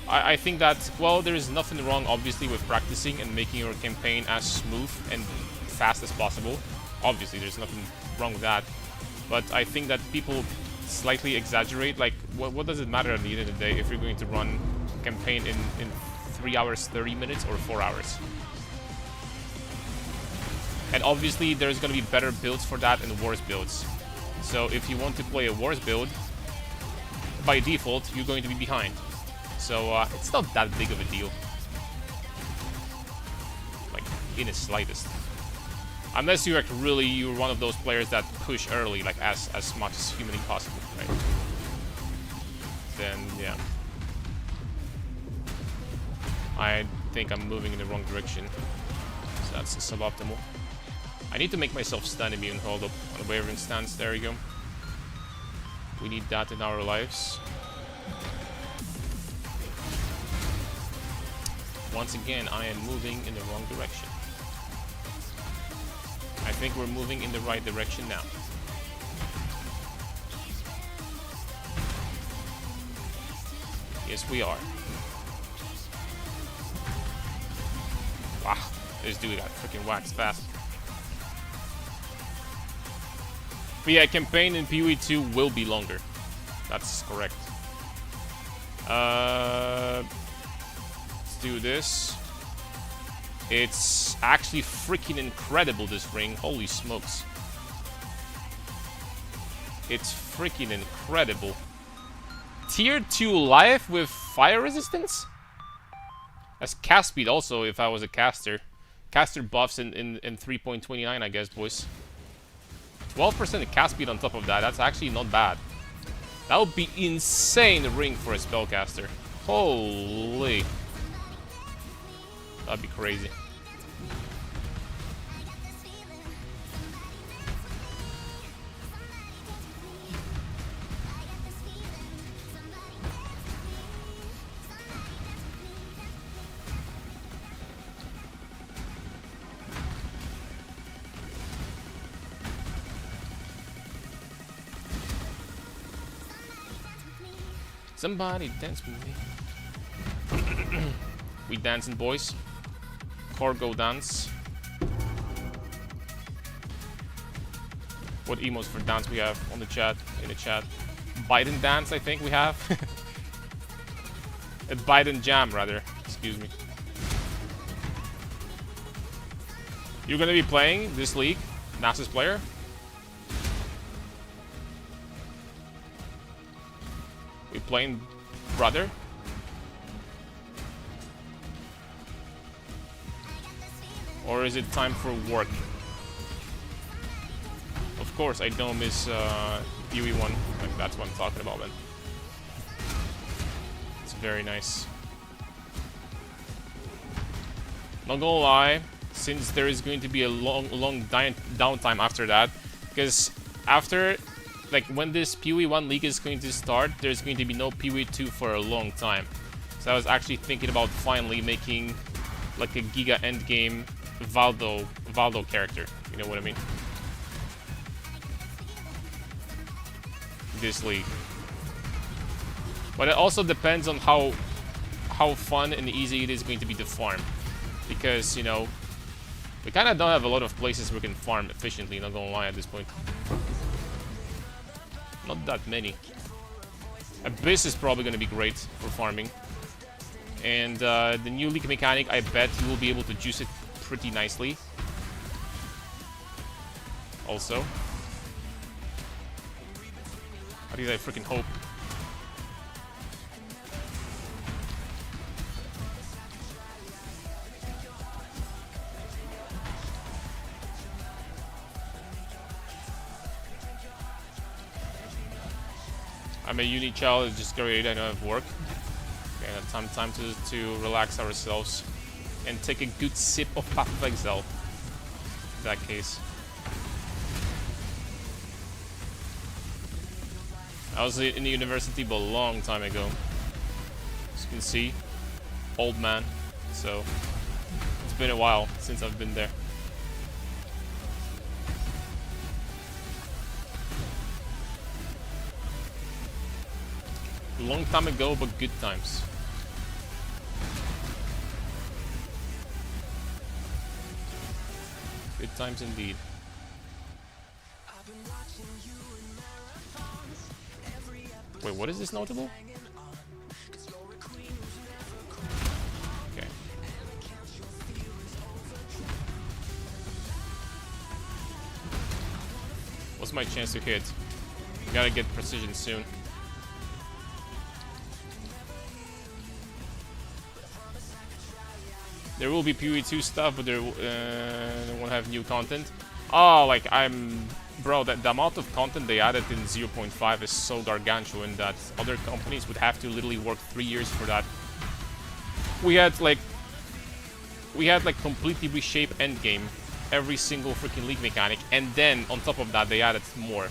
I think that, well, there is nothing wrong, obviously, with practicing and making your campaign as smooth and fast as possible. Obviously, there's nothing wrong with that. But I think that people slightly exaggerate. Like, what does it matter at the end of the day if you're going to run a campaign in 3 hours, 30 minutes, or 4 hours? And obviously, there's going to be better builds for that and worse builds. So if you want to play a worse build, by default, you're going to be behind. So it's not that big of a deal. Like, in the slightest. Unless you're one of those players that push early, like as much as humanly possible, right? Then, yeah. I think I'm moving in the wrong direction. So that's suboptimal. I need to make myself stun immune. Hold up. On the wavering stance. There we go. We need that in our lives. Once again, I am moving in the wrong direction. I think we're moving in the right direction now. Yes, we are. Wow, this dude got freaking waxed fast. But yeah, campaign in PoE 2 will be longer. That's correct. Let's do this. It's actually freaking incredible, this ring. Holy smokes. It's freaking incredible. Tier 2 life with fire resistance? That's cast speed also, if I was a caster. Caster buffs in 3.29, I guess, boys. 12% cast speed on top of that. That's actually not bad. That would be insane ring for a spellcaster. Holy. That'd be crazy. Somebody dance with me. We dancing, boys. Cargo dance. What emotes for dance we have on the chat? In the chat, Biden dance. I think we have. A Biden jam, rather. Excuse me. You're gonna be playing this league, Nasus player. We playing, brother? Or is it time for work? Of course, I don't miss PoE 1. Like, that's what I'm talking about, man. It's very nice. Not gonna lie, since there is going to be a long downtime after that, because after, like, when this PoE 1 league is going to start, there's going to be no PoE 2 for a long time. So I was actually thinking about finally making like a Giga endgame Valdo character. You know what I mean? This league. But it also depends on how fun and easy it is going to be to farm. Because, you know, we kind of don't have a lot of places we can farm efficiently, not gonna lie at this point. Not that many. Abyss is probably going to be great for farming. And the new league mechanic, I bet you will be able to juice it pretty nicely. Also. At least I freaking hope. I'm a uni child, just got ready, I don't have work. Okay, time to relax ourselves and take a good sip of Path of Exile. In that case. I was in the university but a long time ago. As you can see, old man. So it's been a while since I've been there. Long time ago, but good times. Good times indeed. Wait, what is this notable? Okay. What's my chance to hit? Gotta get precision soon. There will be PoE 2 stuff, but there won't have new content. Oh, like bro, the amount of content they added in 0.5 is so gargantuan that other companies would have to literally work 3 years for that. We had like completely reshaped endgame, every single freaking league mechanic, and then on top of that they added more.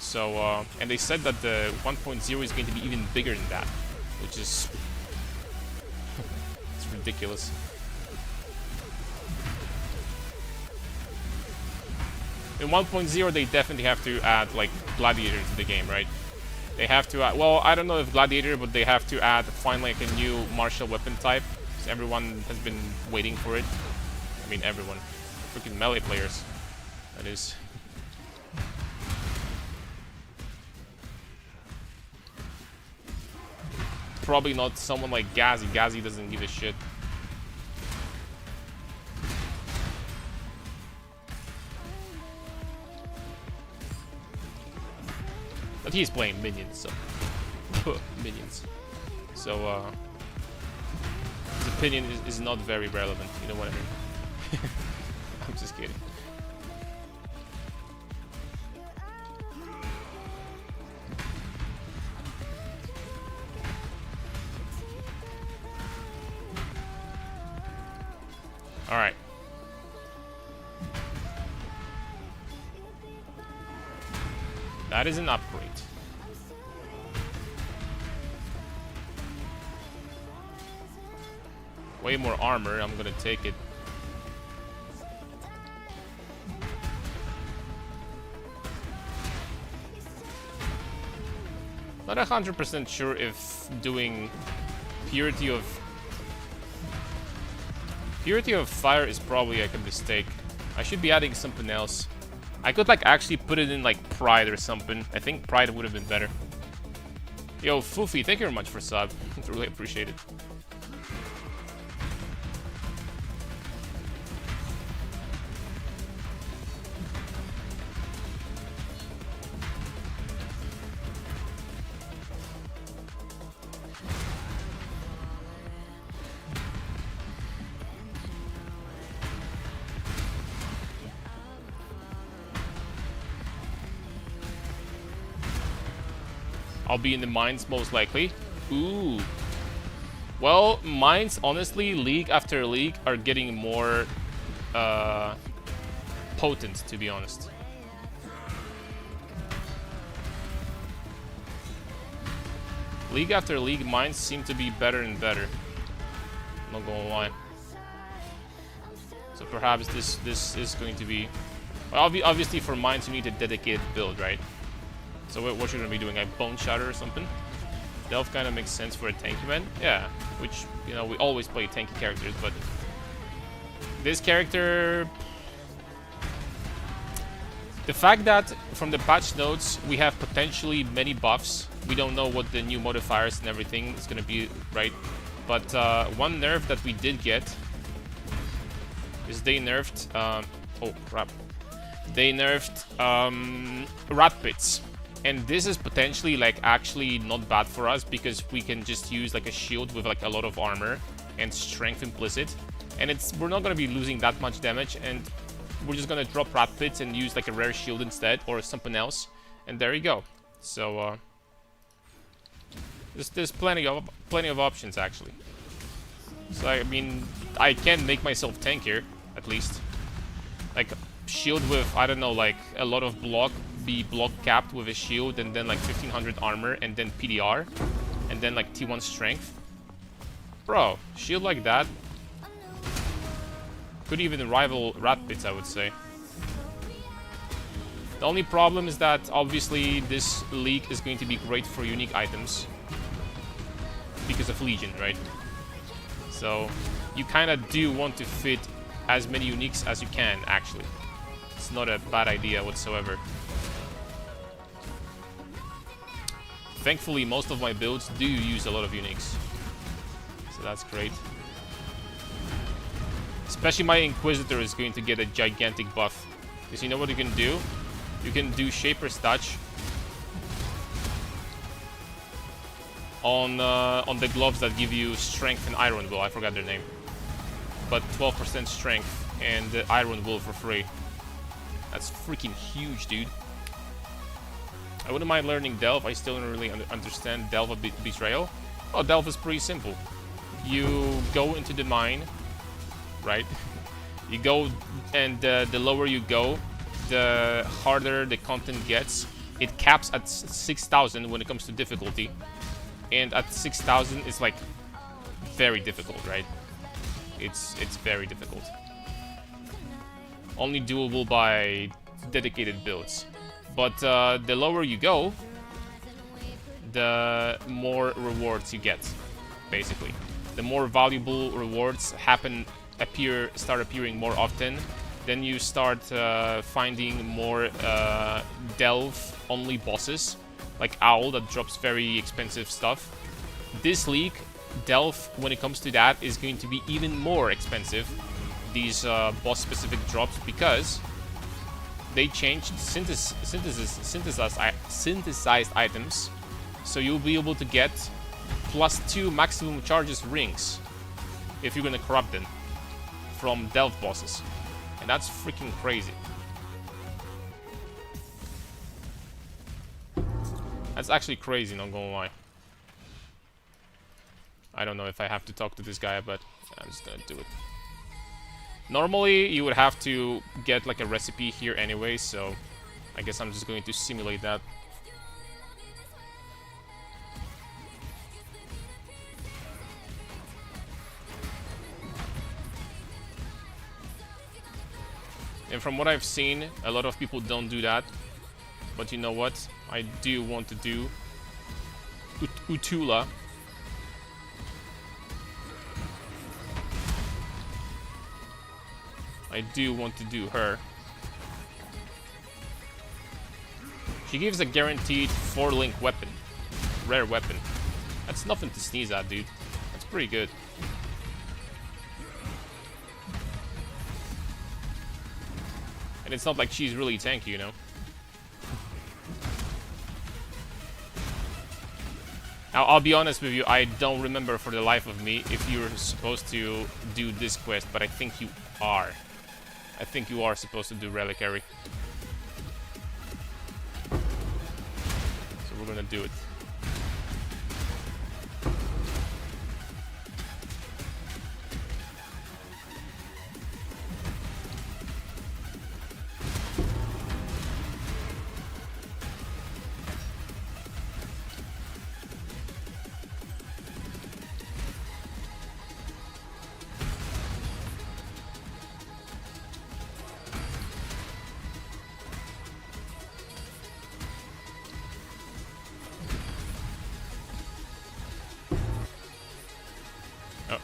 So and they said that the 1.0 is going to be even bigger than that, which is it's ridiculous. In 1.0, they definitely have to add, like, Gladiator to the game, right? They have to add, well, I don't know if Gladiator, but they have to add, finally, like, a new martial weapon type. So everyone has been waiting for it. I mean, everyone. Freaking melee players. That is. Probably not someone like Gazi. Gazi doesn't give a shit. But he's playing minions, so minions. So his opinion is not very relevant. You know what I mean? I'm just kidding. All right. That is an upgrade. Way more armor, I'm gonna take it. Not 100% sure if doing Purity of Fire is probably like a mistake. I should be adding something else. I could like actually put it in like Pride or something. I think Pride would have been better. Yo, Foofy, thank you very much for sub. Really appreciate it. I'll be in the mines most likely. Ooh. Well, mines, honestly, league after league are getting more potent, to be honest. League after league, mines seem to be better and better. Not gonna lie. So perhaps this is going to be... Well, obviously for mines you need a dedicated build, right? So what you're gonna be doing, like Bone Shatter or something? Delve kind of makes sense for a tanky man. Yeah, which, you know, we always play tanky characters, but this character... The fact that from the patch notes we have potentially many buffs, we don't know what the new modifiers and everything is gonna be, right? But one nerf that we did get is they nerfed... oh, crap. They nerfed rat pits. And this is potentially, like, actually not bad for us because we can just use, like, a shield with, like, a lot of armor and strength implicit. And we're not going to be losing that much damage, and we're just going to drop rat pits and use, like, a rare shield instead or something else. And there you go. So, there's plenty of options, actually. So, I mean, I can make myself tankier, at least. Like, shield with, I don't know, like, a lot of be block capped with a shield, and then, like, 1500 armor, and then PDR, and then, like, T1 strength. Bro, shield like that could even rival rat pits, I would say. The only problem is that, obviously, this league is going to be great for unique items. Because of Legion, right? So, you kind of do want to fit as many uniques as you can, actually. It's not a bad idea whatsoever. Thankfully, most of my builds do use a lot of uniques. So that's great. Especially my Inquisitor is going to get a gigantic buff. Because you know what you can do? You can do Shaper's Touch on the gloves that give you Strength and Iron Will. I forgot their name. But 12% Strength and Iron Will for free. That's freaking huge, dude. I wouldn't mind learning Delve. I still don't really understand Delve of Betrayal. Oh, Delve is pretty simple. You go into the mine, right? You go, and the lower you go, the harder the content gets. It caps at 6,000 when it comes to difficulty. And at 6,000, it's like very difficult, right? It's very difficult. Only doable by dedicated builds. But the lower you go, the more rewards you get, basically. The more valuable rewards start appearing more often. Then you start finding more delve-only bosses, like Owl, that drops very expensive stuff. This league, delve, when it comes to that, is going to be even more expensive. These boss-specific drops, because they changed synthesized items, so you'll be able to get +2 maximum charges rings if you're gonna corrupt them from delve bosses, and that's freaking crazy. That's actually crazy, not gonna lie. I don't know if I have to talk to this guy, but I'm just gonna do it. Normally, you would have to get like a recipe here anyway, so I guess I'm just going to simulate that. And from what I've seen, a lot of people don't do that. But you know what? I do want to do Utula. I do want to do her. She gives a guaranteed 4-link weapon. Rare weapon. That's nothing to sneeze at, dude. That's pretty good. And it's not like she's really tanky, you know? Now, I'll be honest with you, I don't remember for the life of me if you're supposed to do this quest, but I think you are. I think you are supposed to do Reliquary. So we're gonna do it. Oh.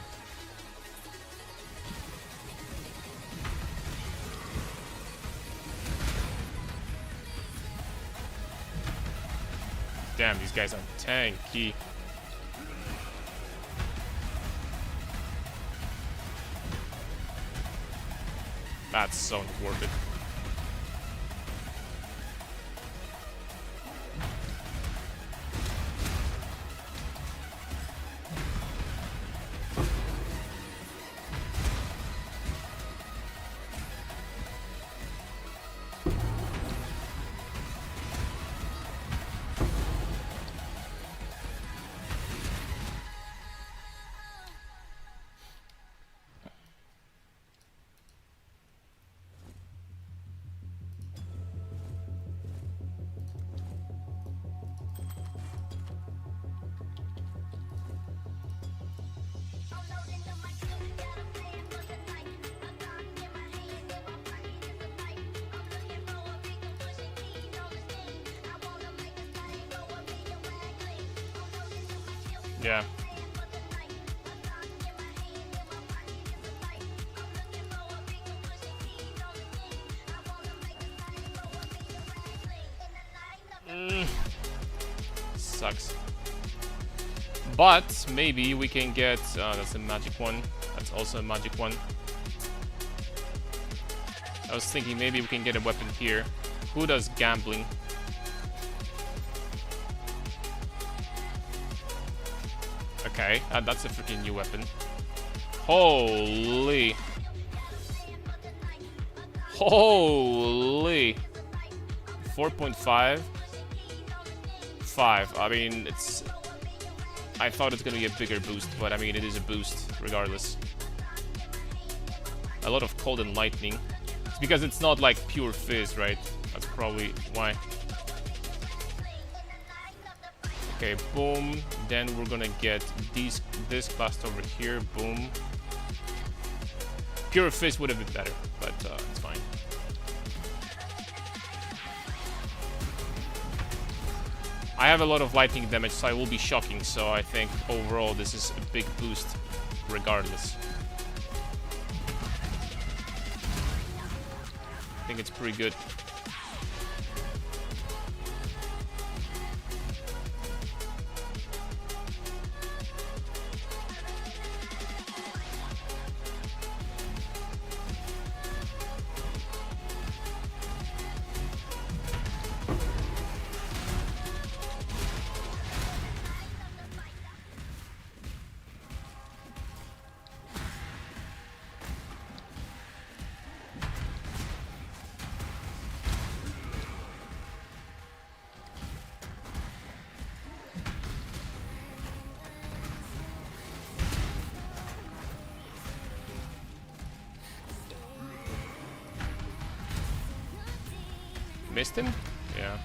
Damn, these guys are tanky. That's so not worth it. Yeah. Sucks. But maybe we can get... that's a magic one. That's also a magic one. I was thinking maybe we can get a weapon here. Who does gambling? Okay, that's a freaking new weapon. Holy. Holy. 4.5. 5. I mean, it's... I thought it's gonna be a bigger boost, but I mean, it is a boost regardless. A lot of cold and lightning. It's because it's not like pure fizz, right? That's probably why. Okay, boom. Then we're gonna get this class over here. Boom. Pure fizz would have been better, but it's fine. I have a lot of lightning damage, so I will be shocking. So I think overall this is a big boost, regardless. I think it's pretty good. Missed him? Yeah.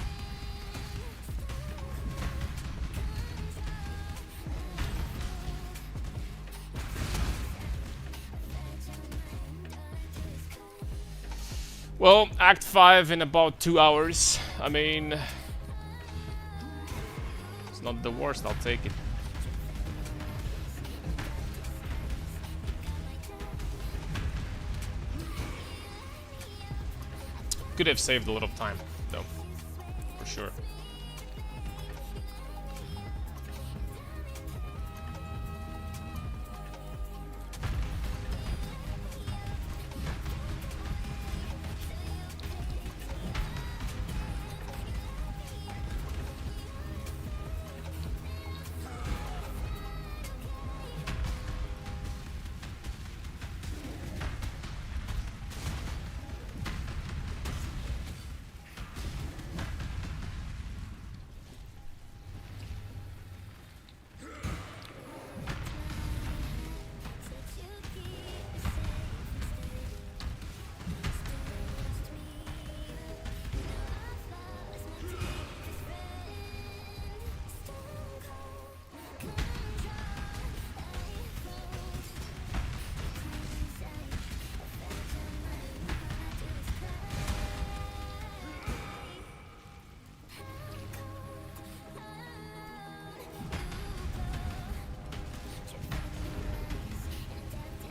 Well, Act 5 in about 2 hours. I mean... it's not the worst, I'll take it. Could have saved a lot of time, though, for sure.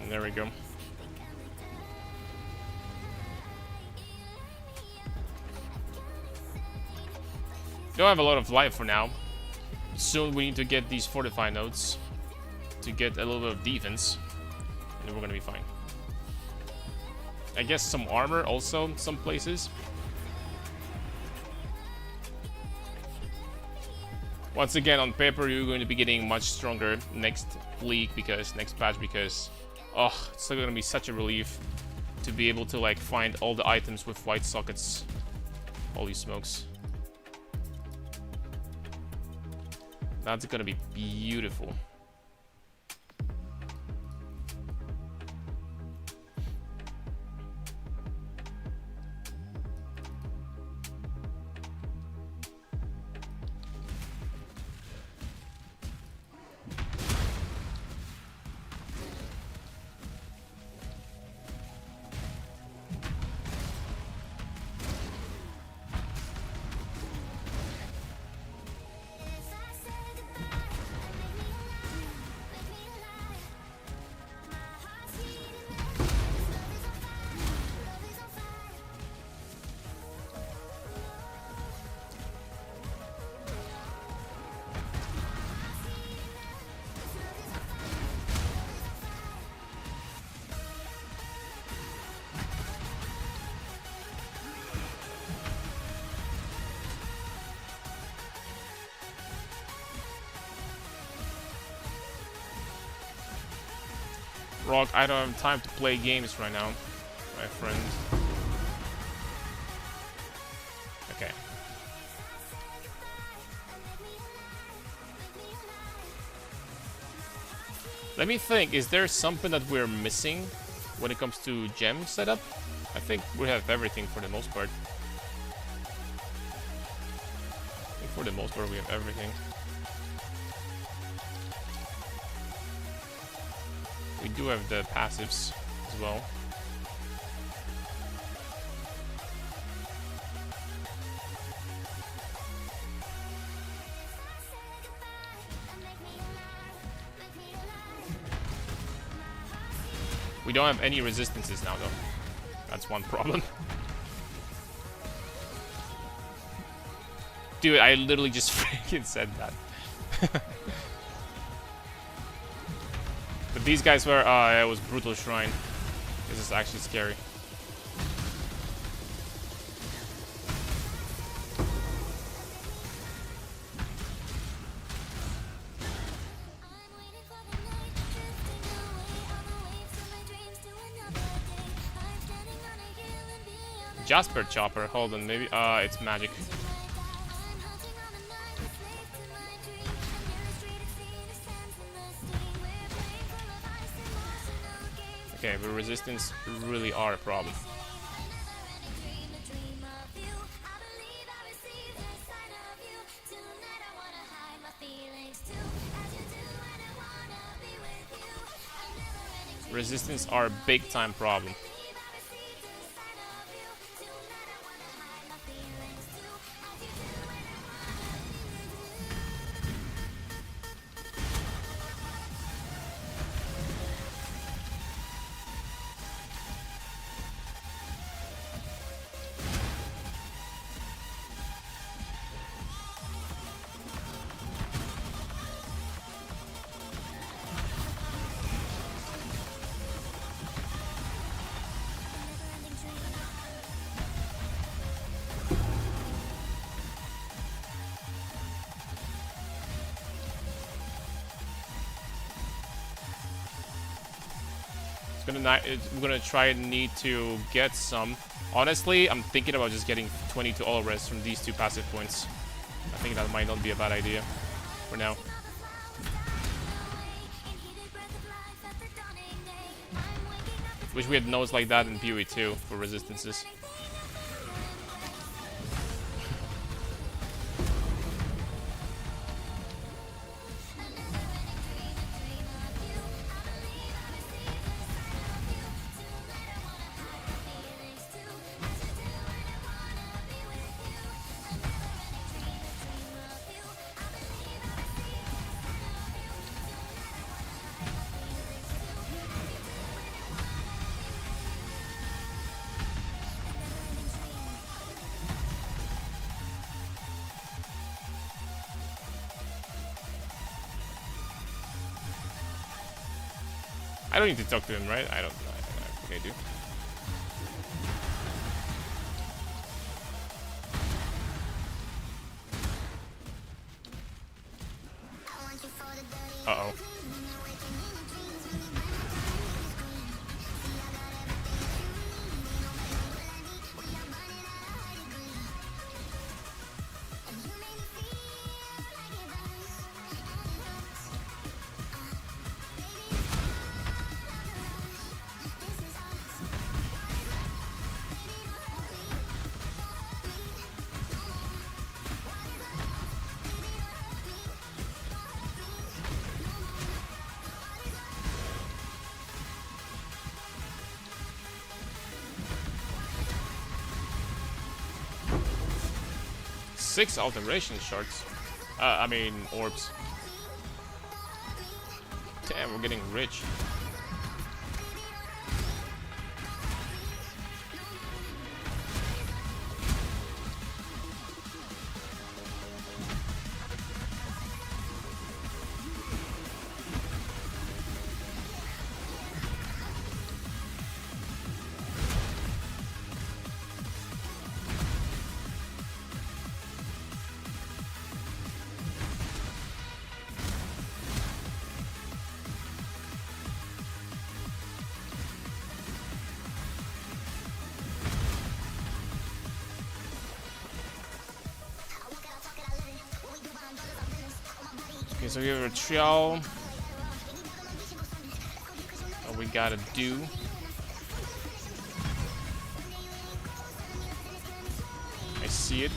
There we go. Don't have a lot of life for now. Soon we need to get these fortify nodes to get a little bit of defense, and then we're gonna be fine. I guess some armor also in some places. Once again, on paper, you're going to be getting much stronger next league next patch because, oh, it's still going to be such a relief to be able to like find all the items with white sockets. Holy smokes. That's going to be beautiful. Rock, I don't have time to play games right now, my friend. Okay. Let me think, is there something that we're missing when it comes to gem setup? I think we have everything for the most part. I think for the most part we have everything. We do have the passives as well. We don't have any resistances now though. That's one problem. Dude, I literally just freaking said that. But these guys were, it was Brutal Shrine. This is actually scary. Jasper Chopper, hold on, maybe, it's magic. Okay, but resistance really are a problem. Resistance are a big time problem. We're gonna try and need to get some. Honestly, I'm thinking about just getting 22 all res from these two passive points. I think that might not be a bad idea for now. Wish we had nodes like that in PoE too for resistances. I don't need to talk to him, right? I don't know. I think I do. Uh-oh. Six alteration shards. I mean, orbs. Damn, we're getting rich. Okay, so we have a trial. What we gotta do. I see it.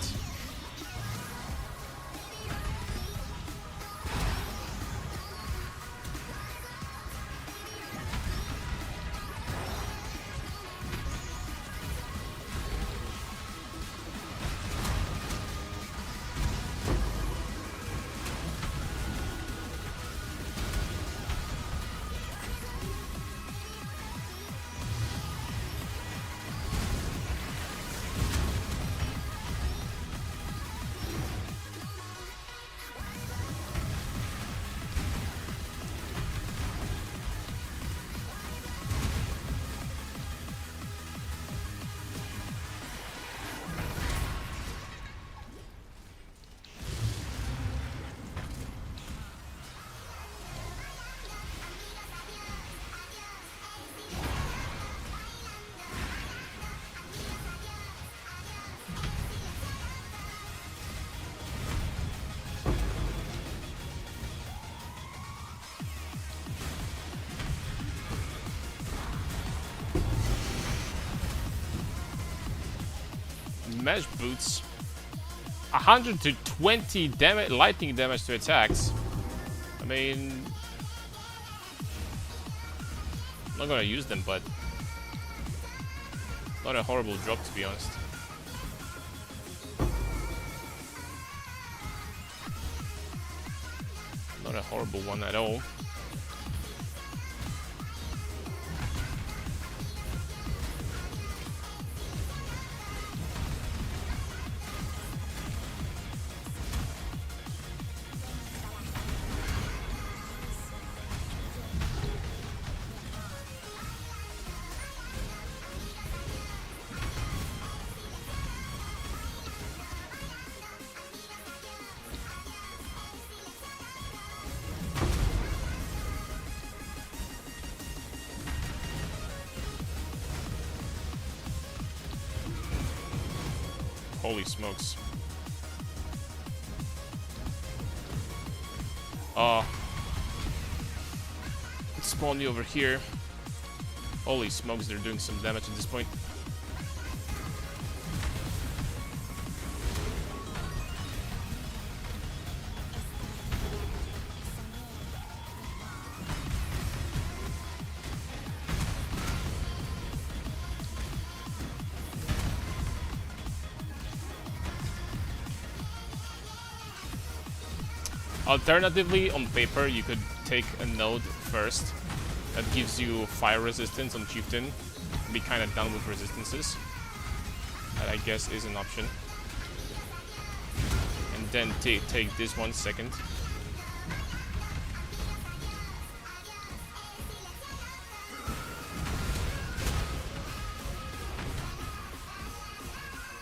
Mesh boots. 100 to 20 damage, lightning damage to attacks. I mean, I'm not gonna use them, but not a horrible drop to be honest. Not a horrible one at all. Holy smokes. It spawned me over here. Holy smokes, they're doing some damage at this point. Alternatively, on paper, you could take a node first that gives you fire resistance on Chieftain. Be kind of done with resistances. That I guess is an option. And then take this one second.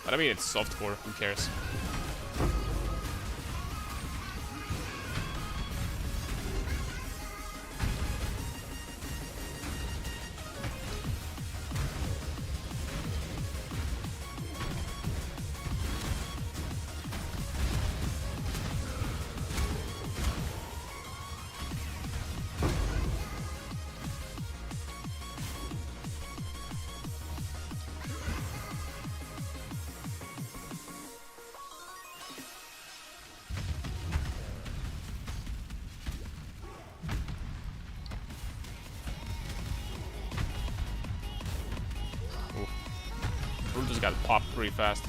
But I mean, it's softcore, who cares? got popped pretty fast.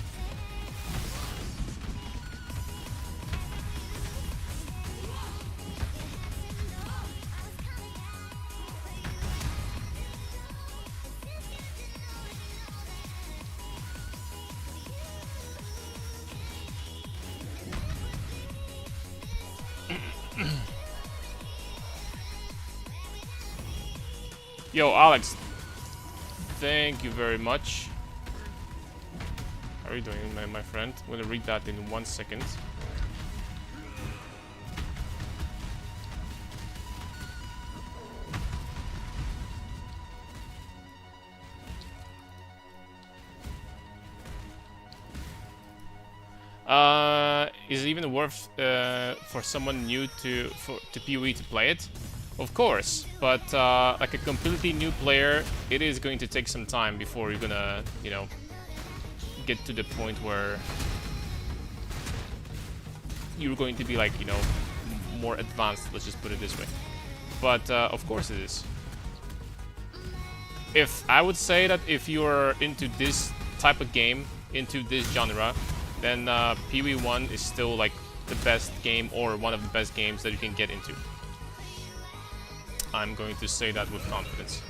Yo, Alex, thank you very much. How are you doing, my friend? I'm gonna read that in 1 second. Is it even worth for someone new to PoE to play it? Of course, but like a completely new player, it is going to take some time before you're gonna, you know, get to the point where you're going to be like, you know, more advanced, let's just put it this way. But of course it is. If I would say that if you're into this type of game, into this genre, then PoE 1 is still like the best game or one of the best games that you can get into. I'm going to say that with confidence.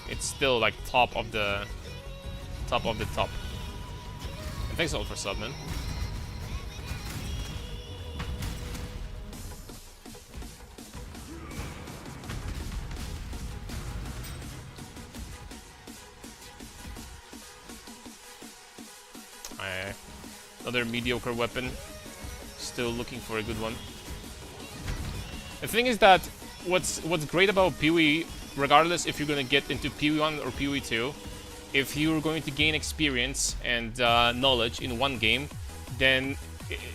It's still like top of the top. And thanks all for sub, man. Another mediocre weapon. Still looking for a good one. The thing is that what's great about PoE, regardless if you're gonna get into PoE 1 or PoE 2, if you're going to gain experience and knowledge in one game, then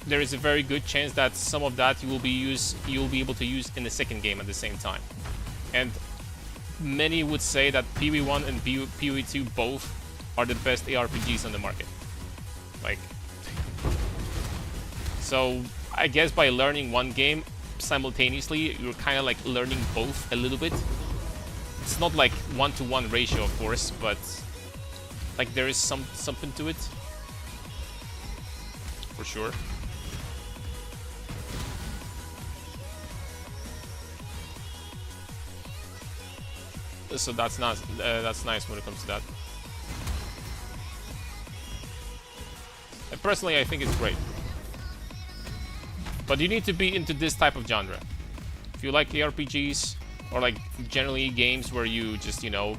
there is a very good chance that some of that you'll be able to use in the second game at the same time. And many would say that PoE 1 and PoE 2 both are the best ARPGs on the market. Like, so I guess by learning one game simultaneously, you're kind of like learning both a little bit. It's not like 1-to-1 ratio, of course, but like there is something to it, for sure. So that's nice when it comes to that. And personally, I think it's great. But you need to be into this type of genre. If you like ARPGs, or like generally games where you just, you know,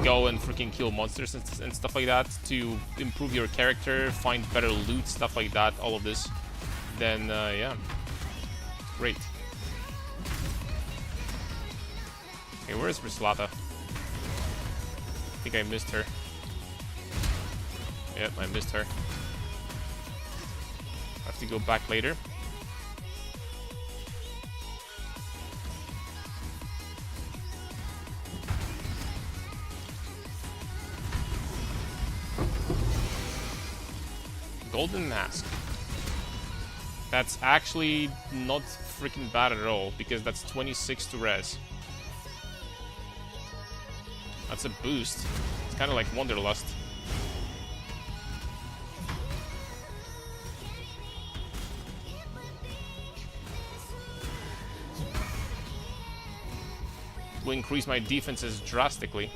go and freaking kill monsters and stuff like that to improve your character, find better loot, stuff like that, all of this, then yeah, great. Okay, where's Brislata? I think I missed her. Yep, I missed her. I have to go back later. Golden Mask. That's actually not freaking bad at all, because that's 26 to res. That's a boost. It's kind of like Wanderlust. Will increase my defenses drastically.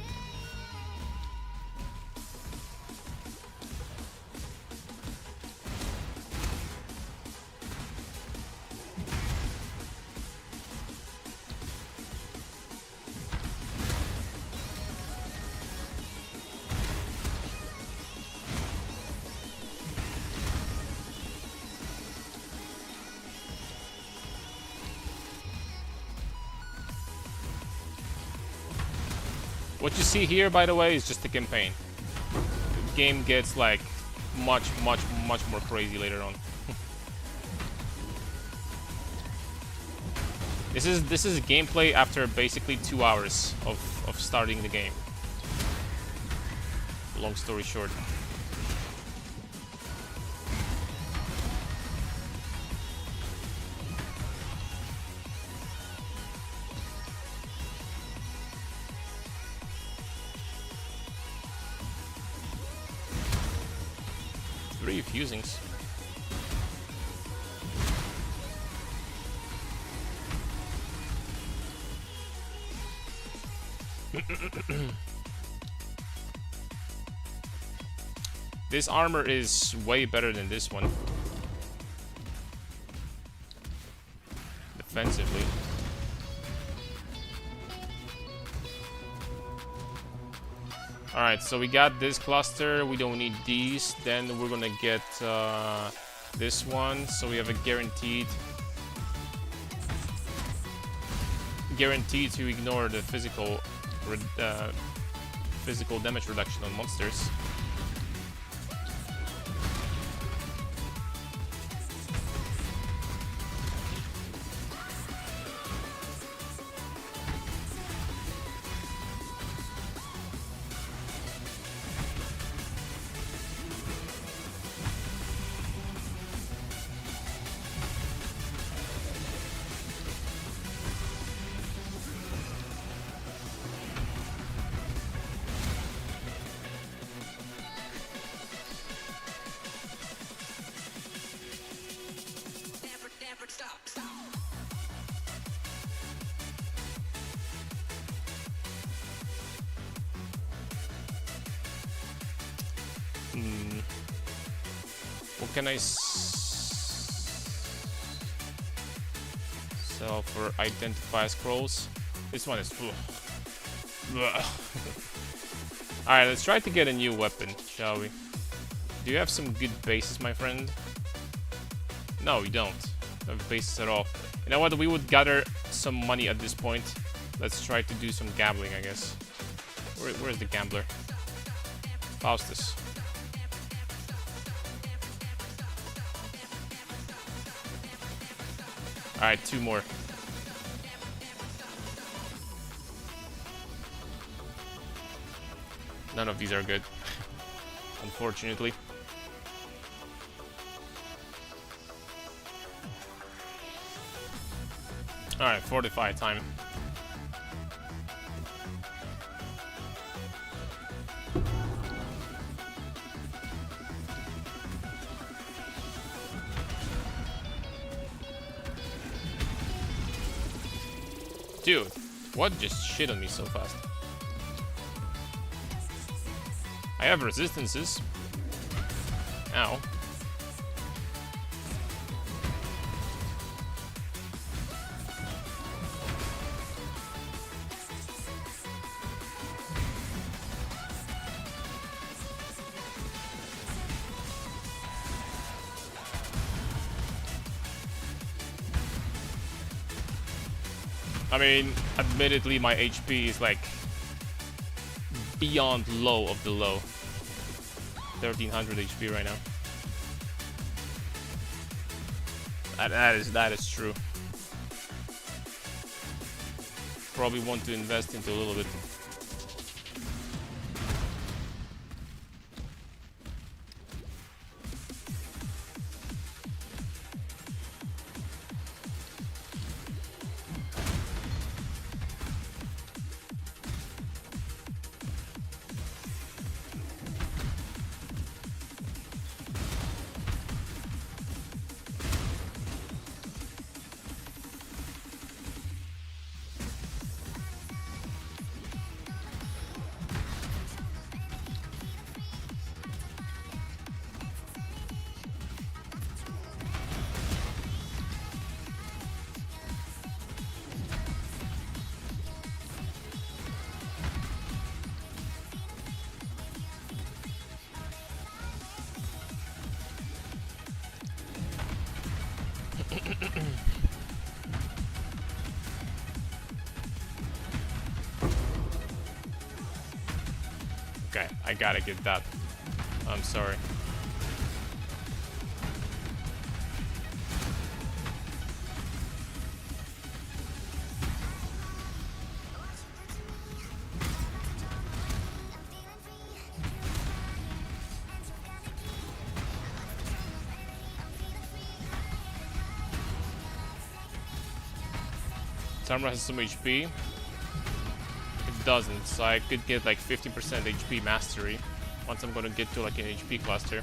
What you see here, by the way, is just the campaign. The game gets like much more crazy later on. This is gameplay after basically 2 hours of starting the game. Long story short. fusings. This armor is way better than this one. Defensively. Alright, so we got this cluster. We don't need these. Then we're gonna get this one. So we have a guaranteed to ignore the physical damage reduction on monsters. What can I sell for identify scrolls? This one is full. Alright, let's try to get a new weapon, shall we? Do you have some good bases, my friend? No, we don't have bases at all. You know what? We would gather some money at this point. Let's try to do some gambling, I guess. Where's the gambler? Faustus. Alright, 2 more. None of these are good, unfortunately. Alright, fortify time. Dude, what just shit on me so fast? I have resistances. Ow. I mean, admittedly, my HP is like beyond low of the low. 1300 HP right now. That is true. Probably want to invest into a little bit. Okay, I gotta get that. I'm sorry. Samra has some HP. It doesn't, so I could get like 50% HP mastery once I'm gonna get to like an HP cluster.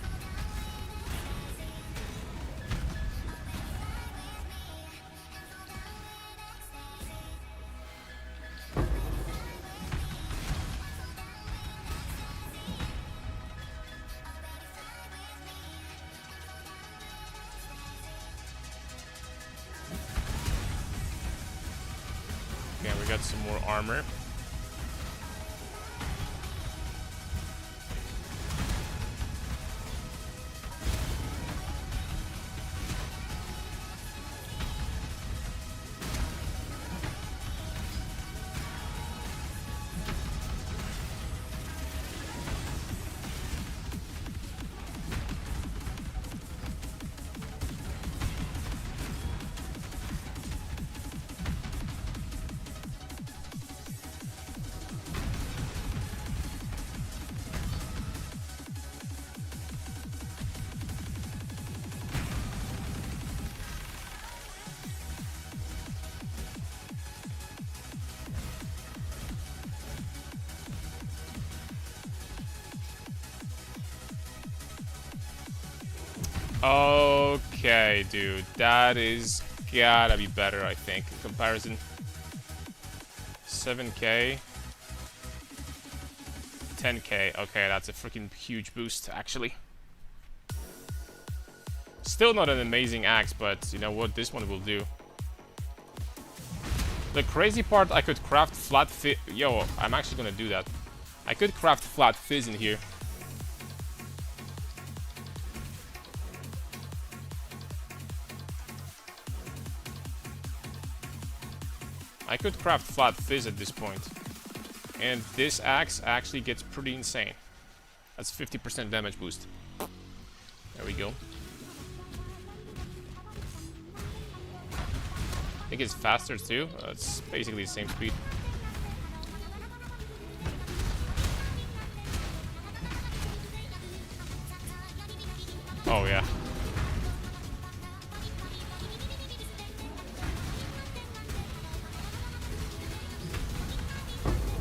get some more armor. Okay, dude, that is gotta be better, I think, in comparison. 7k, 10k. Okay, that's a freaking huge boost, actually. Still not an amazing axe, but you know what? This one will do. The crazy part, I could craft flat fizz. Yo, I'm actually gonna do that. I could craft flat fizz in here. I could craft flat fizz at this point. And this axe actually gets pretty insane. That's 50% damage boost. There we go. I think it's faster too. It's basically the same speed. Oh yeah.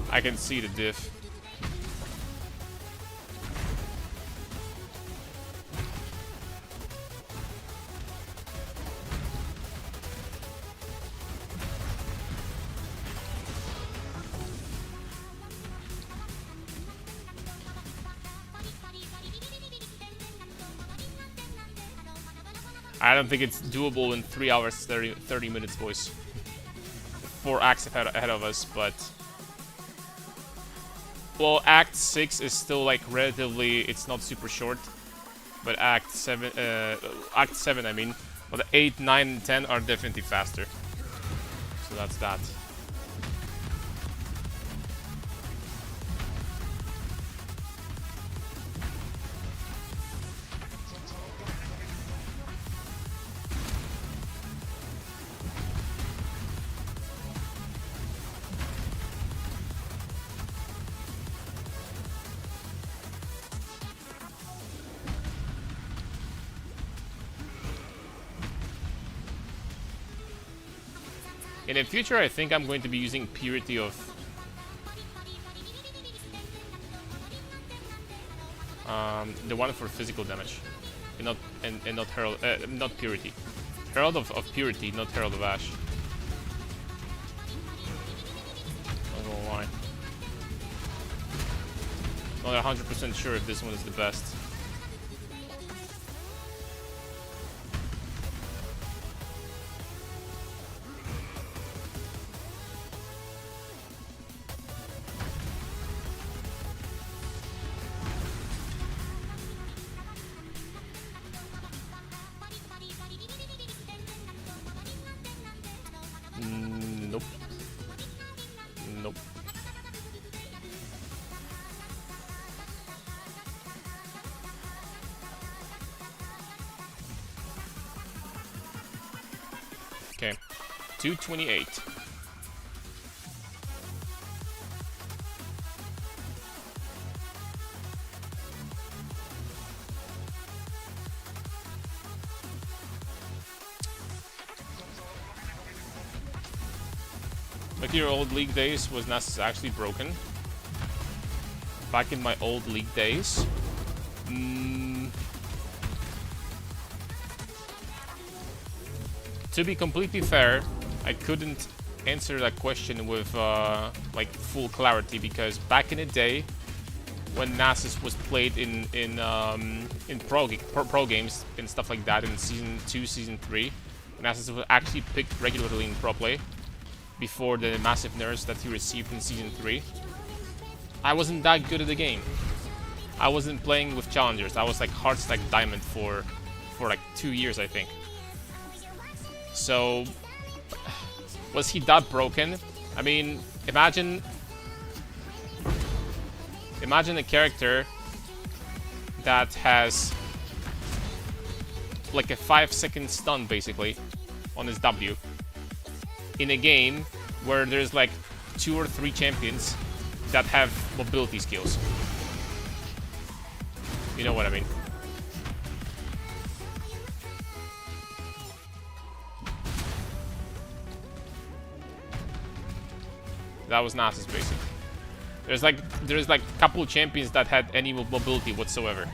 I can see the diff. I don't think it's doable in 3 hours 30 minutes, boys. 4 acts ahead of us, but... Well, Act 6 is still like relatively, it's not super short, but Act 7 I mean, but the 8, 9, and 10 are definitely faster. So that's that. In the future, I think I'm going to be using Purity of... the one for physical damage. And not Herald... not Purity. Herald of Purity, not Herald of Ash. I don't know why. Not 100% sure if this one is the best. Nope. Nope. Okay. 228. Like your old league days, was Nasus actually broken? Back in my old league days? To be completely fair, I couldn't answer that question with like full clarity, because back in the day, when Nasus was played in pro games and stuff like that, in Season 2, Season 3, Nasus was actually picked regularly in pro play. before the massive nerfs that he received in Season 3, I wasn't that good at the game. I wasn't playing with challengers. I was like hard stack diamond for like 2 years, I think. So, was he that broken? I mean, imagine a character that has like a 5-second stun basically on his W in a game where there's like 2 or 3 champions that have mobility skills. You know what I mean? That was Nasus basic. There's like a couple champions that had any mobility whatsoever.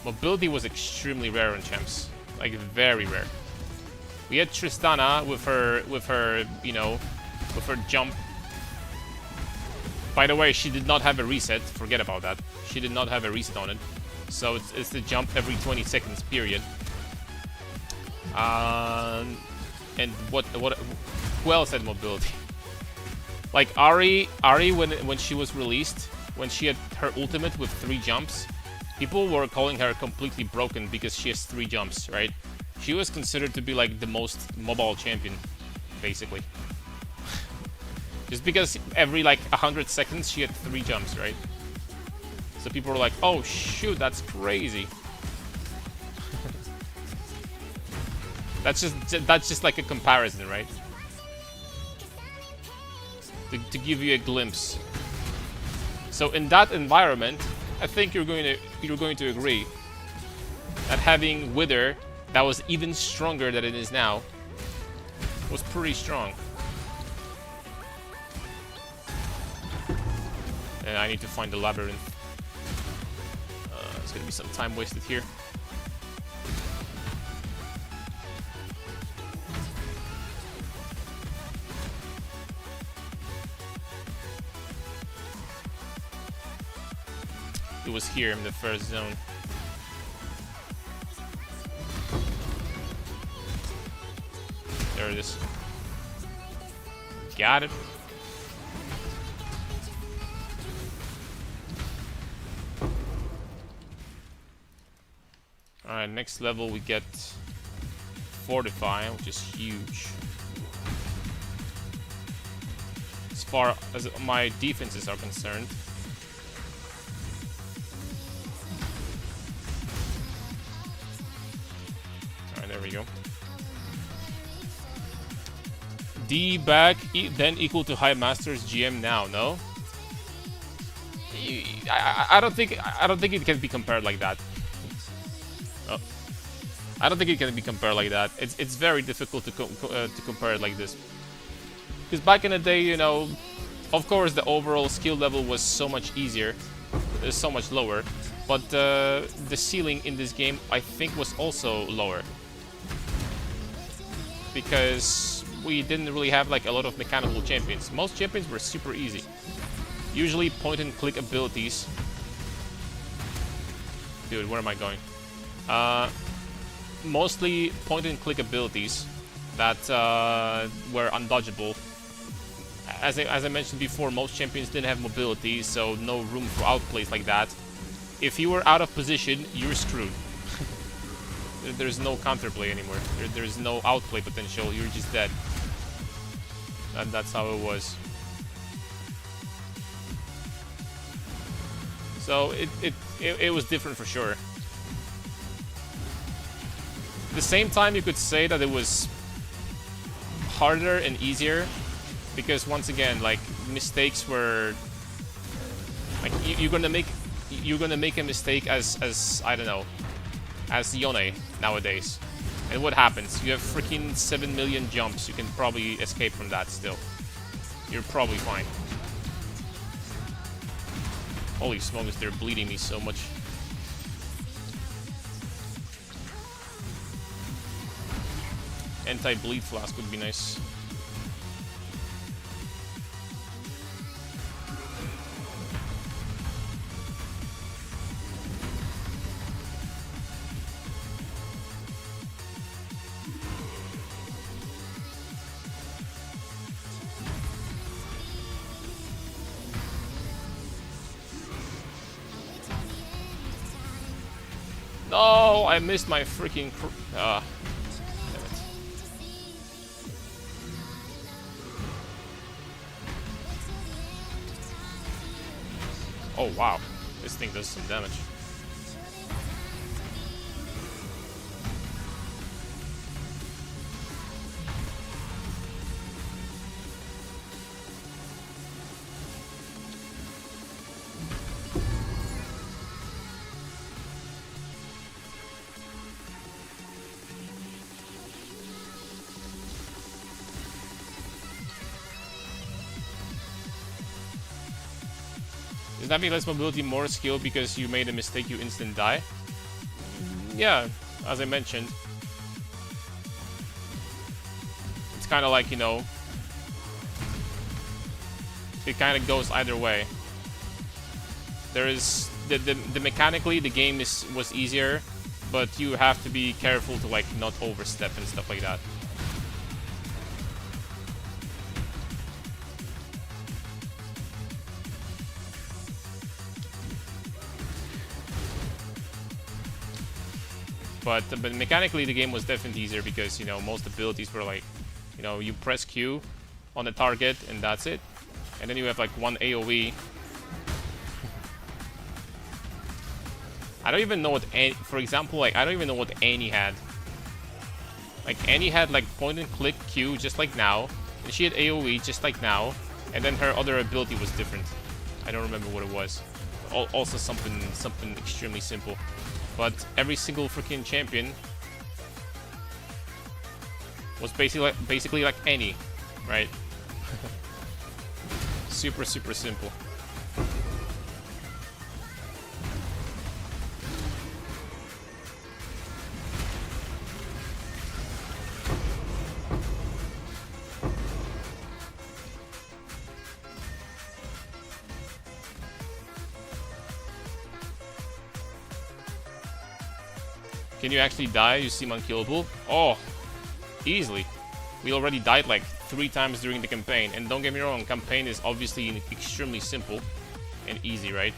Mobility was extremely rare on champs, like very rare. We had Tristana with her, you know, with her jump. By the way, she did not have a reset. Forget about that. She did not have a reset on it, so it's the jump every 20 seconds period. And who else had mobility? Like Ari when she was released, when she had her ultimate with 3 jumps, people were calling her completely broken because she has 3 jumps, right? She was considered to be like the most mobile champion, basically. Just because every like 100 seconds she had 3 jumps, right? So people were like, oh shoot, that's crazy. That's just like a comparison, right? To give you a glimpse. So in that environment, I think you're going to agree that having Wither that was even stronger than it is now was pretty strong. And I need to find the labyrinth. It's gonna be some time wasted here. It was here in the first zone. There it is. Got it. Alright, next level we get Fortify, which is huge. As far as my defenses are concerned. Alright, there we go. D back, then equal to High Master's GM now, no? I don't think it can be compared like that. Oh. I don't think it can be compared like that. It's very difficult to compare it like this. Because back in the day, you know, of course the overall skill level was so much easier, so much lower, but the ceiling in this game I think was also lower. Because we didn't really have like a lot of mechanical champions. Most champions were super easy. Usually point and click abilities. Dude, where am I going? Mostly point and click abilities that were undodgeable. As I mentioned before, most champions didn't have mobility, so no room for outplays like that. If you were out of position, you're screwed. There's no counterplay anymore. There's no outplay potential. You're just dead. And that's how it was. So it was different for sure. At the same time, you could say that it was harder and easier because once again, like mistakes were like you're gonna make a mistake as I don't know, as Yone nowadays. And what happens? You have freaking 7 million jumps. You can probably escape from that still. You're probably fine. Holy smokes, they're bleeding me so much. Anti-bleed flask would be nice. I missed my freaking... damn it. Oh, wow. This thing does some damage. Does that mean less mobility, more skill because you made a mistake, you instant die? Yeah, as I mentioned. It's kind of like, you know, it kind of goes either way. There is the mechanically the game was easier, but you have to be careful to like not overstep and stuff like that. But mechanically the game was definitely easier because, you know, most abilities were like, you know, you press Q on the target and that's it. And then you have like one AoE. I don't even know what for example, like I don't even know what Annie had. Like Annie had like point and click Q just like now, and she had AoE just like now, and then her other ability was different. I don't remember what it was. Also something extremely simple. But every single freaking champion was basically like Annie, right? Super simple. Can you actually die? You seem unkillable. Oh, easily. We already died like 3 times during the campaign. And don't get me wrong, campaign is obviously extremely simple and easy, right?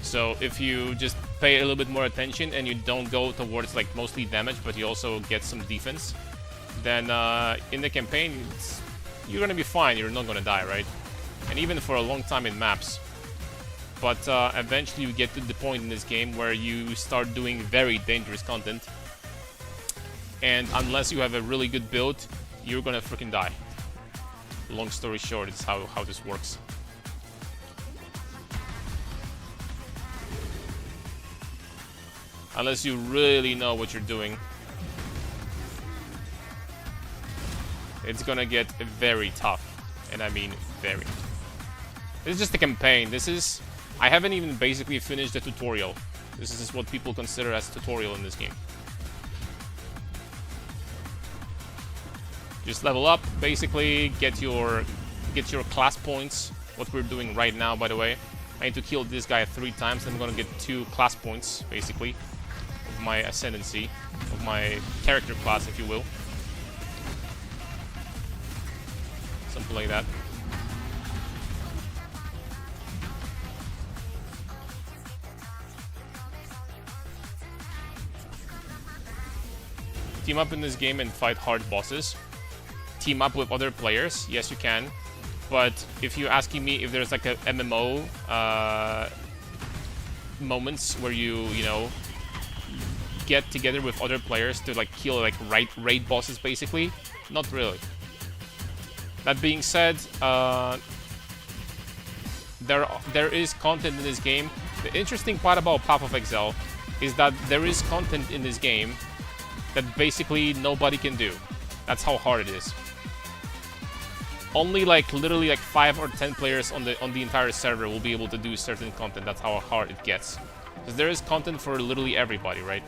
So if you just pay a little bit more attention and you don't go towards like mostly damage, but you also get some defense, then in the campaign, you're gonna be fine. You're not gonna die, right? And even for a long time in maps. But eventually you get to the point in this game where you start doing very dangerous content. And unless you have a really good build, you're gonna freaking die. Long story short, it's how this works. Unless you really know what you're doing, it's gonna get very tough. And I mean very. This is just a campaign. I haven't even basically finished the tutorial. This is what people consider as tutorial in this game. Just level up, basically get your class points. What we're doing right now, by the way. I need to kill this guy 3 times, and I'm gonna get 2 class points, basically, of my ascendancy, of my character class, if you will. Something like that. Team up in this game and fight hard bosses. Team up with other players, yes you can. But if you're asking me if there's like a MMO moments where you know, get together with other players to like kill like raid bosses basically, not really. That being said, there is content in this game. The interesting part about Path of Exile is that there is content in this game that basically nobody can do. That's how hard it is. Only like literally like 5 or 10 players on the entire server will be able to do certain content. That's how hard it gets. Because there is content for literally everybody, right?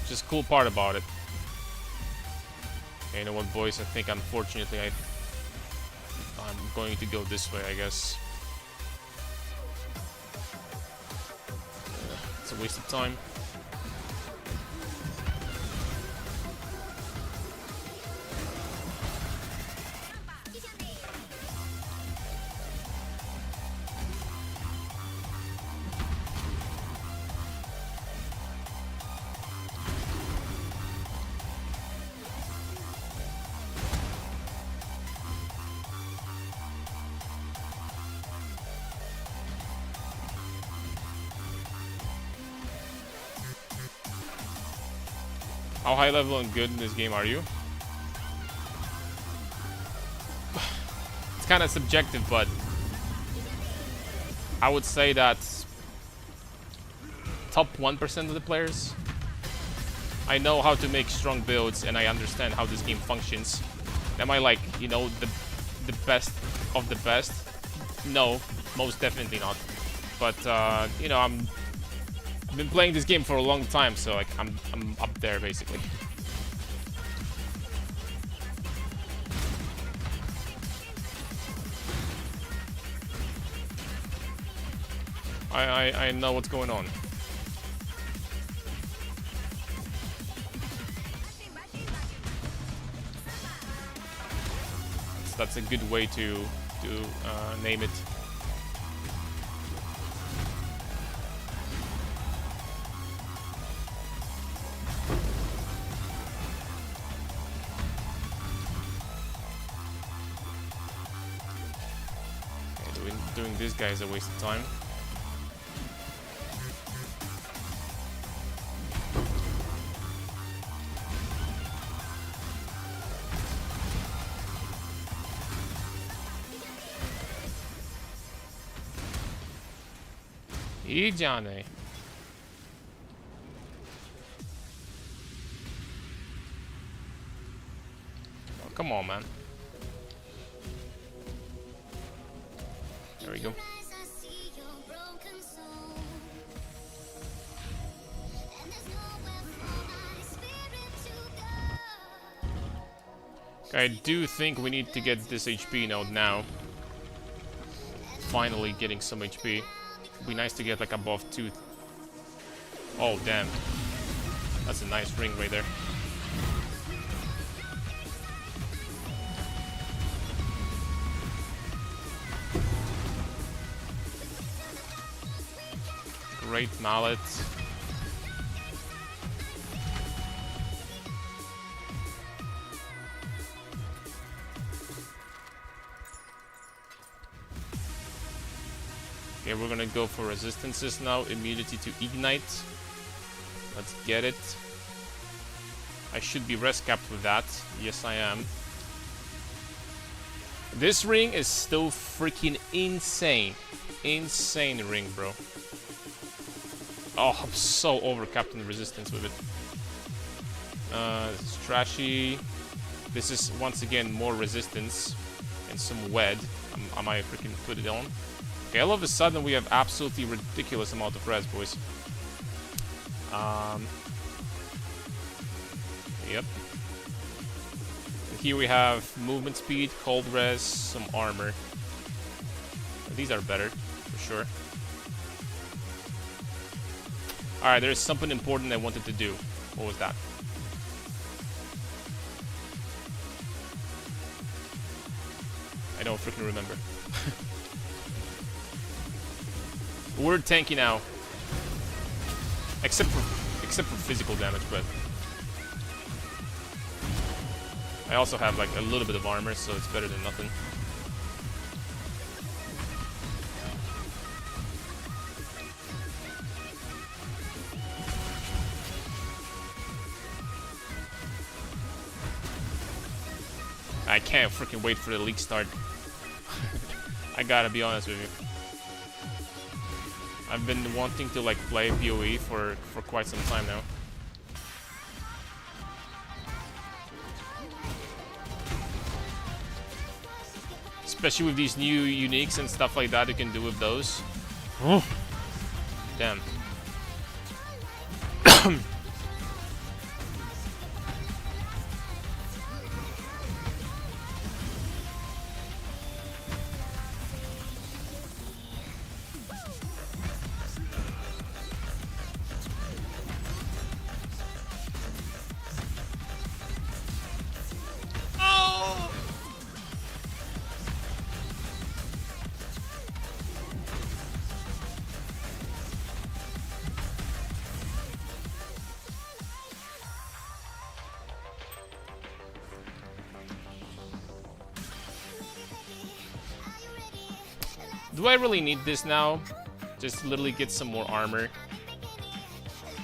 Just cool part about it. Okay, you know what, boys? I think unfortunately I'm going to go this way, I guess. It's a waste of time. How high level and good in this game are you? It's kind of subjective, but I would say that top 1% of the players. I know how to make strong builds and I understand how this game functions. Am I like, you know, the best of the best? No, most definitely not. But you know, I've been playing this game for a long time, so like I'm up there basically. I know what's going on. That's a good way to name it. Okay, doing this guy is a waste of time. Johnny. Oh, come on, man. There we go. I do think we need to get this HP node now. Finally getting some HP. Be nice to get like above 2. Oh damn, that's a nice ring right there. Great mallet. Okay, we're gonna go for resistances now. Immunity to ignite. Let's get it. I should be res capped with that. Yes, I am. This ring is still freaking insane. Insane ring, bro. Oh, I'm so overcapped in resistance with it. This is trashy. This is once again more resistance and some wed. I might freaking put it on. Okay, all of a sudden we have absolutely ridiculous amount of res, boys. Yep. And here we have movement speed, cold res, some armor. These are better, for sure. Alright, there's something important I wanted to do. What was that? I don't freaking remember. We're tanky now. Except for physical damage, but I also have like a little bit of armor, so it's better than nothing. I can't freaking wait for the league start. I gotta be honest with you. I've been wanting to like play PoE for quite some time now. Especially with these new uniques and stuff like that you can do with those. Oh. Damn. Do I really need this now? Just literally get some more armor.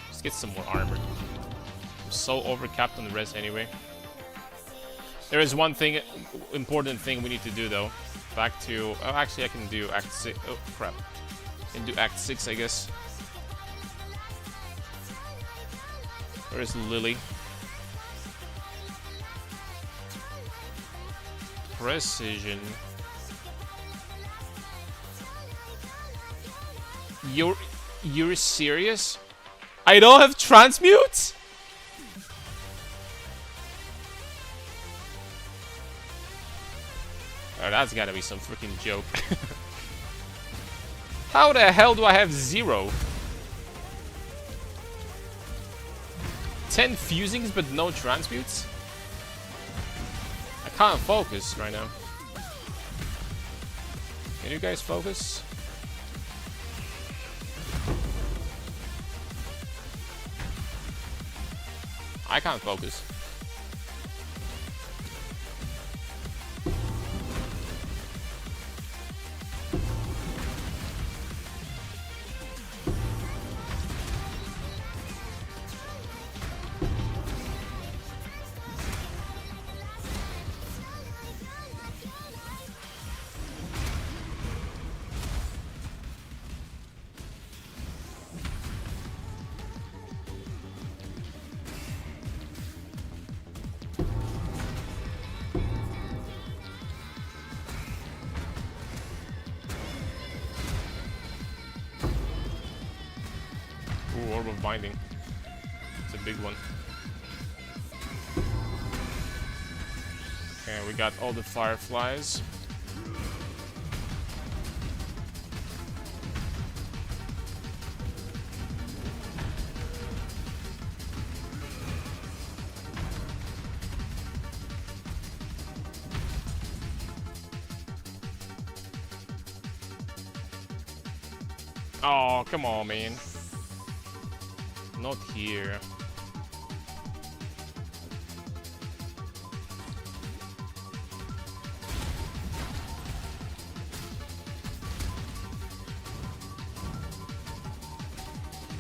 Just get some more armor. I'm so overcapped on the res anyway. There is one thing, important thing we need to do though. Back to... Oh, actually I can do Act 6. Oh, crap. I can do Act 6, I guess. Where is Lily? Precision. You're serious? I don't have transmute? Oh, that's gotta be some freaking joke. How the hell do I have 0? 10 fusings but no transmutes? I can't focus right now. Can you guys focus? I can't focus. Ooh, Orb of Binding. It's a big one. Okay, we got all the fireflies. Oh, come on, man. Not here.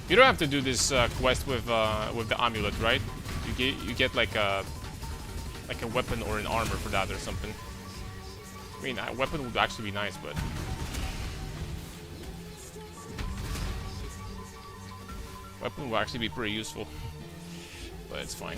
You don't have to do this quest with the amulet, right? You get like a weapon or an armor for that or something. I mean, a weapon would actually be nice, but weapon will actually be pretty useful, but it's fine.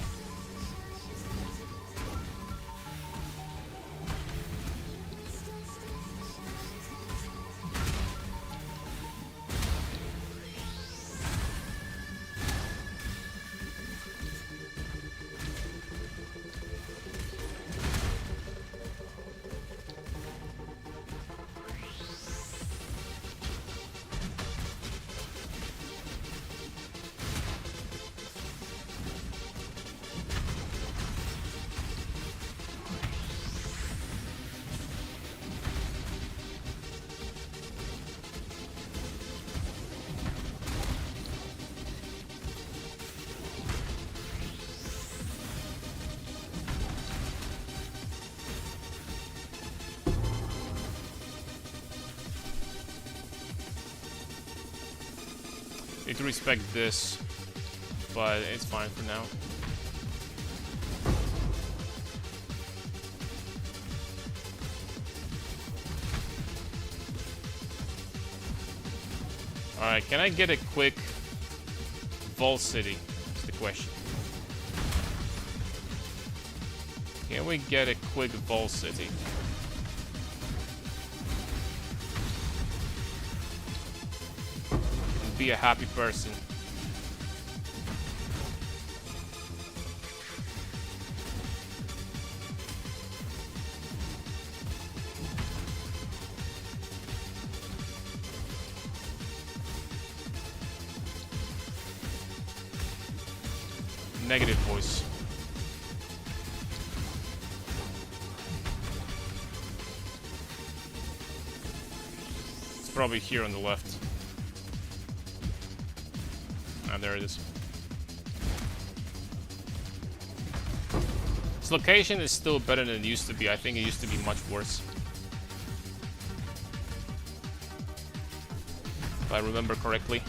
Need to respect this, but it's fine for now. Alright, can I get a quick Vault City? Is the question. Can we get a quick Vault City? Be a happy person. Negative voice. It's probably here on the left. Ah, there it is. This location is still better than it used to be. I think it used to be much worse, if I remember correctly.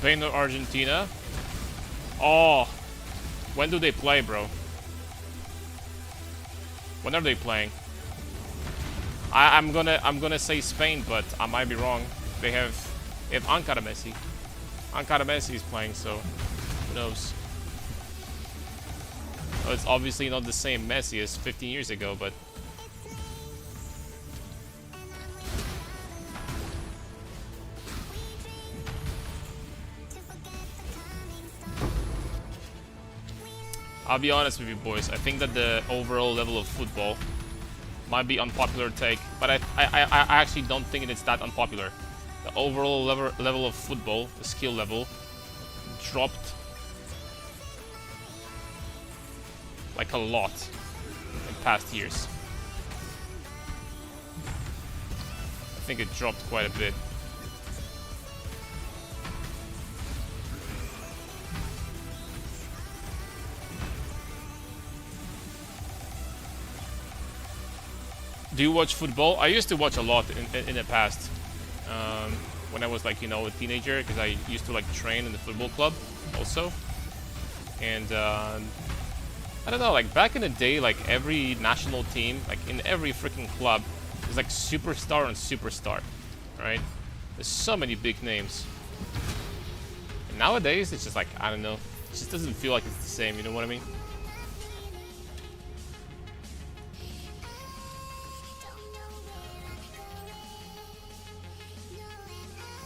Spain or Argentina? Oh, when do they play, bro? When are they playing? I'm gonna say Spain, but I might be wrong. They have Ankara Messi. Ankara Messi is playing, so who knows? Well, it's obviously not the same Messi as 15 years ago, but I'll be honest with you, boys. I think that the overall level of football might be unpopular take, but I actually don't think it's that unpopular. The overall level of football, the skill level, dropped like a lot in past years. I think it dropped quite a bit. Do you watch football? I used to watch a lot in the past, when I was like, you know, a teenager, because I used to like train in the football club also. And I don't know, like back in the day, like every national team, like in every freaking club, there's like superstar and superstar, right? There's so many big names. And nowadays, it's just like, I don't know, it just doesn't feel like it's the same, you know what I mean?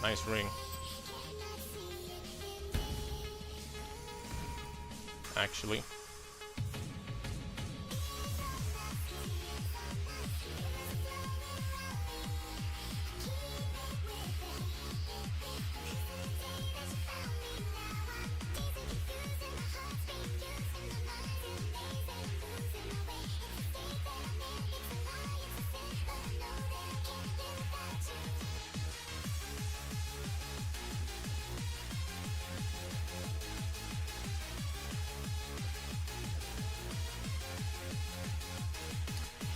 Nice ring. Actually.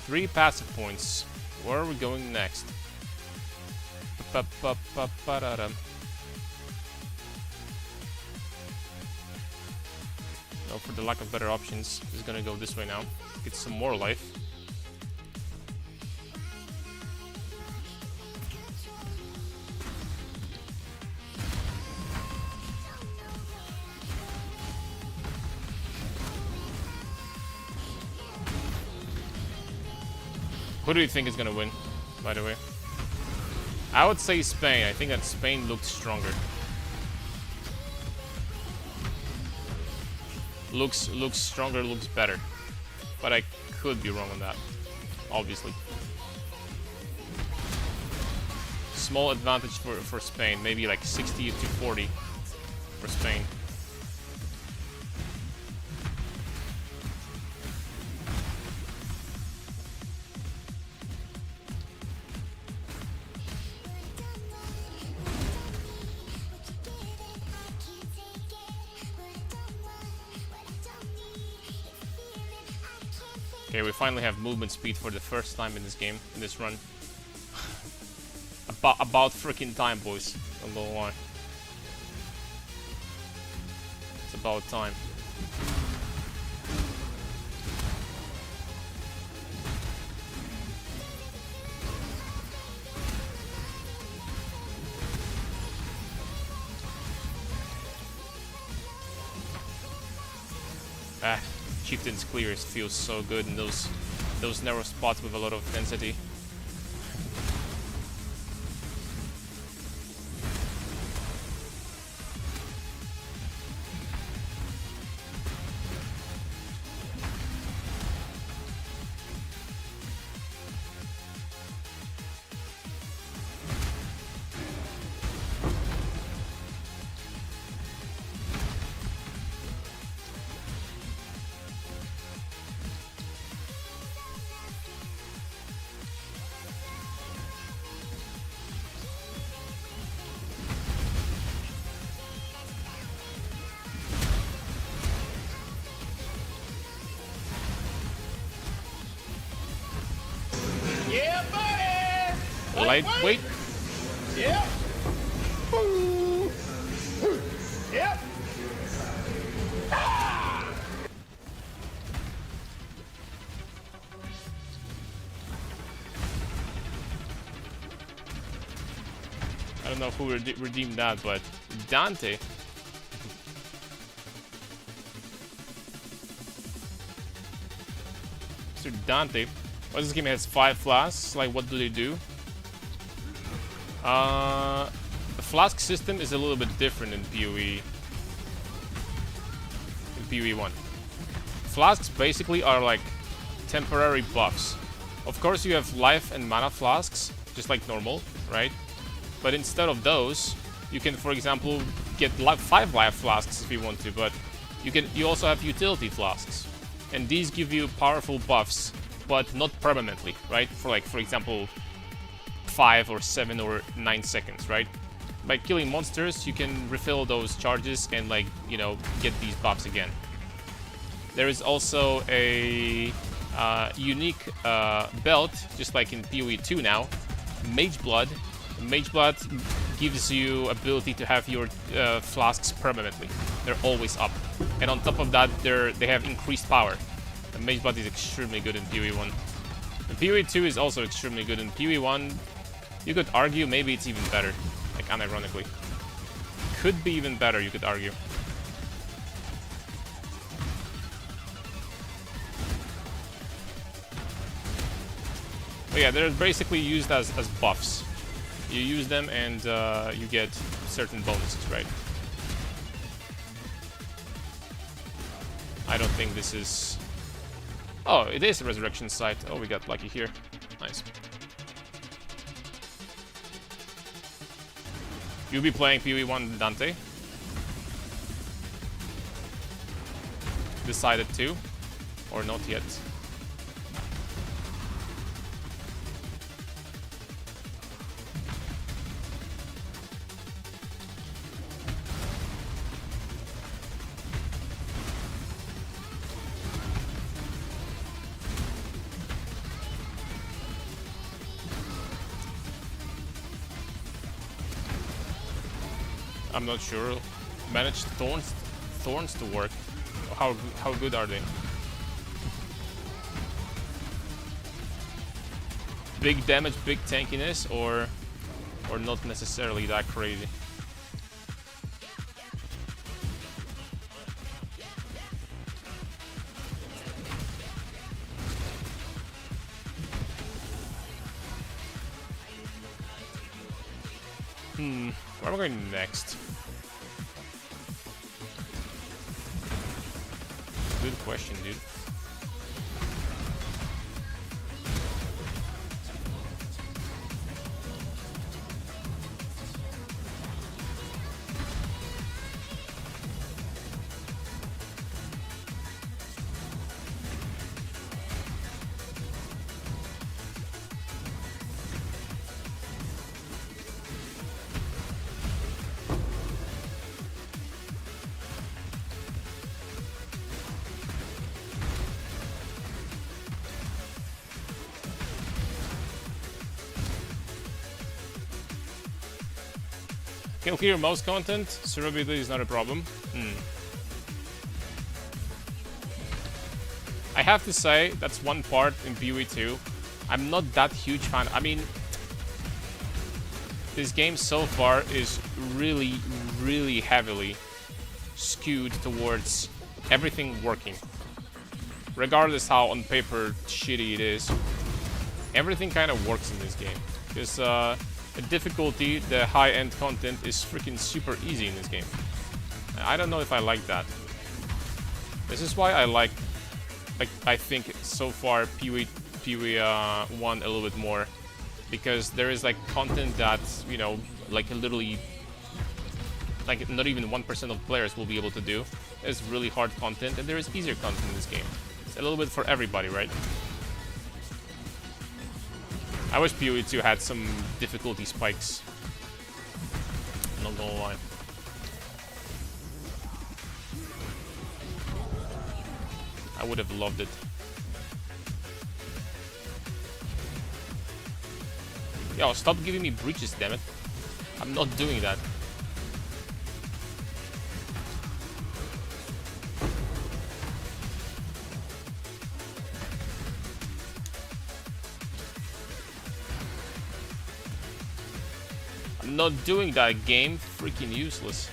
Three passive points. Where are we going next? No, for the lack of better options, just gonna go this way now. Get some more life. Who do you think is gonna win, by the way? I would say Spain. I think that Spain looks stronger. Looks stronger, looks better. But I could be wrong on that, obviously. Small advantage for Spain, maybe like 60 to 40 for Spain. Okay, we finally have movement speed for the first time in this game, in this run. About freaking time, boys. I'm gonna lie. It's about time. Ah. Chieftain's clears feels so good in those narrow spots with a lot of density. Yeah, buddy! Lightweight. Yeah. I don't know who redeemed that, but Dante. Mr. Dante. Well, this game has 5 flasks. Like, what do they do? The flask system is a little bit different in PoE. In PoE 1. Flasks basically are like temporary buffs. Of course, you have life and mana flasks, just like normal, right? But instead of those, you can, for example, get 5 life flasks if you want to. But you also have utility flasks, and these give you powerful buffs, but not permanently, right? For example, 5 or 7 or 9 seconds, right? By killing monsters, you can refill those charges and, like, you know, get these buffs again. There is also a unique belt, just like in PoE 2 now, Mage Blood. Mage Blood gives you ability to have your flasks permanently. They're always up. And on top of that, they have increased power. The Mage Blood is extremely good in PoE 1. And PoE 2 is also extremely good. In PoE 1, you could argue maybe it's even better. Like, unironically. Could be even better, you could argue. But yeah, they're basically used as buffs. You use them and you get certain bonuses, right? I don't think this is... Oh, it is a resurrection site. Oh, we got lucky here. Nice. You'll be playing PoE 1 Dante. Decided to? Or not yet? I'm not sure. Managed thorns to work. How good are they? Big damage, big tankiness, or not necessarily that crazy. Where am I going next? Good question, dude. Kill clear most content, survivability is not a problem. I have to say, that's one part in PoE 2 I'm not that huge fan. I mean, this game so far is really, really heavily skewed towards everything working. Regardless how on paper shitty it is, everything kind of works in this game. Because the difficulty, the high-end content is freaking super easy in this game. I don't know if I like that. This is why I like I think so far PoE 1 a little bit more, because there is like content that, you know, like literally like not even 1% of players will be able to do. There's really hard content and there is easier content in this game. It's a little bit for everybody, right? I wish PoE 2 had some difficulty spikes. I'm not gonna lie. I would have loved it. Yo, stop giving me breaches, damn it. I'm not doing that. I'm not doing that game. Freaking useless.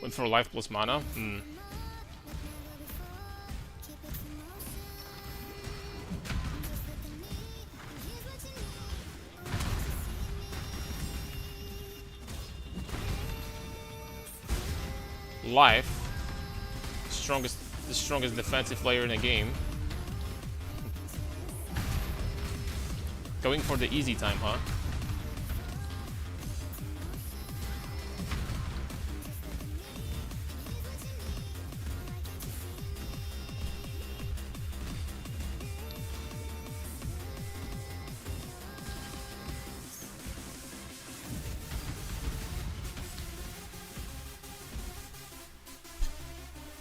Went for life plus mana. Life, the strongest defensive player in the game. Going for the easy time, huh?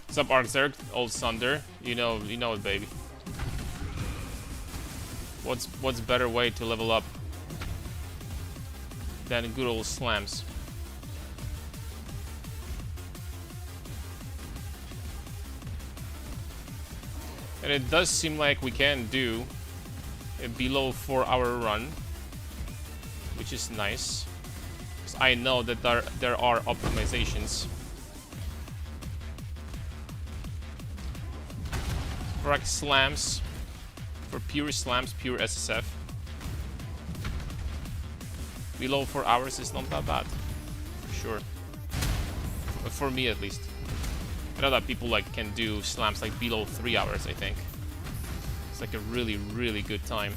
What's up, Arxerk, old Sunder? You know it, baby. What's better way to level up than good old slams? And it does seem like we can do a below 4-hour run, which is nice. Because I know that there are optimizations. For like slams, for pure slams, pure SSF, below 4 hours is not that bad, for sure. But for me at least. I know that people like can do slams like below 3 hours, I think. It's like a really, really good time.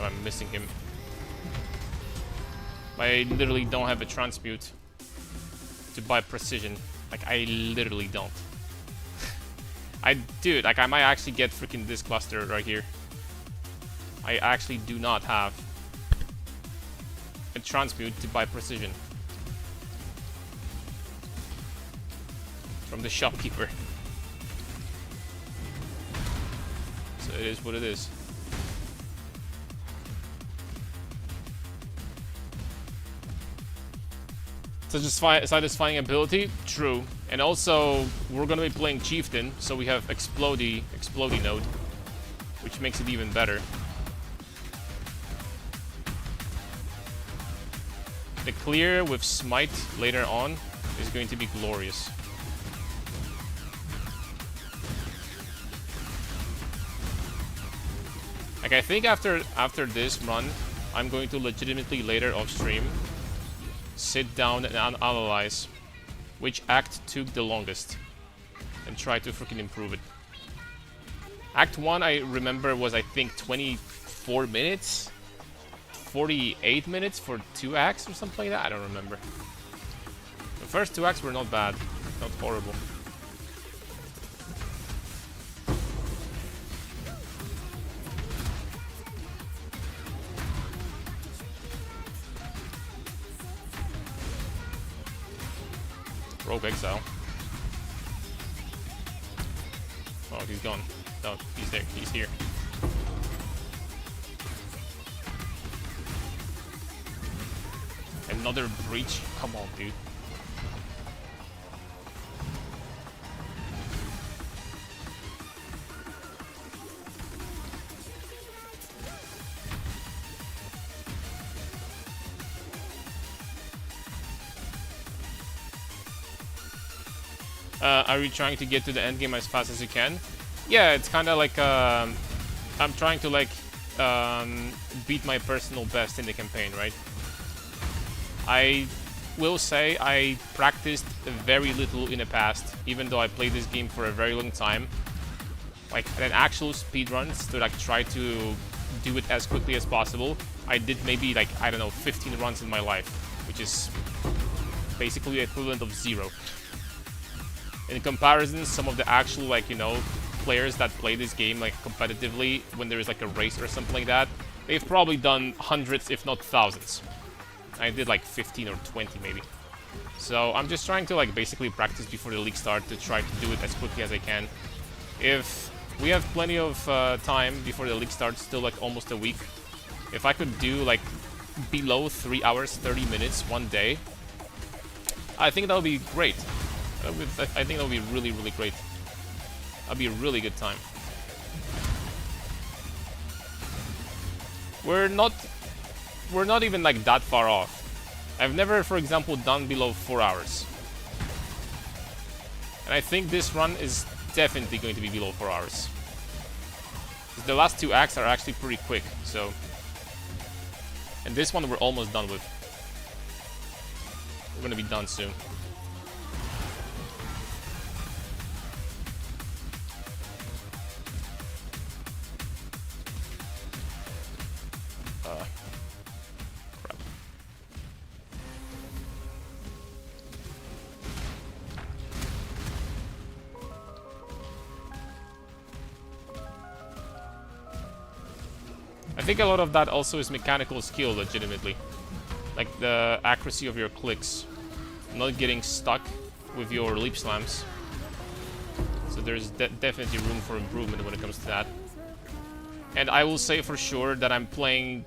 I'm missing him. I literally don't have a transmute to buy precision. Like, I literally don't. Dude, like, I might actually get freaking this cluster right here. I actually do not have a transmute to buy precision from the shopkeeper. So it is what it is. Satisfying ability, true. And also, we're gonna be playing Chieftain, so we have Explodey node, which makes it even better. The clear with Smite later on is going to be glorious. Like, I think after this run, I'm going to legitimately later off stream sit down and analyze which act took the longest and try to freaking improve it. Act 1, I remember, was I think 24 minutes? 48 minutes for 2 acts or something like that? I don't remember. The first 2 acts were not bad, not horrible. Rogue Exile. Oh, he's gone. No, he's there. He's here. Another breach? Come on, dude. Are you trying to get to the end game as fast as you can? Yeah, it's kind of like I'm trying to like beat my personal best in the campaign, right? I will say I practiced very little in the past, even though I played this game for a very long time. Like an actual speedruns to like try to do it as quickly as possible. I did maybe like, I don't know, 15 runs in my life, which is basically the equivalent of 0. In comparison, some of the actual, like, you know, players that play this game like competitively when there is like a race or something like that, they've probably done hundreds if not thousands. I did like 15 or 20 maybe. So I'm just trying to like basically practice before the league start to try to do it as quickly as I can. If we have plenty of time before the league starts, still like almost a week, if I could do like below 3 hours 30 minutes one day, I think that would be great. I think that would be really, really great. That'd be a really good time. We're not even like that far off. I've never, for example, done below 4 hours. And I think this run is definitely going to be below 4 hours. The last 2 acts are actually pretty quick, so... And this one we're almost done with. We're gonna be done soon. Crap. I think a lot of that also is mechanical skill, legitimately. Like the accuracy of your clicks. Not getting stuck with your leap slams. So there's definitely room for improvement when it comes to that. And I will say for sure that I'm playing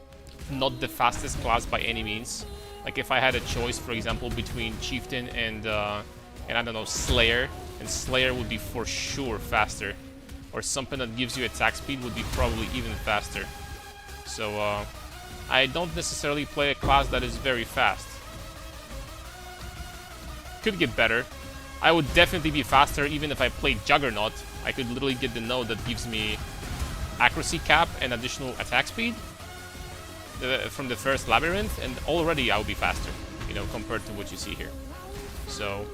not the fastest class by any means. Like if I had a choice, for example, between Chieftain and I don't know, Slayer, and Slayer would be for sure faster. Or something that gives you attack speed would be probably even faster. So I don't necessarily play a class that is very fast. Could get better. I would definitely be faster even if I played Juggernaut. I could literally get the node that gives me accuracy cap and additional attack speed from the first labyrinth, and already I would be faster, you know, compared to what you see here. So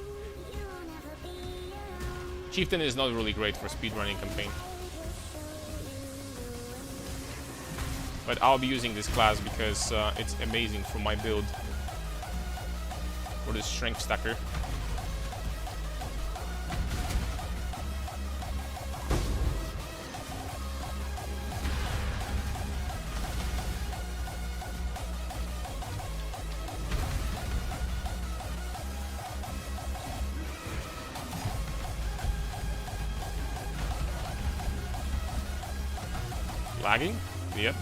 Chieftain is not really great for speedrunning campaign. But I'll be using this class because it's amazing for my build. For the strength stacker. Lagging? Yep.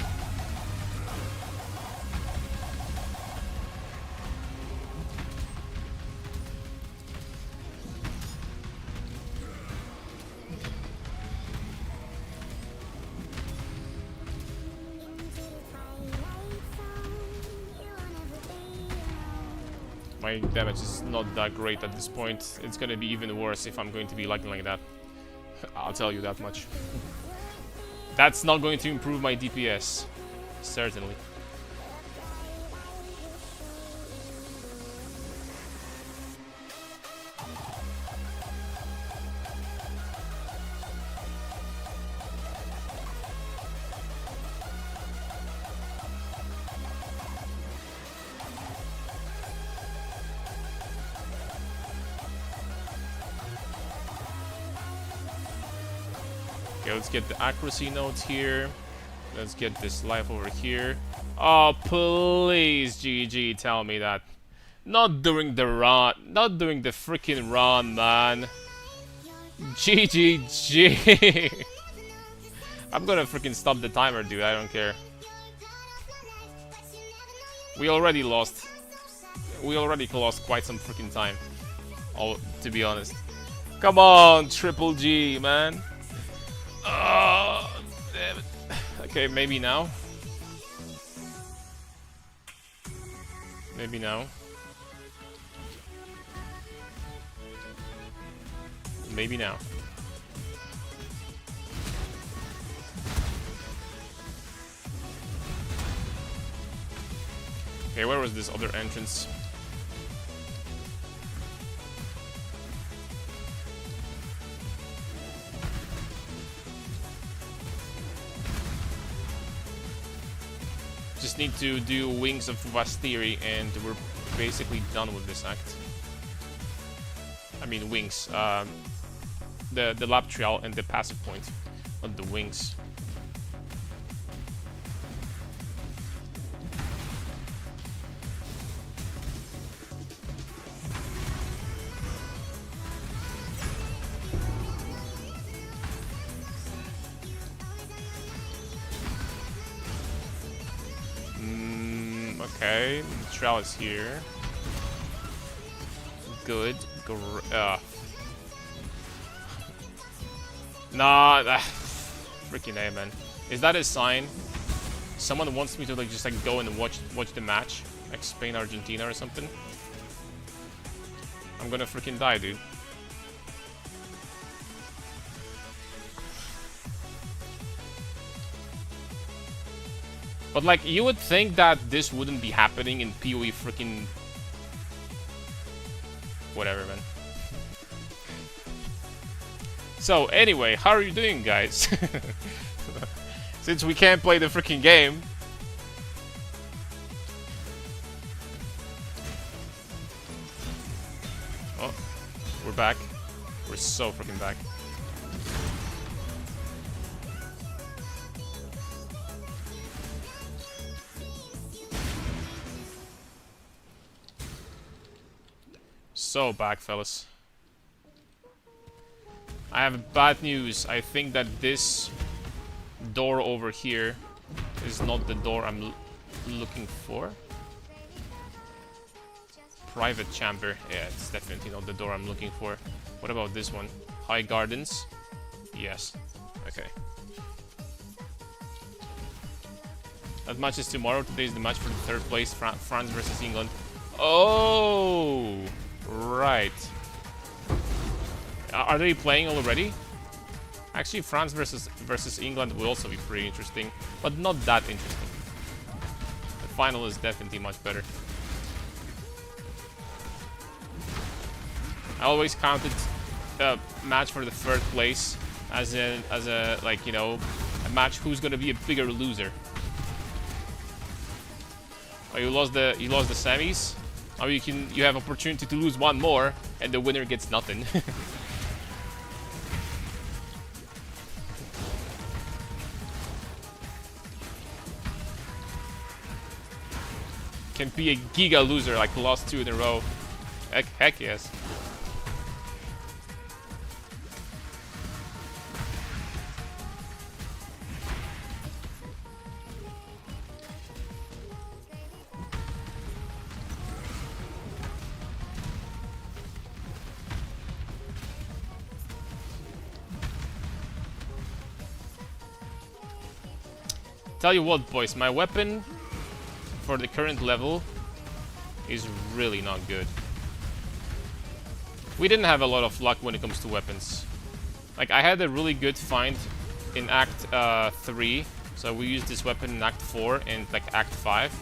My damage is not that great at this point. It's gonna be even worse if I'm going to be lagging like that. I'll tell you that much. That's not going to improve my DPS. Certainly. Okay, let's get the accuracy notes here. Let's get this life over here. Oh, please, GG, tell me that. Not during the run. Not during the freaking run, man. GGG. I'm gonna freaking stop the timer, dude. I don't care. We already lost. We already lost quite some freaking time. Oh, to be honest. Come on, Triple G, man. Oh, damn it. Okay, maybe now. Maybe now. Maybe now. Okay, where was this other entrance? Just need to do Wings of Vastiri and we're basically done with this act. I mean wings. The lap trial and the passive point, not the wings. Okay, the trial is here. Good. Nah, freaking A, man. Is that a sign? Someone wants me to like just like go and watch the match, like Spain Argentina or something. I'm gonna freaking die, dude. But like you would think that this wouldn't be happening in PoE freaking whatever, man. So anyway, how are you doing, guys? Since we can't play the freaking game. Oh, we're back. We're so freaking back. So back, fellas. I have bad news. I think that this door over here is not the door I'm looking for. Private chamber. Yeah, it's definitely not the door I'm looking for. What about this one? High Gardens? Yes. Okay. That match is tomorrow. Today is the match for the third place. France versus England. Oh! Right. Are they playing already? Actually, France versus England will also be pretty interesting, but not that interesting. The final is definitely much better. I always counted the match for the third place as a like, you know, a match who's gonna be a bigger loser. Oh, you lost the semis. Now you have opportunity to lose one more, and the winner gets nothing. Can be a giga loser, like lost 2 in a row. Heck yes. Tell you what, boys, my weapon for the current level is really not good. We didn't have a lot of luck when it comes to weapons. Like, I had a really good find in Act 3, so we used this weapon in Act 4 and like Act 5.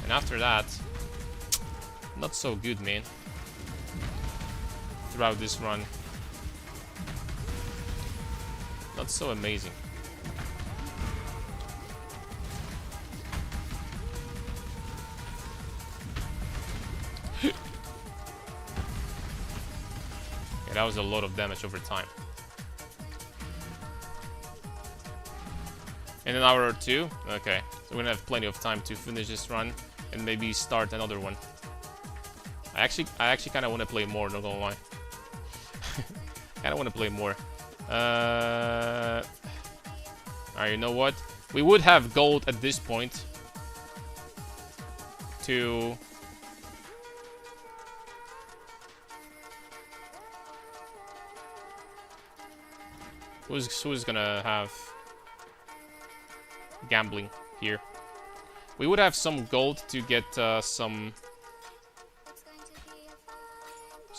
And after that, not so good, man. Throughout this run. Not so amazing. Yeah, that was a lot of damage over time. In an hour or two? Okay, so we're gonna have plenty of time to finish this run and maybe start another one. I actually kind of want to play more, not gonna lie. Kind of want to play more. Alright, you know what? We would have gold at this point to... Who's gonna have gambling here? We would have some gold to get some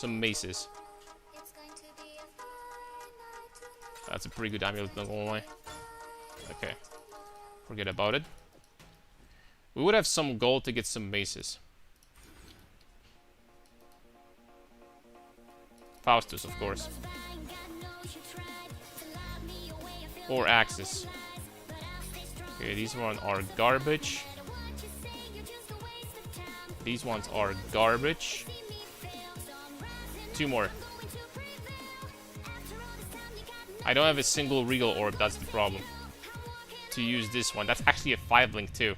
maces. That's a pretty good amulet, not gonna lie. Okay, forget about it. We would have some gold to get some maces. Faustus, of course. Or axes. Okay, these one are garbage. These ones are garbage. 2 more. I don't have a single Regal Orb, that's the problem. To use this one. That's actually a 5-link too.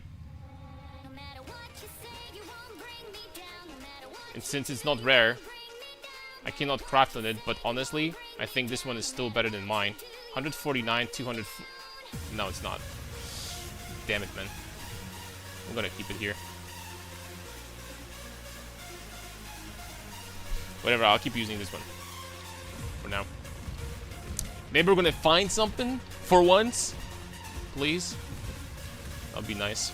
And since it's not rare, I cannot craft on it, but honestly, I think this one is still better than mine. 149, 200... No, it's not. Damn it, man. I'm gonna keep it here. Whatever, I'll keep using this one. For now. Maybe we're gonna find something for once. Please. That'd be nice.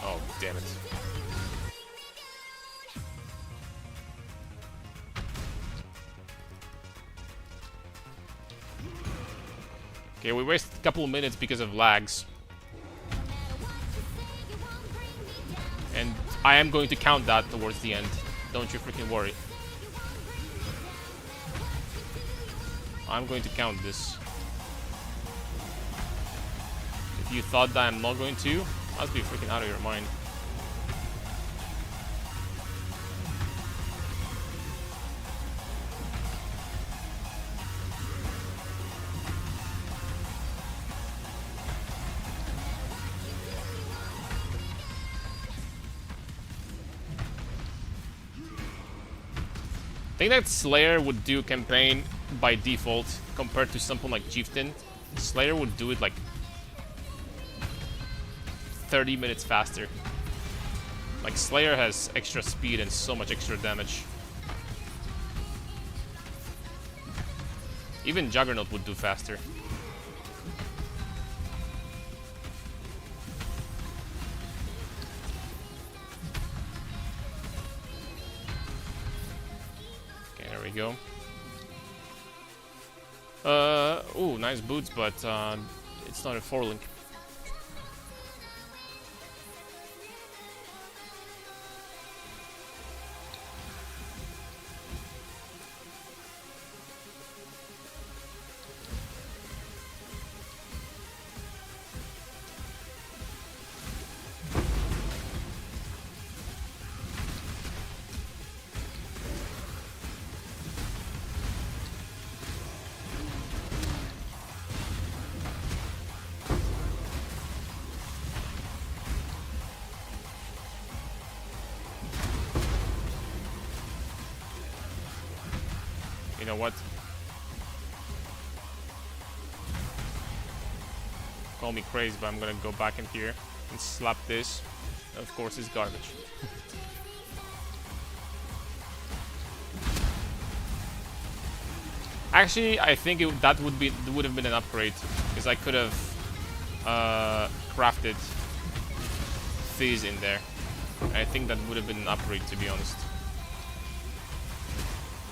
Oh, damn it. Okay, we wasted a couple of minutes because of lags. And I am going to count that towards the end. Don't you freaking worry. I'm going to count this. If you thought that I'm not going to, you must be freaking out of your mind. I think that Slayer would do campaign by default compared to something like Chieftain. Slayer would do it like 30 minutes faster. Like Slayer has extra speed and so much extra damage. Even Juggernaut would do faster. Go. Ooh, nice boots, but it's not a 4-link. You know what? Call me crazy, but I'm gonna go back in here and slap this. Of course, it's garbage. Actually, I think that would have been an upgrade, because I could have crafted Fizz in there. I think that would have been an upgrade, to be honest.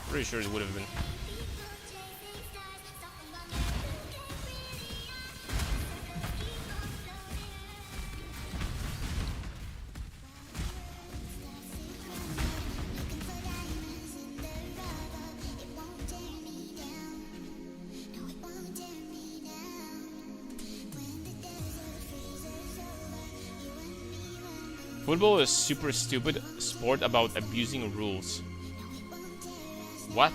Pretty sure it would have been. Football is super stupid sport about abusing rules. What?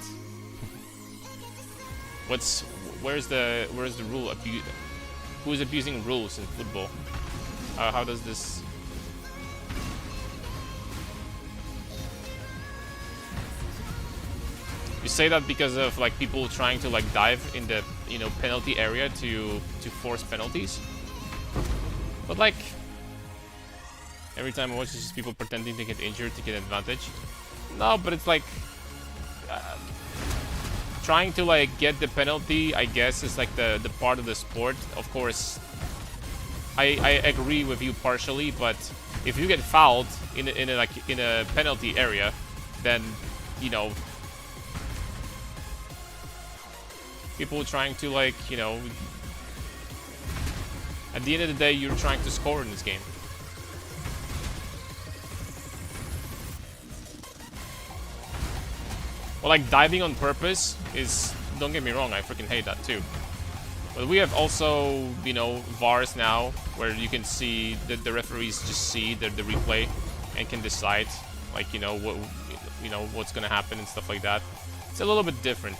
Where's the rule who is abusing rules in football? How does this? You say that because of like people trying to like dive in the penalty area to force penalties, but like every time I watch, it's just people pretending to get injured to get advantage. No, but it's like. Trying to like get the penalty, I guess, is like the part of the sport. Of course, I agree with you partially, but if you get fouled in a penalty area, then people trying to like At the end of the day, you're trying to score in this game. Well, like, diving on purpose is... Don't get me wrong, I freaking hate that too. But we have also, you know, VARs now, where you can see that the referees just see the replay and can decide, like, you know, what's gonna happen and stuff like that. It's a little bit different.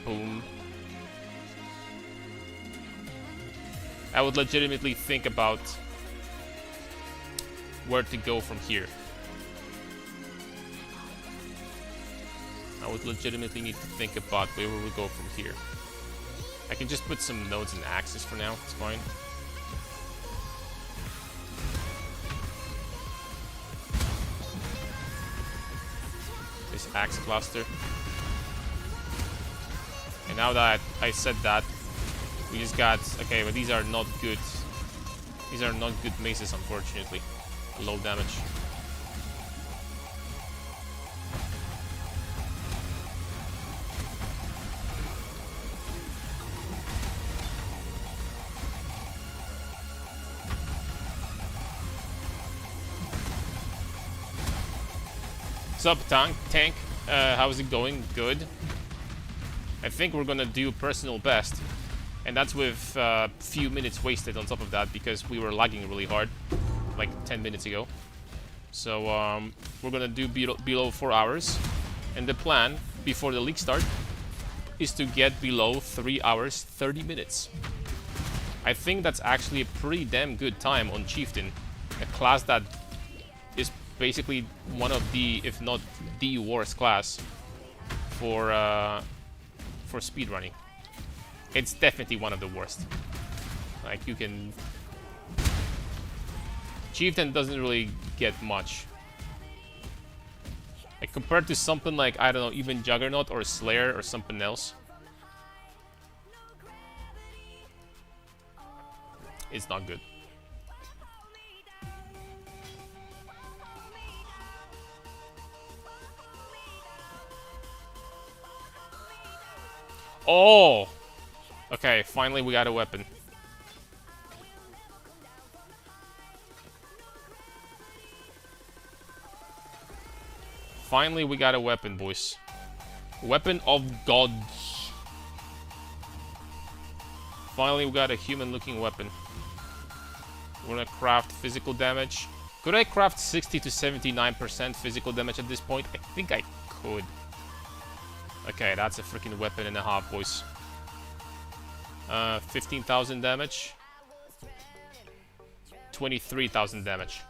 Boom. I would legitimately think about where to go from here. I would legitimately need to think about where we will go from here. I can just put some nodes and axes for now, it's fine. This axe cluster. And now that I said that, we just got... Okay, but these are not good. These are not good maces, unfortunately. Low damage. Sup, tank? How's it going? Good. I think we're gonna do personal best. And that's with a few minutes wasted on top of that because we were lagging really hard. Like 10 minutes ago. So we're gonna do below 4 hours. And the plan, before the league start, is to get below 3 hours, 30 minutes. I think that's actually a pretty damn good time on Chieftain. A class that is basically one of the, if not the worst class for speedrunning. It's definitely one of the worst. Like, you can... Chieftain doesn't really get much. Like, compared to something like, I don't know, even Juggernaut or Slayer or something else. It's not good. Oh! Okay, finally we got a weapon. Finally we got a weapon, boys. Weapon of gods. Finally we got a human-looking weapon. We're gonna craft physical damage. Could I craft 60 to 79% physical damage at this point? I think I could. Okay, that's a freaking weapon and a half, boys. 15,000 damage. 23,000 damage.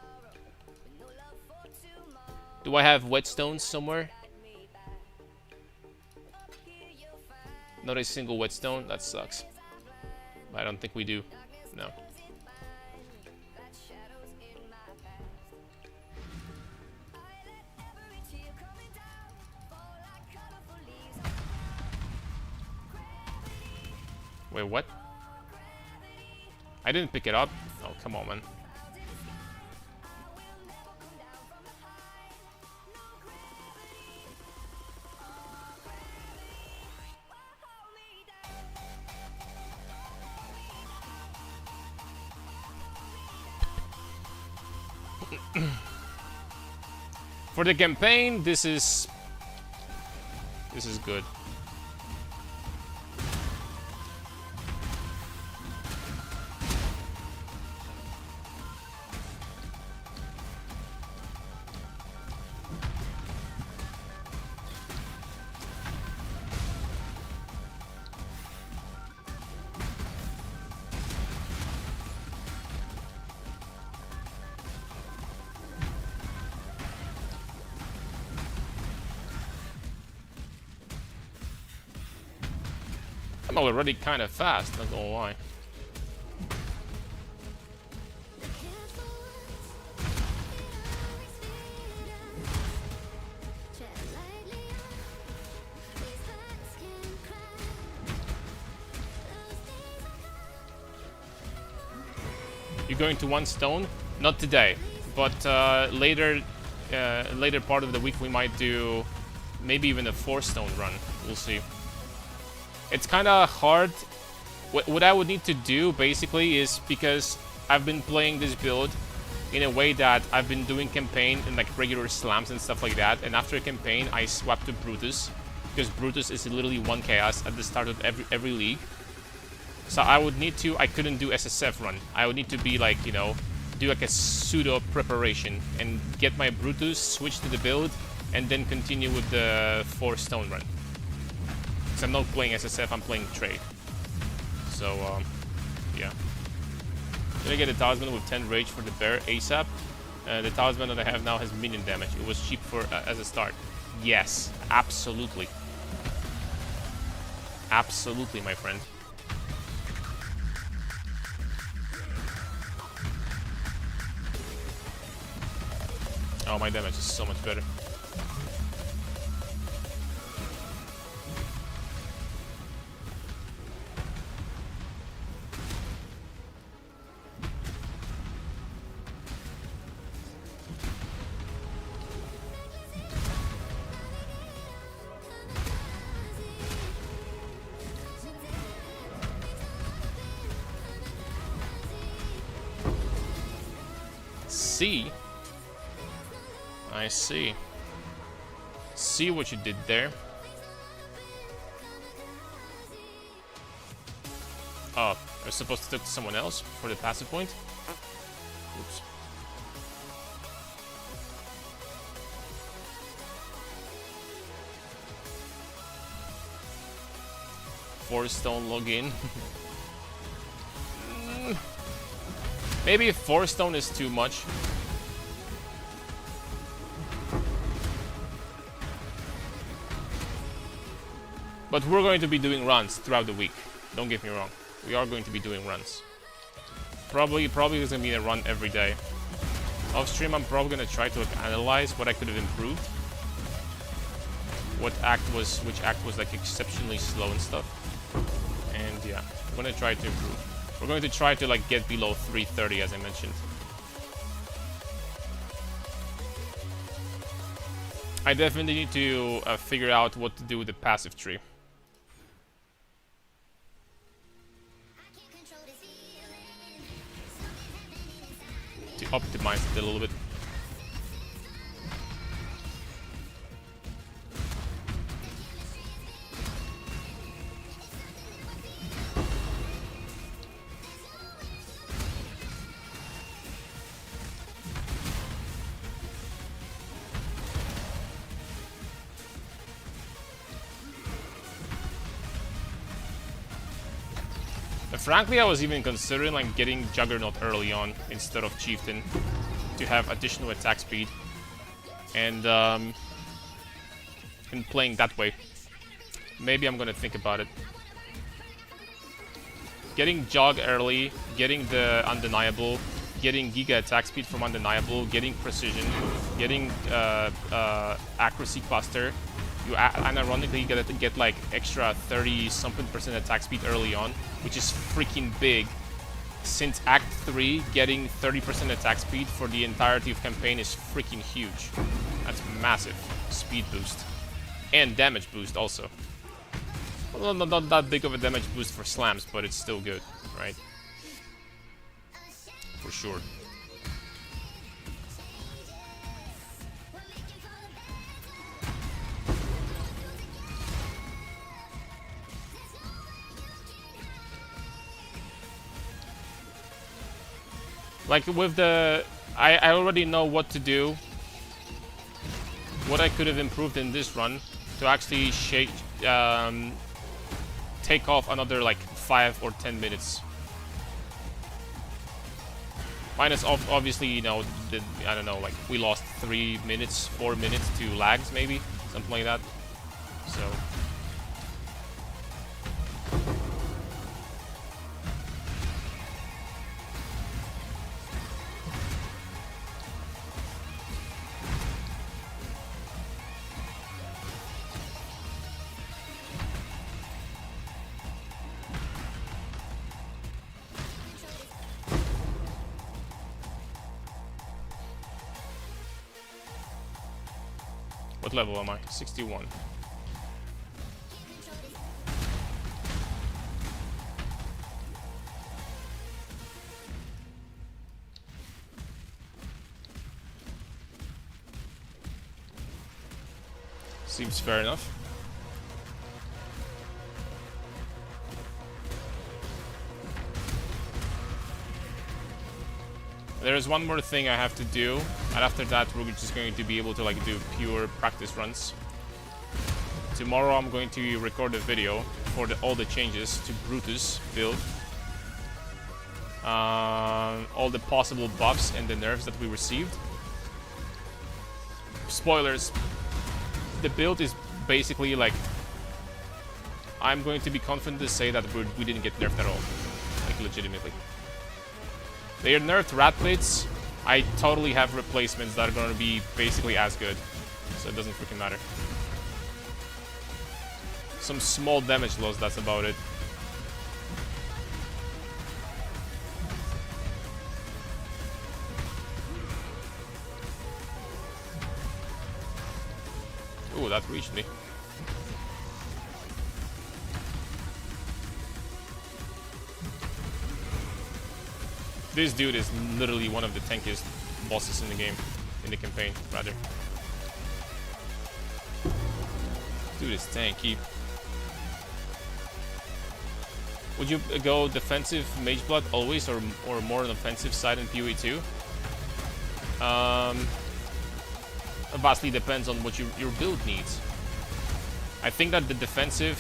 Do I have whetstones somewhere? Not a single whetstone? That sucks. I don't think we do. No. Wait, what? I didn't pick it up. Oh, come on, man. For the campaign, this is good. I'm already kind of fast, not gonna lie. You're going to one stone? Not today, but later later part of the week we might do maybe even a 4-stone run. We'll see. It's kind of hard. What I would need to do basically is, because I've been playing this build in a way that I've been doing campaign and like regular slams and stuff like that, and after a campaign I swap to Brutus, because Brutus is literally 1 chaos at the start of every league. So I would need to, I couldn't do SSF run. I would need to be like, you know, do like a pseudo preparation and get my Brutus, switch to the build, and then continue with the 4-stone run. Because I'm not playing SSF, I'm playing trade. So, yeah. Gonna get a talisman with 10 rage for the bear ASAP. The talisman that I have now has minion damage. It was cheap for as a start. Yes, absolutely. Absolutely, my friend. Oh, my damage is so much better. See? I see. See what you did there. Oh, I was supposed to talk to someone else for the passive point? Oops. Four-stone login. Maybe 4-stone is too much. But we're going to be doing runs throughout the week. Don't get me wrong. We are going to be doing runs. Probably there's going to be a run every day. Off stream, I'm probably going to try to like, analyze what I could have improved. Which act was like exceptionally slow and stuff. And yeah, I'm going to try to improve. We're going to try to like get below 330 as I mentioned. I definitely need to figure out what to do with the passive tree. To optimize it a little bit. Frankly, I was even considering like getting Juggernaut early on instead of Chieftain to have additional attack speed, and playing that way. Maybe I'm gonna think about it. Getting Jog early, getting the Undeniable, getting Giga attack speed from Undeniable, getting Precision, getting Accuracy Buster. You unironically get like extra 30-something% attack speed early on, which is freaking big. Since Act 3, getting 30% attack speed for the entirety of campaign is freaking huge. That's massive. Speed boost. And damage boost also. Well, not that big of a damage boost for slams, but it's still good, right? For sure. Like with the... I already know what to do. What I could have improved in this run to actually take off another like 5 or 10 minutes. Minus obviously, you know, I don't know, like we lost 3 minutes, 4 minutes to lags maybe, something like that. So... What level am I? 61. Seems fair enough. There's one more thing I have to do, and after that we're just going to be able to like do pure practice runs. Tomorrow I'm going to record a video for all the changes to Brutus build. All the possible buffs and the nerfs that we received. Spoilers. The build is basically like... I'm going to be confident to say that we didn't get nerfed at all. Like legitimately. They are nerfed rat plates. I totally have replacements that are going to be basically as good. So it doesn't freaking matter. Some small damage loss, that's about it. Ooh, that reached me. This dude is literally one of the tankiest bosses in the game, in the campaign, rather. Dude is tanky. Would you go defensive Mage Blood always, or more on offensive side in PoE 2? It vastly depends on what your build needs. I think that the defensive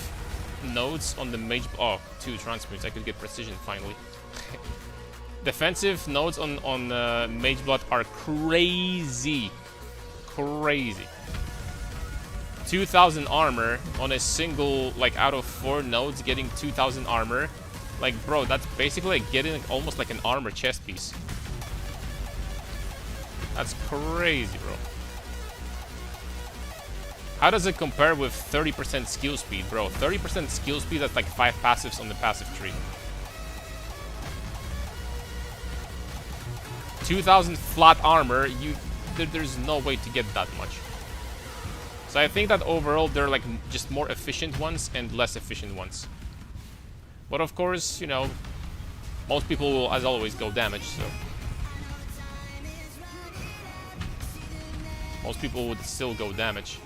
nodes on the Mage... Oh, 2 transmutes. I could get precision finally. Defensive nodes on Mage Blood are crazy. Crazy. 2,000 armor on a single, like, out of 4 nodes getting 2,000 armor. Like, bro, that's basically like getting almost like an armor chest piece. That's crazy, bro. How does it compare with 30% skill speed, bro? 30% skill speed, that's like 5 passives on the passive tree. 2,000 flat armor, there's no way to get that much. So I think that overall they're like just more efficient ones and less efficient ones. But of course, you know, most people will, as always, go damage, so... Most people would still go damage.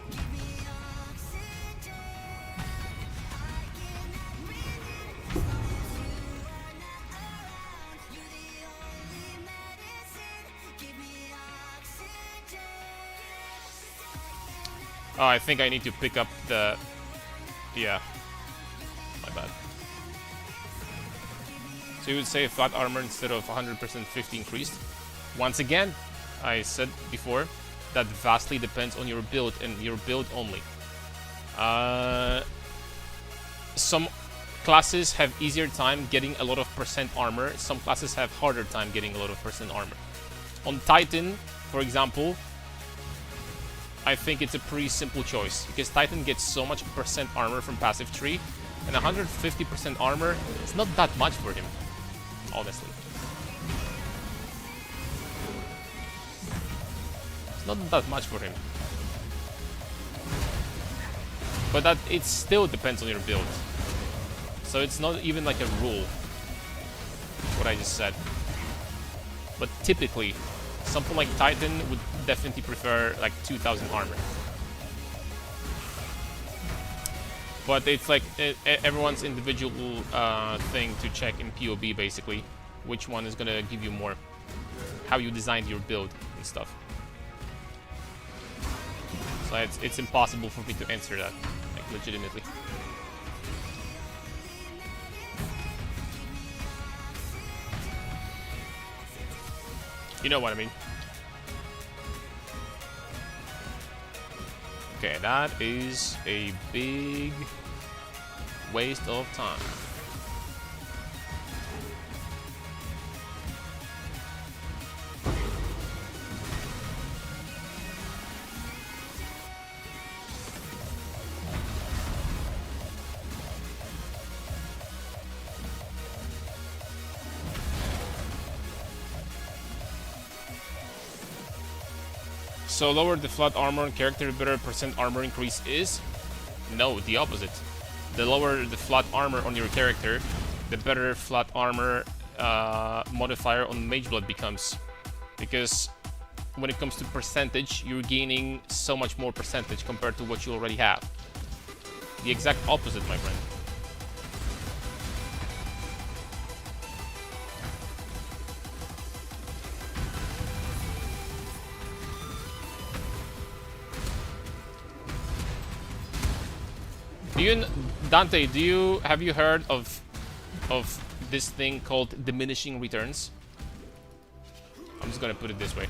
Oh, I think I need to pick up the... Yeah. My bad. So you would say flat armor instead of 100% 50 increased. Once again, I said before, that vastly depends on your build and your build only. Some classes have easier time getting a lot of percent armor. Some classes have harder time getting a lot of percent armor. On Titan, for example, I think it's a pretty simple choice, because Titan gets so much percent armor from passive tree, and 150% armor is not that much for him, honestly. It's not that much for him. But that it still depends on your build. So it's not even like a rule, what I just said. But typically, something like Titan would definitely prefer like 2,000 armor. But it's like everyone's individual thing to check in PoB, basically. Which one is gonna give you more, how you designed your build and stuff. So it's impossible for me to answer that, like, legitimately. You know what I mean. Okay, that is a big waste of time. So lower the flat armor on character, the better percent armor increase is? No, the opposite. The lower the flat armor on your character, the better flat armor modifier on Mage Blood becomes. Because when it comes to percentage, you're gaining so much more percentage compared to what you already have. The exact opposite, my friend. Dante, have you heard of this thing called diminishing returns? I'm just gonna put it this way.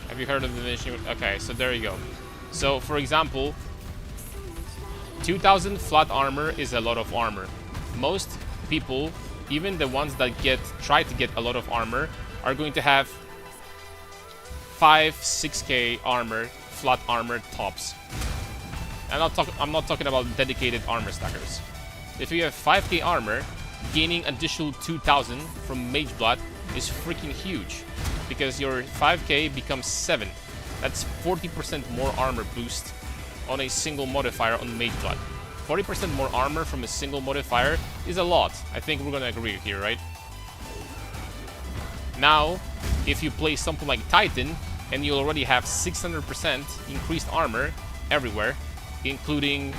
Have you heard of diminishing? Okay, so there you go. So for example, 2000 flat armor is a lot of armor. Most people, even the ones that try to get a lot of armor, are going to have 5-6k armor, flat armor tops. I'm not talking about dedicated armor stackers. If you have 5k armor, gaining additional 2000 from Mage Blood is freaking huge, because your 5k becomes 7. That's 40% more armor boost on a single modifier on Mage Blood. 40% more armor from a single modifier is a lot. I think we're gonna agree here, right? Now, if you play something like Titan, and you already have 600% increased armor everywhere, including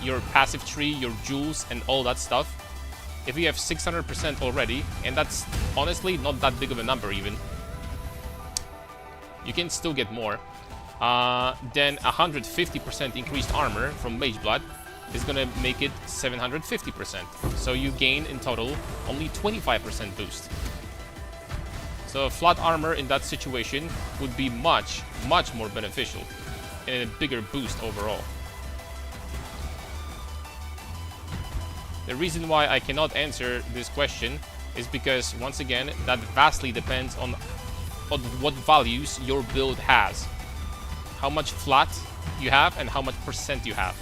your passive tree, your jewels, and all that stuff. If you have 600% already, and that's honestly not that big of a number even, you can still get more. Then 150% increased armor from Mage Blood is gonna make it 750%. So you gain in total only 25% boost. So flat armor in that situation would be much, much more beneficial and a bigger boost overall. The reason why I cannot answer this question is because, once again, that vastly depends on what values your build has. How much flat you have and how much percent you have.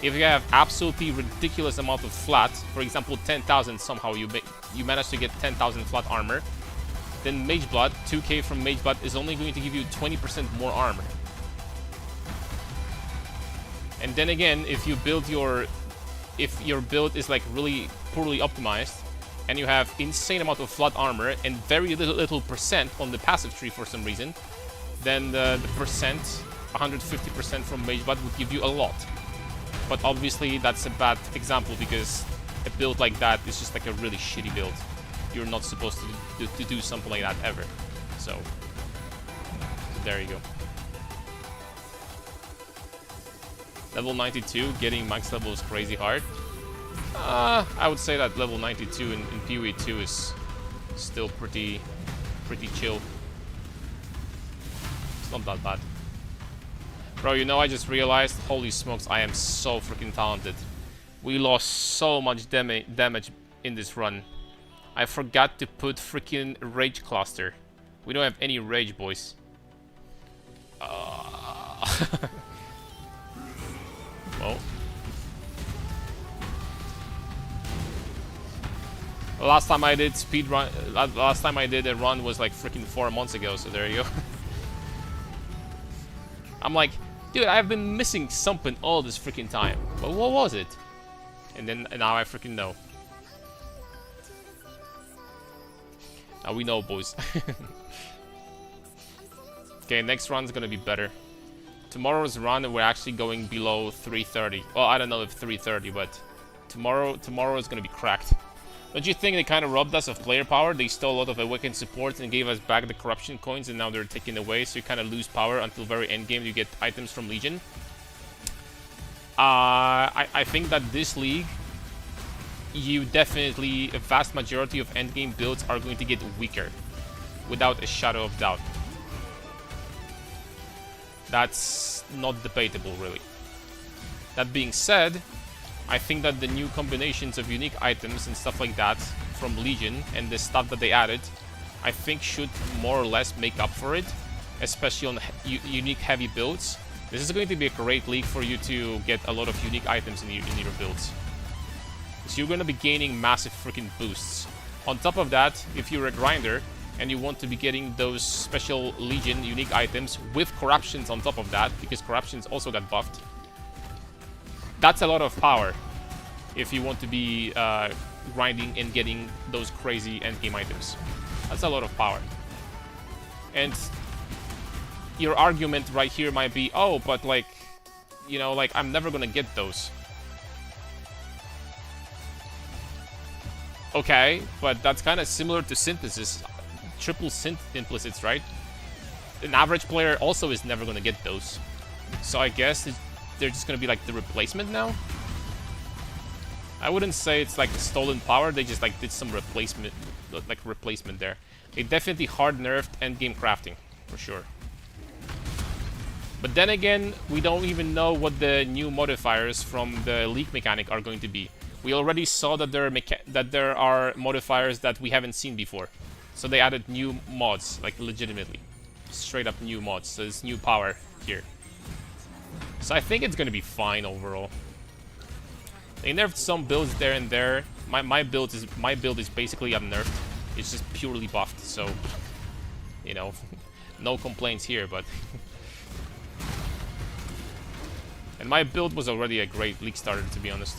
If you have absolutely ridiculous amount of flat, for example 10,000, somehow you manage to get 10,000 flat armor, then Mage Blood, 2k from Mage Blood is only going to give you 20% more armor. And then again, if your build is like really poorly optimized, and you have insane amount of flat armor and very little percent on the passive tree for some reason, then the percent, 150% from Mage Blood would give you a lot. But obviously that's a bad example, because a build like that is just like a really shitty build. You're not supposed to do something like that ever. So there you go. Level 92, getting max level is crazy hard. I would say that level 92 in PoE 2 is still pretty chill. It's not that bad. Bro, you know, I just realized, holy smokes, I am so freaking talented. We lost so much damage in this run. I forgot to put freaking Rage Cluster. We don't have any Rage, boys. Well. Last time I did last time I did a run was like freaking 4 months ago, so there you go. I'm like, dude, I've been missing something all this freaking time. But what was it? And now I freaking know. Now we know, boys. Okay, next run's gonna be better. Tomorrow's run, we're actually going below 330. Well, I don't know if 330, but tomorrow is gonna be cracked. Don't you think they kind of robbed us of player power? They stole a lot of Awakened support and gave us back the corruption coins, and now they're taking away, so you kind of lose power until very end game. You get items from Legion. I think that this league, you definitely, a vast majority of endgame builds are going to get weaker, without a shadow of doubt. That's not debatable, really. That being said, I think that the new combinations of unique items and stuff like that from Legion and the stuff that they added, I think should more or less make up for it, especially on unique heavy builds. This is going to be a great league for you to get a lot of unique items in your builds. So you're gonna be gaining massive freaking boosts. On top of that, if you're a grinder and you want to be getting those special Legion unique items with corruptions on top of that, because corruptions also got buffed, that's a lot of power if you want to be grinding and getting those crazy endgame items. That's a lot of power. And your argument right here might be, oh, but like, you know, like, I'm never gonna get those. Okay, but that's kind of similar to synthesis. Triple synth implicits, right? An average player also is never gonna get those. So I guess they're just gonna be like the replacement now? I wouldn't say it's like stolen power, they just like did some replacement there. They definitely hard nerfed endgame crafting, for sure. But then again, we don't even know what the new modifiers from the leak mechanic are going to be. We already saw that there are modifiers that we haven't seen before. So they added new mods, like legitimately. Straight up new mods, so it's new power here. So I think it's gonna be fine overall. They nerfed some builds there and there. My build is basically unnerfed. It's just purely buffed, so you know, no complaints here, but and my build was already a great league starter, to be honest.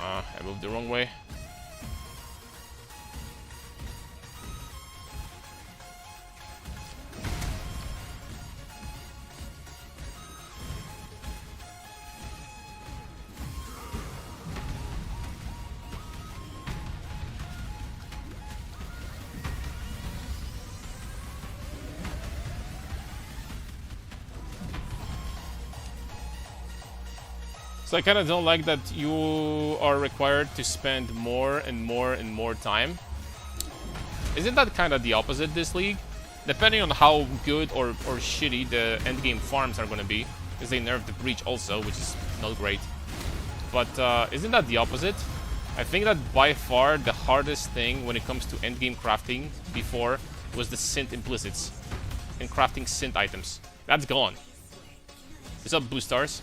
I moved the wrong way. So I kind of don't like that you are required to spend more and more and more time. Isn't that kind of the opposite this league? Depending on how good or shitty the endgame farms are going to be, because they nerfed the breach also, which is not great. But isn't that the opposite? I think that by far the hardest thing when it comes to endgame crafting before was the synth implicits and crafting synth items. That's gone. What's up, Boostars?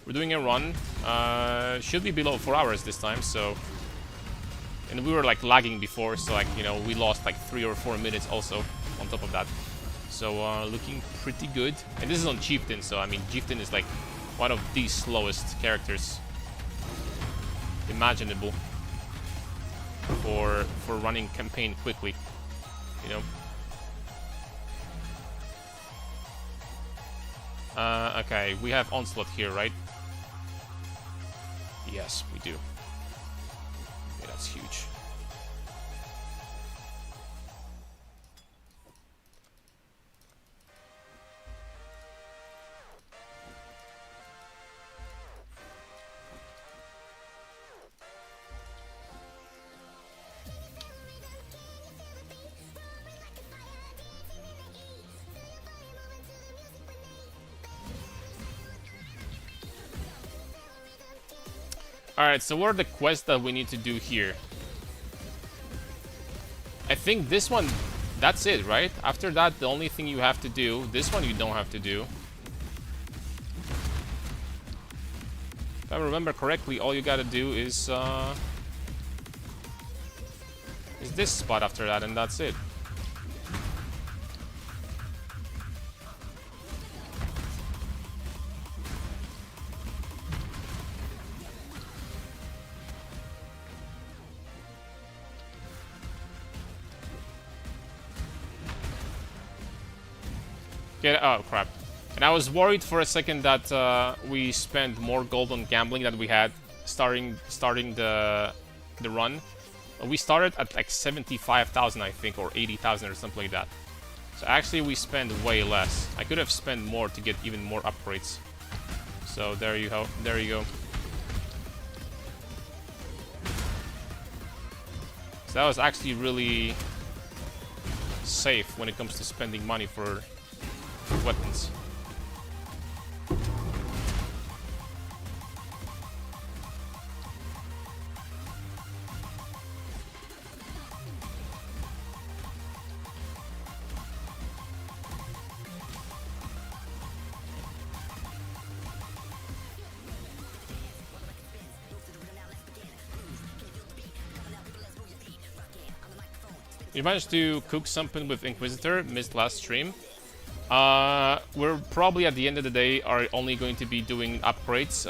We're doing a run. Should be below 4 hours this time, so... And we were like lagging before, so like, you know, we lost like 3 or 4 minutes also on top of that. So looking pretty good. And this is on Chieftain, so I mean, Chieftain is like one of the slowest characters imaginable for running campaign quickly, you know. Okay, we have Onslaught here, right? Yes, we do. Yeah, that's huge. Alright, so what are the quests that we need to do here? I think this one, that's it, right? After that, the only thing you have to do, this one you don't have to do. If I remember correctly, all you gotta do is this spot after that, and that's it. Oh crap. And I was worried for a second that we spent more gold on gambling than we had starting the run. We started at like 75,000 I think, or 80,000 or something like that. So actually we spent way less. I could have spent more to get even more upgrades. So there you go. There you go. So that was actually really safe when it comes to spending money for weapons. You managed to cook something with Inquisitor, missed last stream. We're probably at the end of the day are only going to be doing upgrades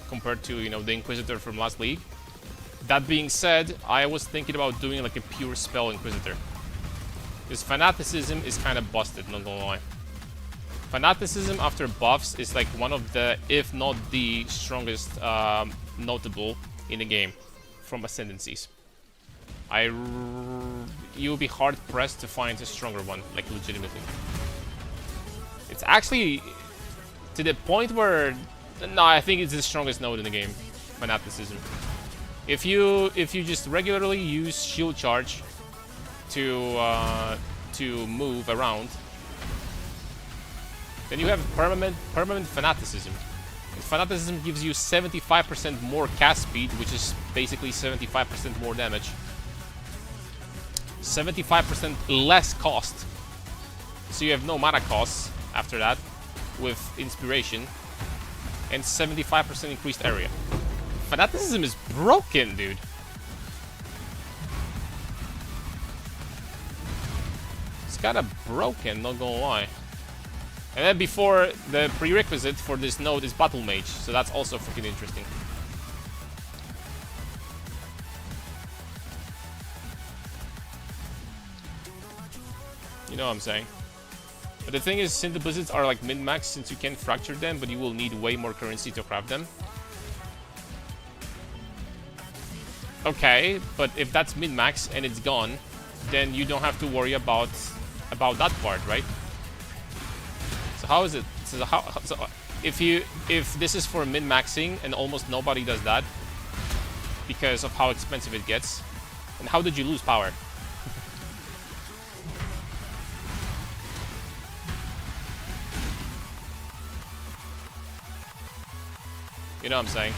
compared to, you know, the Inquisitor from last league. That being said, I was thinking about doing like a pure spell Inquisitor. Because Fanaticism is kind of busted, not gonna lie. Fanaticism after buffs is like one of the, if not the strongest notable in the game from Ascendancies. You'll be hard pressed to find a stronger one, like legitimately. It's actually to the point where, no, I think it's the strongest node in the game, Fanaticism. If you just regularly use shield charge to move around, then you have permanent Fanaticism. And Fanaticism gives you 75% more cast speed, which is basically 75% more damage. 75% less cost, so you have no mana costs after that with inspiration, and 75% increased area. Fanaticism is broken, dude. It's kinda broken, not gonna lie. And then before, the prerequisite for this node is Battle Mage, so that's also freaking interesting. You know what I'm saying? But the thing is, Synth Blizzards are like min-max since you can fracture them, but you will need way more currency to craft them. Okay, but if that's min-max and it's gone, then you don't have to worry about that part, right? So how is it? So if this is for min-maxing and almost nobody does that because of how expensive it gets, then how did you lose power? You know what I'm saying?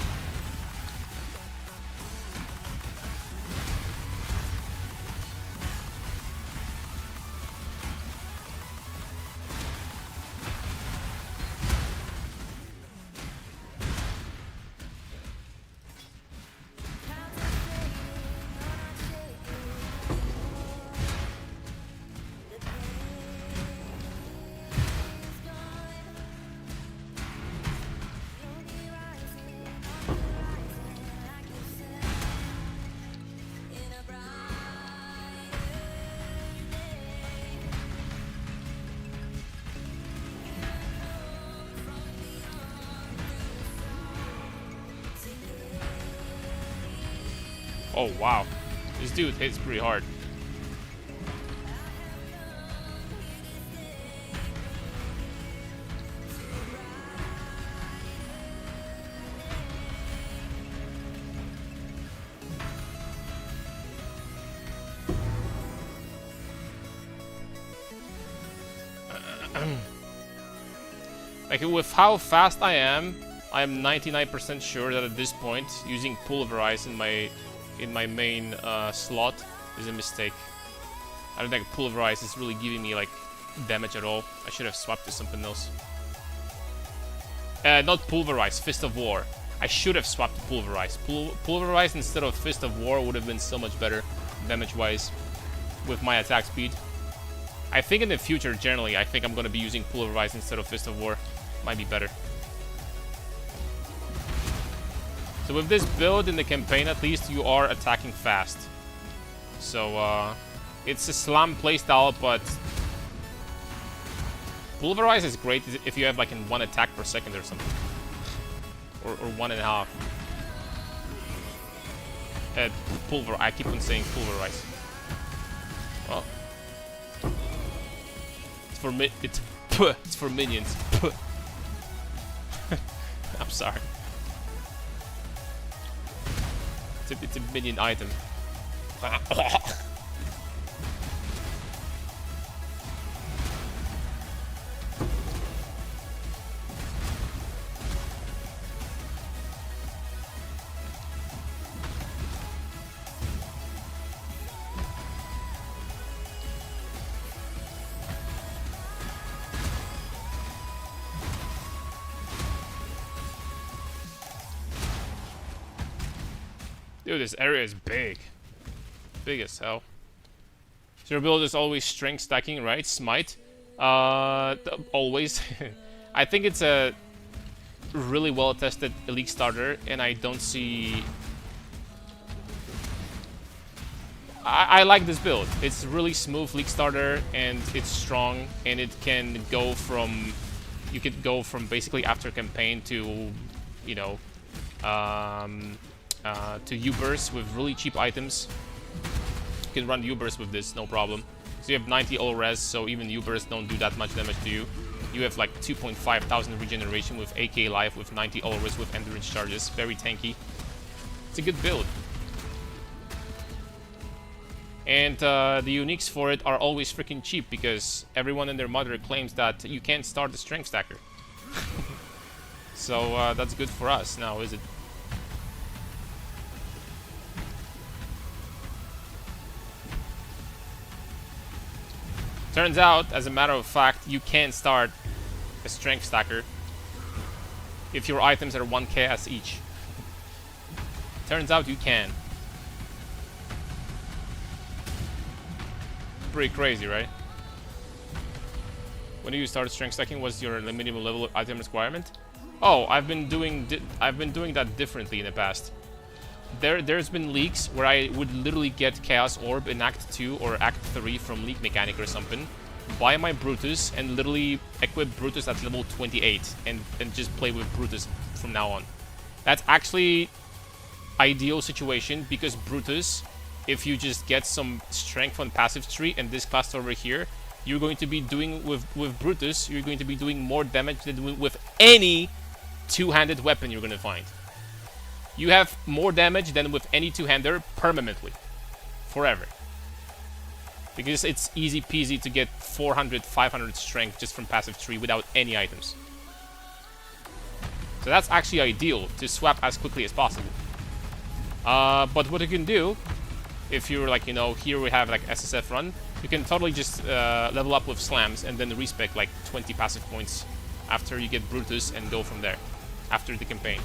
Oh wow, this dude hits pretty hard. Like with how fast I am 99% sure that at this point using Pulverize in my main slot is a mistake. I don't think Pulverize is really giving me like damage at all. I should have swapped to something else. Not Pulverize, Fist of War. I should have swapped to Pulverize. Pulverize instead of Fist of War would have been so much better damage-wise with my attack speed. I think in the future, generally, I think I'm going to be using Pulverize instead of Fist of War. Might be better. So with this build in the campaign, at least, you are attacking fast. So, it's a slam playstyle, but Pulverize is great if you have like in 1 attack per second or something. Or 1.5. Pulver. I keep on saying Pulverize. Well, it's for minions. I'm sorry. It's a minion item. Dude, this area is big. Big as hell. So your build is always strength stacking, right? Smite. Always. I think it's a really well-tested elite starter, and I don't see... I like this build. It's really smooth league starter, and it's strong, and it can go from... You could go from basically after campaign to, you know, to U-burst with really cheap items. You can run U-burst with this, no problem. So you have 90 all res, so even U-burst don't do that much damage to you. You have like 2,500 regeneration with AK life with 90 all res with endurance charges. Very tanky. It's a good build. And the uniques for it are always freaking cheap because everyone and their mother claims that you can't start the strength stacker. So that's good for us now, is it? Turns out, as a matter of fact, you can start a strength stacker if your items are 1 KS each. Turns out you can. Pretty crazy, right? When you started strength stacking, was your minimum level item requirement? Oh, I've been doing that differently in the past. There's been leaks where I would literally get Chaos Orb in Act 2 or Act 3 from Leak Mechanic or something, buy my Brutus, and literally equip Brutus at level 28 and just play with Brutus from now on. That's actually ideal situation because Brutus, if you just get some strength on passive tree and this class over here, you're going to be doing with Brutus, you're going to be doing more damage than with any two-handed weapon you're going to find. You have more damage than with any two-hander permanently. Forever. Because it's easy peasy to get 400, 500 strength just from passive tree without any items. So that's actually ideal to swap as quickly as possible. But what you can do, if you're like, you know, here we have like SSF run, you can totally just level up with slams and then respec like 20 passive points after you get Brutus and go from there after the campaign.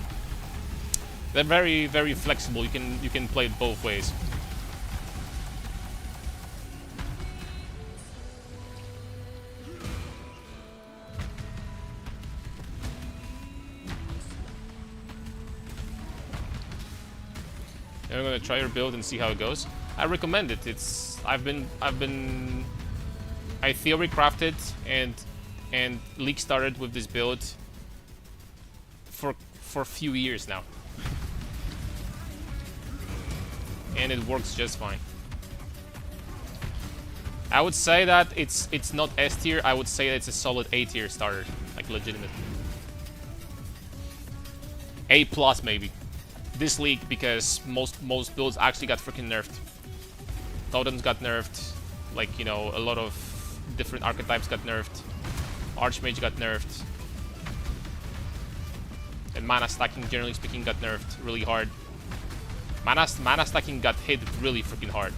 They're very, very flexible. You can play it both ways. I'm gonna try your build and see how it goes. I recommend it. I theory crafted and league started with this build for a few years now. And it works just fine. I would say that it's not S tier, I would say that it's a solid A tier starter. Like legitimate. A plus maybe. This league because most builds actually got freaking nerfed. Totems got nerfed, like, you know, a lot of different archetypes got nerfed. Archmage got nerfed. And mana stacking, generally speaking, got nerfed really hard. Mana stacking got hit really freaking hard.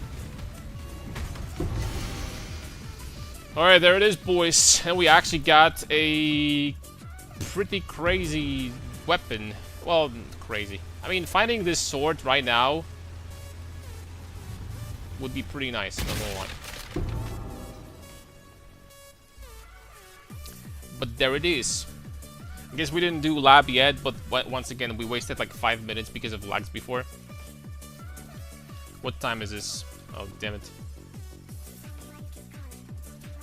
Alright, there it is, boys. And we actually got a pretty crazy weapon. Well, crazy. I mean, finding this sword right now would be pretty nice, not gonna lie. But there it is. I guess we didn't do lab yet, but once again, we wasted like 5 minutes because of lags before. What time is this? Oh, damn it.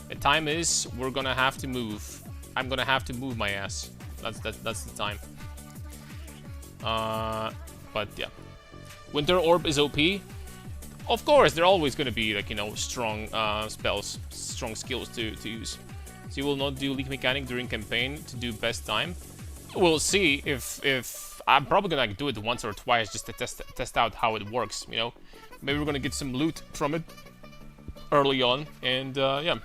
The time is, we're gonna have to move. I'm gonna have to move my ass. That's the time. But yeah. Winter Orb is OP. Of course, they're always gonna be like, you know, strong spells, strong skills to use. So you will not do Leak Mechanic during campaign to do best time. We'll see if I'm probably gonna like, do it once or twice just to test out how it works, you know. Maybe we're gonna get some loot from it early on, and yeah.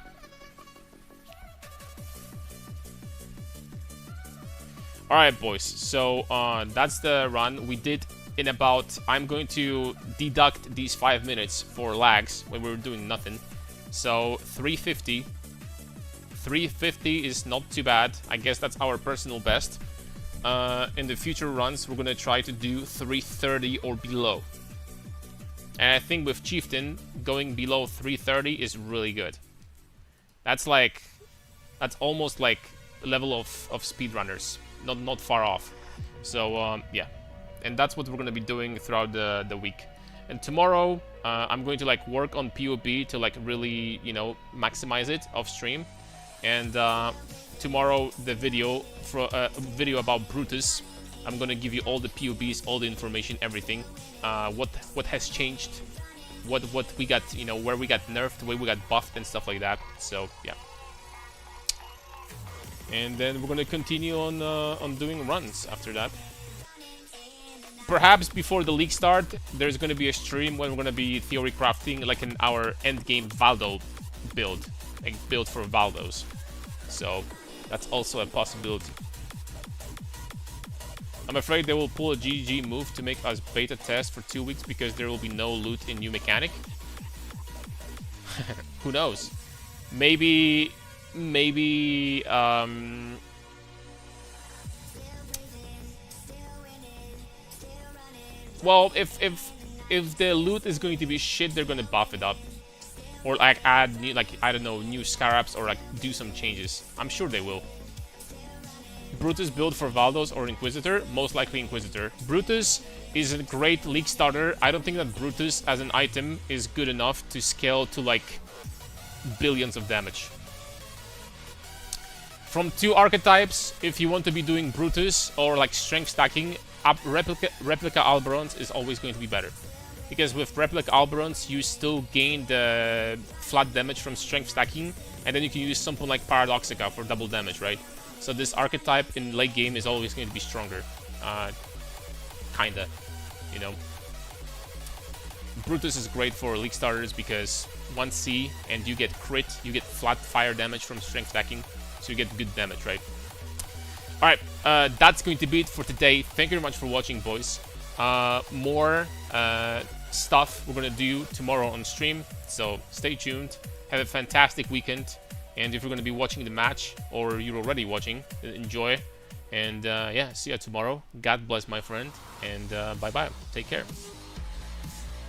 Alright, boys, so that's the run. We did in about... I'm going to deduct these 5 minutes for lags when we were doing nothing. So, 350. 350 is not too bad. I guess that's our personal best. In the future runs, we're gonna try to do 330 or below. And I think with Chieftain, going below 330 is really good. That's like, that's almost like level of speedrunners, not far off. So yeah, and that's what we're gonna be doing throughout the week. And tomorrow, I'm going to like work on PoB to like really, you know, maximize it off stream. And tomorrow the video for video about Brutus, I'm gonna give you all the PoBs, all the information, everything. What has changed, what we got, you know, where we got nerfed, where we got buffed, and stuff like that. So yeah. And then we're gonna continue on doing runs after that. Perhaps before the league start, there's gonna be a stream when we're gonna be theory crafting like in our endgame Valdo build, like build for Valdos. So that's also a possibility. I'm afraid they will pull a GG move to make us beta test for 2 weeks because there will be no loot in new mechanic. Who knows? Maybe well, if the loot is going to be shit, they're gonna buff it up, or like add new, like, I don't know, new scarabs, or like do some changes. I'm sure they will. Brutus build for Valdos or Inquisitor? Most likely Inquisitor. Brutus is a great league starter. I don't think that Brutus as an item is good enough to scale to like billions of damage. From 2 archetypes, if you want to be doing Brutus or like strength stacking, Replica Alberons is always going to be better. Because with Replica Alberons, you still gain the flat damage from strength stacking, and then you can use something like Paradoxica for double damage, right? So this archetype in late game is always going to be stronger. Kinda, you know. Brutus is great for league starters because 1C and you get crit, you get flat fire damage from strength stacking, so you get good damage, right? Alright, that's going to be it for today. Thank you very much for watching, boys. More stuff we're gonna do tomorrow on stream, so stay tuned. Have a fantastic weekend, and if you're gonna be watching the match, or you're already watching, enjoy. And yeah, see you tomorrow. God bless, my friend, and bye-bye. Take care.